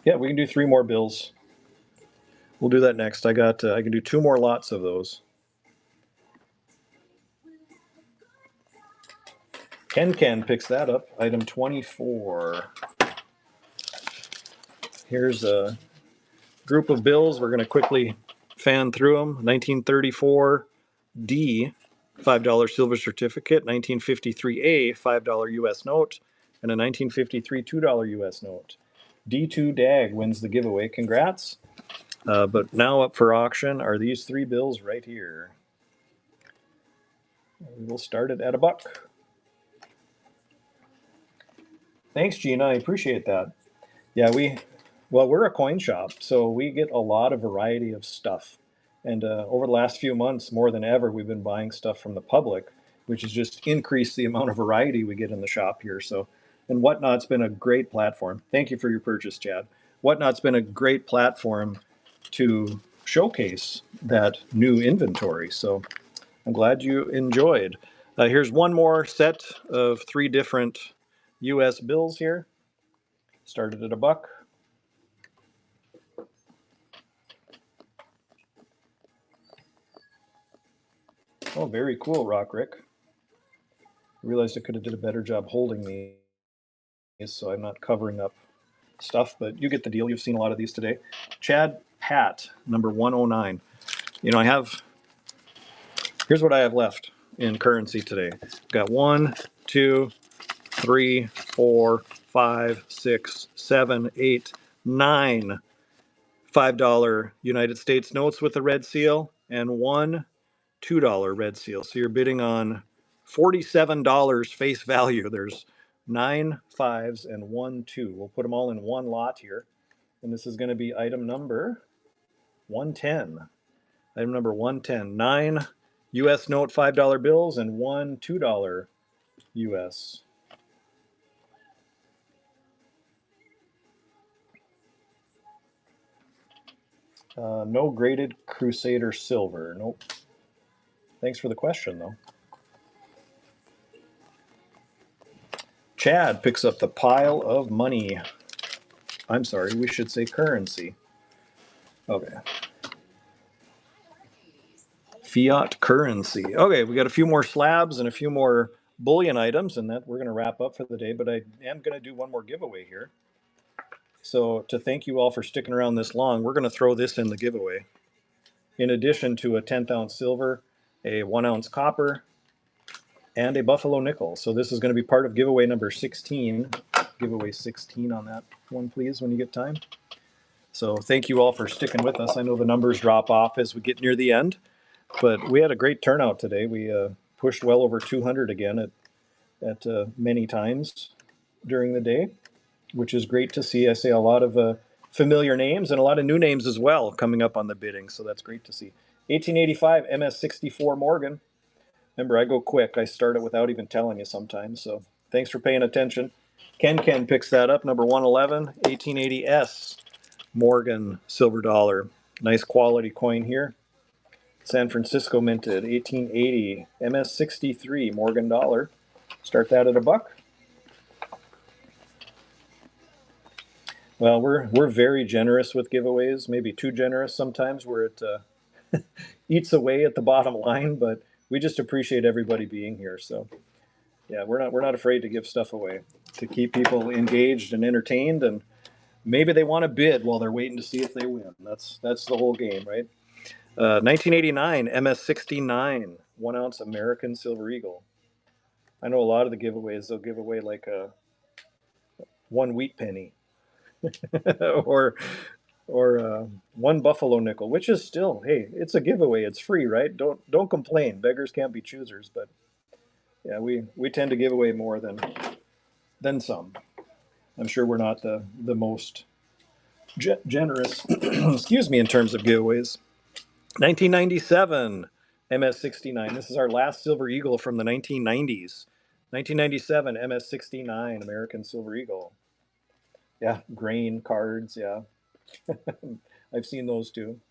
Yeah, we can do 3 more bills. We'll do that next. I can do 2 more lots of those. Ken picks that up. Item 24. Here's a group of bills. We're going to quickly fan through them. 1934 D, $5 silver certificate. 1953 A, $5 U.S. note, and a 1953 $2 U.S. note. D2 DAG wins the giveaway. Congrats. But now up for auction are these 3 bills right here. We'll start it at $1. Thanks, Gina. I appreciate that. Yeah, we're a coin shop, so we get a lot of variety of stuff. And over the last few months, more than ever, we've been buying stuff from the public, which has just increased the amount of variety we get in the shop here. So, and Whatnot's been a great platform. Thank you for your purchase, Chad. Whatnot's been a great platform to showcase that new inventory. So I'm glad you enjoyed. Here's one more set of 3 different U.S. bills here. Started at $1. Oh, very cool, Rock Rick. I realized I could have did a better job holding these, so I'm not covering up stuff, but you get the deal. You've seen a lot of these today. Chad Pat, number 109. You know, here's what I have left in currency today. Got 1, 2, 3, 4, 5, 6, 7, 8, 9 $5 United States notes with a red seal, and 1 $2 red seal. So you're bidding on $47 face value. There's 9 5s and 1 2. We'll put them all in one lot here. And this is going to be item number 110. Item number 110. 9 US note $5 bills and 1 $2 US. No graded Crusader silver. Nope. Thanks for the question, though. Chad picks up the pile of money. I'm sorry, we should say currency. Okay. Fiat currency. Okay, we got a few more slabs and a few more bullion items, and that we're going to wrap up for the day. But I am going to do one more giveaway here. So to thank you all for sticking around this long, we're going to throw this in the giveaway. In addition to a 10th ounce silver, a 1 ounce copper, and a buffalo nickel. So this is going to be part of giveaway number 16. Giveaway 16 on that one, please, when you get time. So thank you all for sticking with us. I know the numbers drop off as we get near the end, but we had a great turnout today. We pushed well over 200 again at many times during the day, which is great to see. I say a lot of familiar names and a lot of new names as well coming up on the bidding, so that's great to see. 1885 MS64 Morgan. Remember, I go quick. I start it without even telling you sometimes, so thanks for paying attention. Ken picks that up, number 111, 1880S Morgan silver dollar. Nice quality coin here. San Francisco minted, 1880 MS63 Morgan dollar. Start that at $1. Well, we're very generous with giveaways, maybe too generous sometimes, where it eats away at the bottom line. But we just appreciate everybody being here. So, yeah, we're not afraid to give stuff away to keep people engaged and entertained, and maybe they want to bid while they're waiting to see if they win. That's the whole game, right? 1989 MS69 1 ounce American Silver Eagle. I know a lot of the giveaways they'll give away like a 1 wheat penny or 1 buffalo nickel, which is still, hey, it's a giveaway. It's free, right? Don't complain. Beggars can't be choosers. But yeah, we tend to give away more than some. I'm sure we're not the most generous, excuse me, in terms of giveaways. 1997 MS69. This is our last Silver Eagle from the 1990s. 1997 MS69 American Silver Eagle. Yeah, grain cards. Yeah, I've seen those too.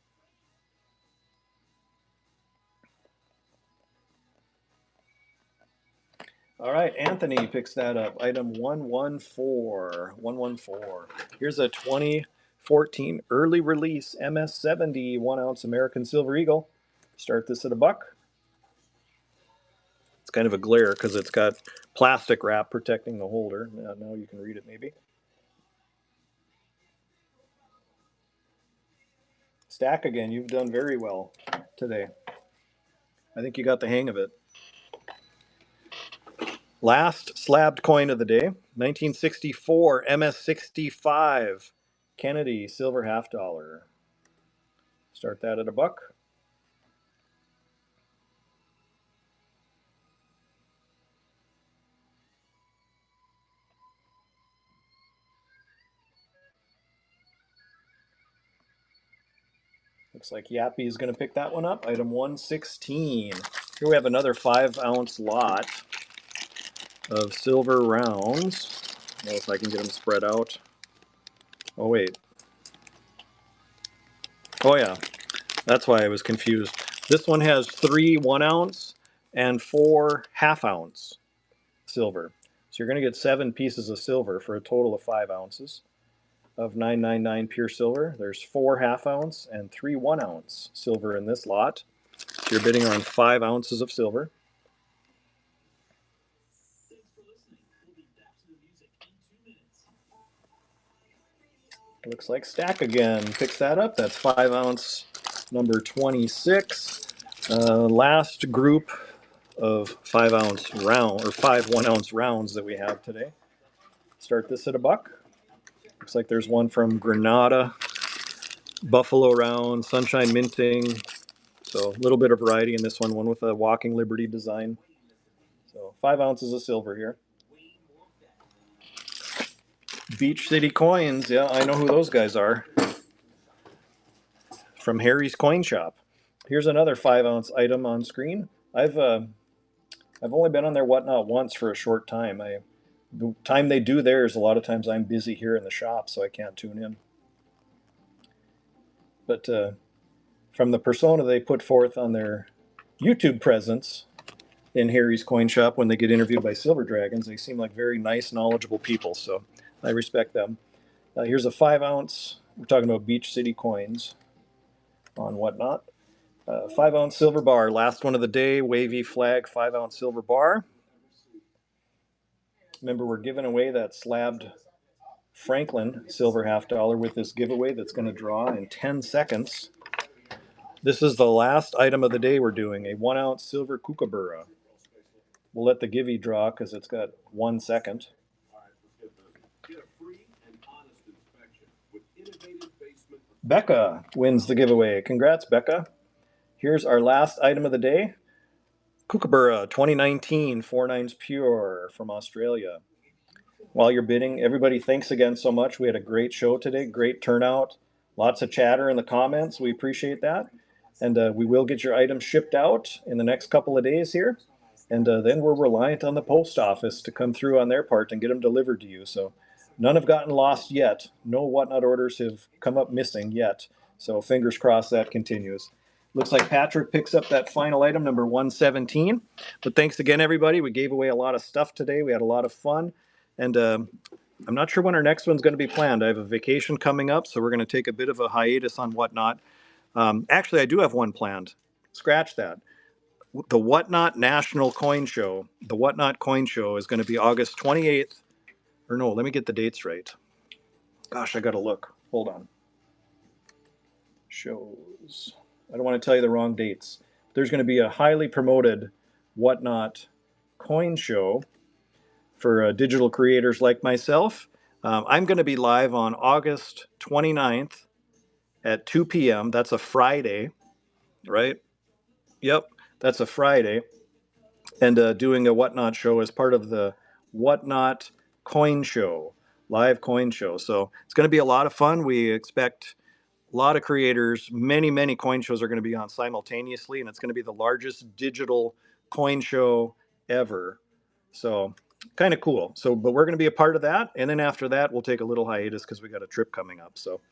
All right, Anthony picks that up. Item 114. 114. Here's a 2014 early release MS70 1 ounce American Silver Eagle. Start this at $1. It's kind of a glare because it's got plastic wrap protecting the holder. Now you can read it maybe. Stack again. You've done very well today. I think you got the hang of it. Last slabbed coin of the day, 1964 MS65 Kennedy silver $half. Start that at $1. Looks like Yappy is going to pick that one up. Item 116. Here we have another 5 ounce lot of silver rounds. I don't know if I can get them spread out. Oh, wait. Oh, yeah. That's why I was confused. This one has 3 1 ounce and 4 half ounce silver. So you're going to get 7 pieces of silver for a total of 5 ounces of 999 pure silver. There's 4 half ounce and 3 1 ounce silver in this lot. So you're bidding on 5 ounces of silver. Looks like Stack again picks that up. That's 5 ounce number 26. Last group of 5 ounce round or 5 1 ounce rounds that we have today. Start this at $1. Looks like there's one from Granada, Buffalo round, Sunshine Minting. So a little bit of variety in this one with a Walking Liberty design. So 5 ounces of silver here. Beach City Coins, yeah, I know who those guys are. From Harry's Coin Shop. Here's another 5 ounce item on screen. I've only been on their Whatnot once for a short time. The time they do theirs, a lot of times I'm busy here in the shop, so I can't tune in. But from the persona they put forth on their YouTube presence in Harry's Coin Shop when they get interviewed by Silver Dragons, they seem like very nice, knowledgeable people, so I respect them. Here's a 5 ounce. We're talking about Beach City coins on Whatnot. 5 ounce silver bar, last one of the day, wavy flag 5 ounce silver bar. Remember, we're giving away that slabbed Franklin silver $half with this giveaway that's going to draw in 10 seconds. This is the last item of the day we're doing, a 1 ounce silver kookaburra. We'll let the givey draw because it's got 1 second. Becca wins the giveaway. Congrats, Becca. Here's our last item of the day. Kookaburra 2019 4/9 pure from Australia. While you're bidding, everybody, thanks again so much. We had a great show today, great turnout, lots of chatter in the comments. We appreciate that. And we will get your items shipped out in the next couple of days here. And then we're reliant on the post office to come through on their part and get them delivered to you. So none have gotten lost yet. No Whatnot orders have come up missing yet. So fingers crossed that continues. Looks like Patrick picks up that final item, number 117. But thanks again, everybody. We gave away a lot of stuff today. We had a lot of fun. And I'm not sure when our next one's going to be planned. I have a vacation coming up, so we're going to take a bit of a hiatus on Whatnot. Actually, I do have one planned. Scratch that. The Whatnot National Coin Show. The Whatnot Coin Show is going to be August 28th. Or no, let me get the dates right. Gosh, I got to look. Hold on. Shows. I don't want to tell you the wrong dates. There's going to be a highly promoted Whatnot Coin Show for digital creators like myself. I'm going to be live on August 29th at 2 p.m. That's a Friday, right? Yep, that's a Friday. And doing a Whatnot show as part of the Whatnot Coin Show, live coin show. So it's going to be a lot of fun. We expect a lot of creators. Many coin shows are going to be on simultaneously, and it's going to be the largest digital coin show ever. So kind of cool. So, but we're going to be a part of that. And then after that, we'll take a little hiatus because we got a trip coming up. So,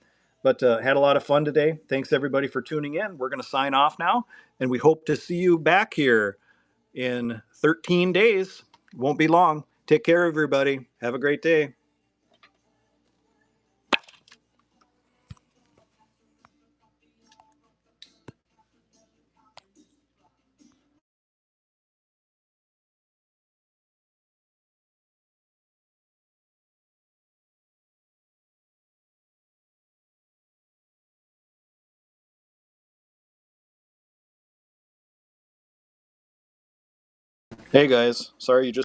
but had a lot of fun today. Thanks everybody for tuning in. We're going to sign off now, and we hope to see you back here in 13 days. Won't be long. Take care, everybody. Have a great day. Hey guys, sorry you just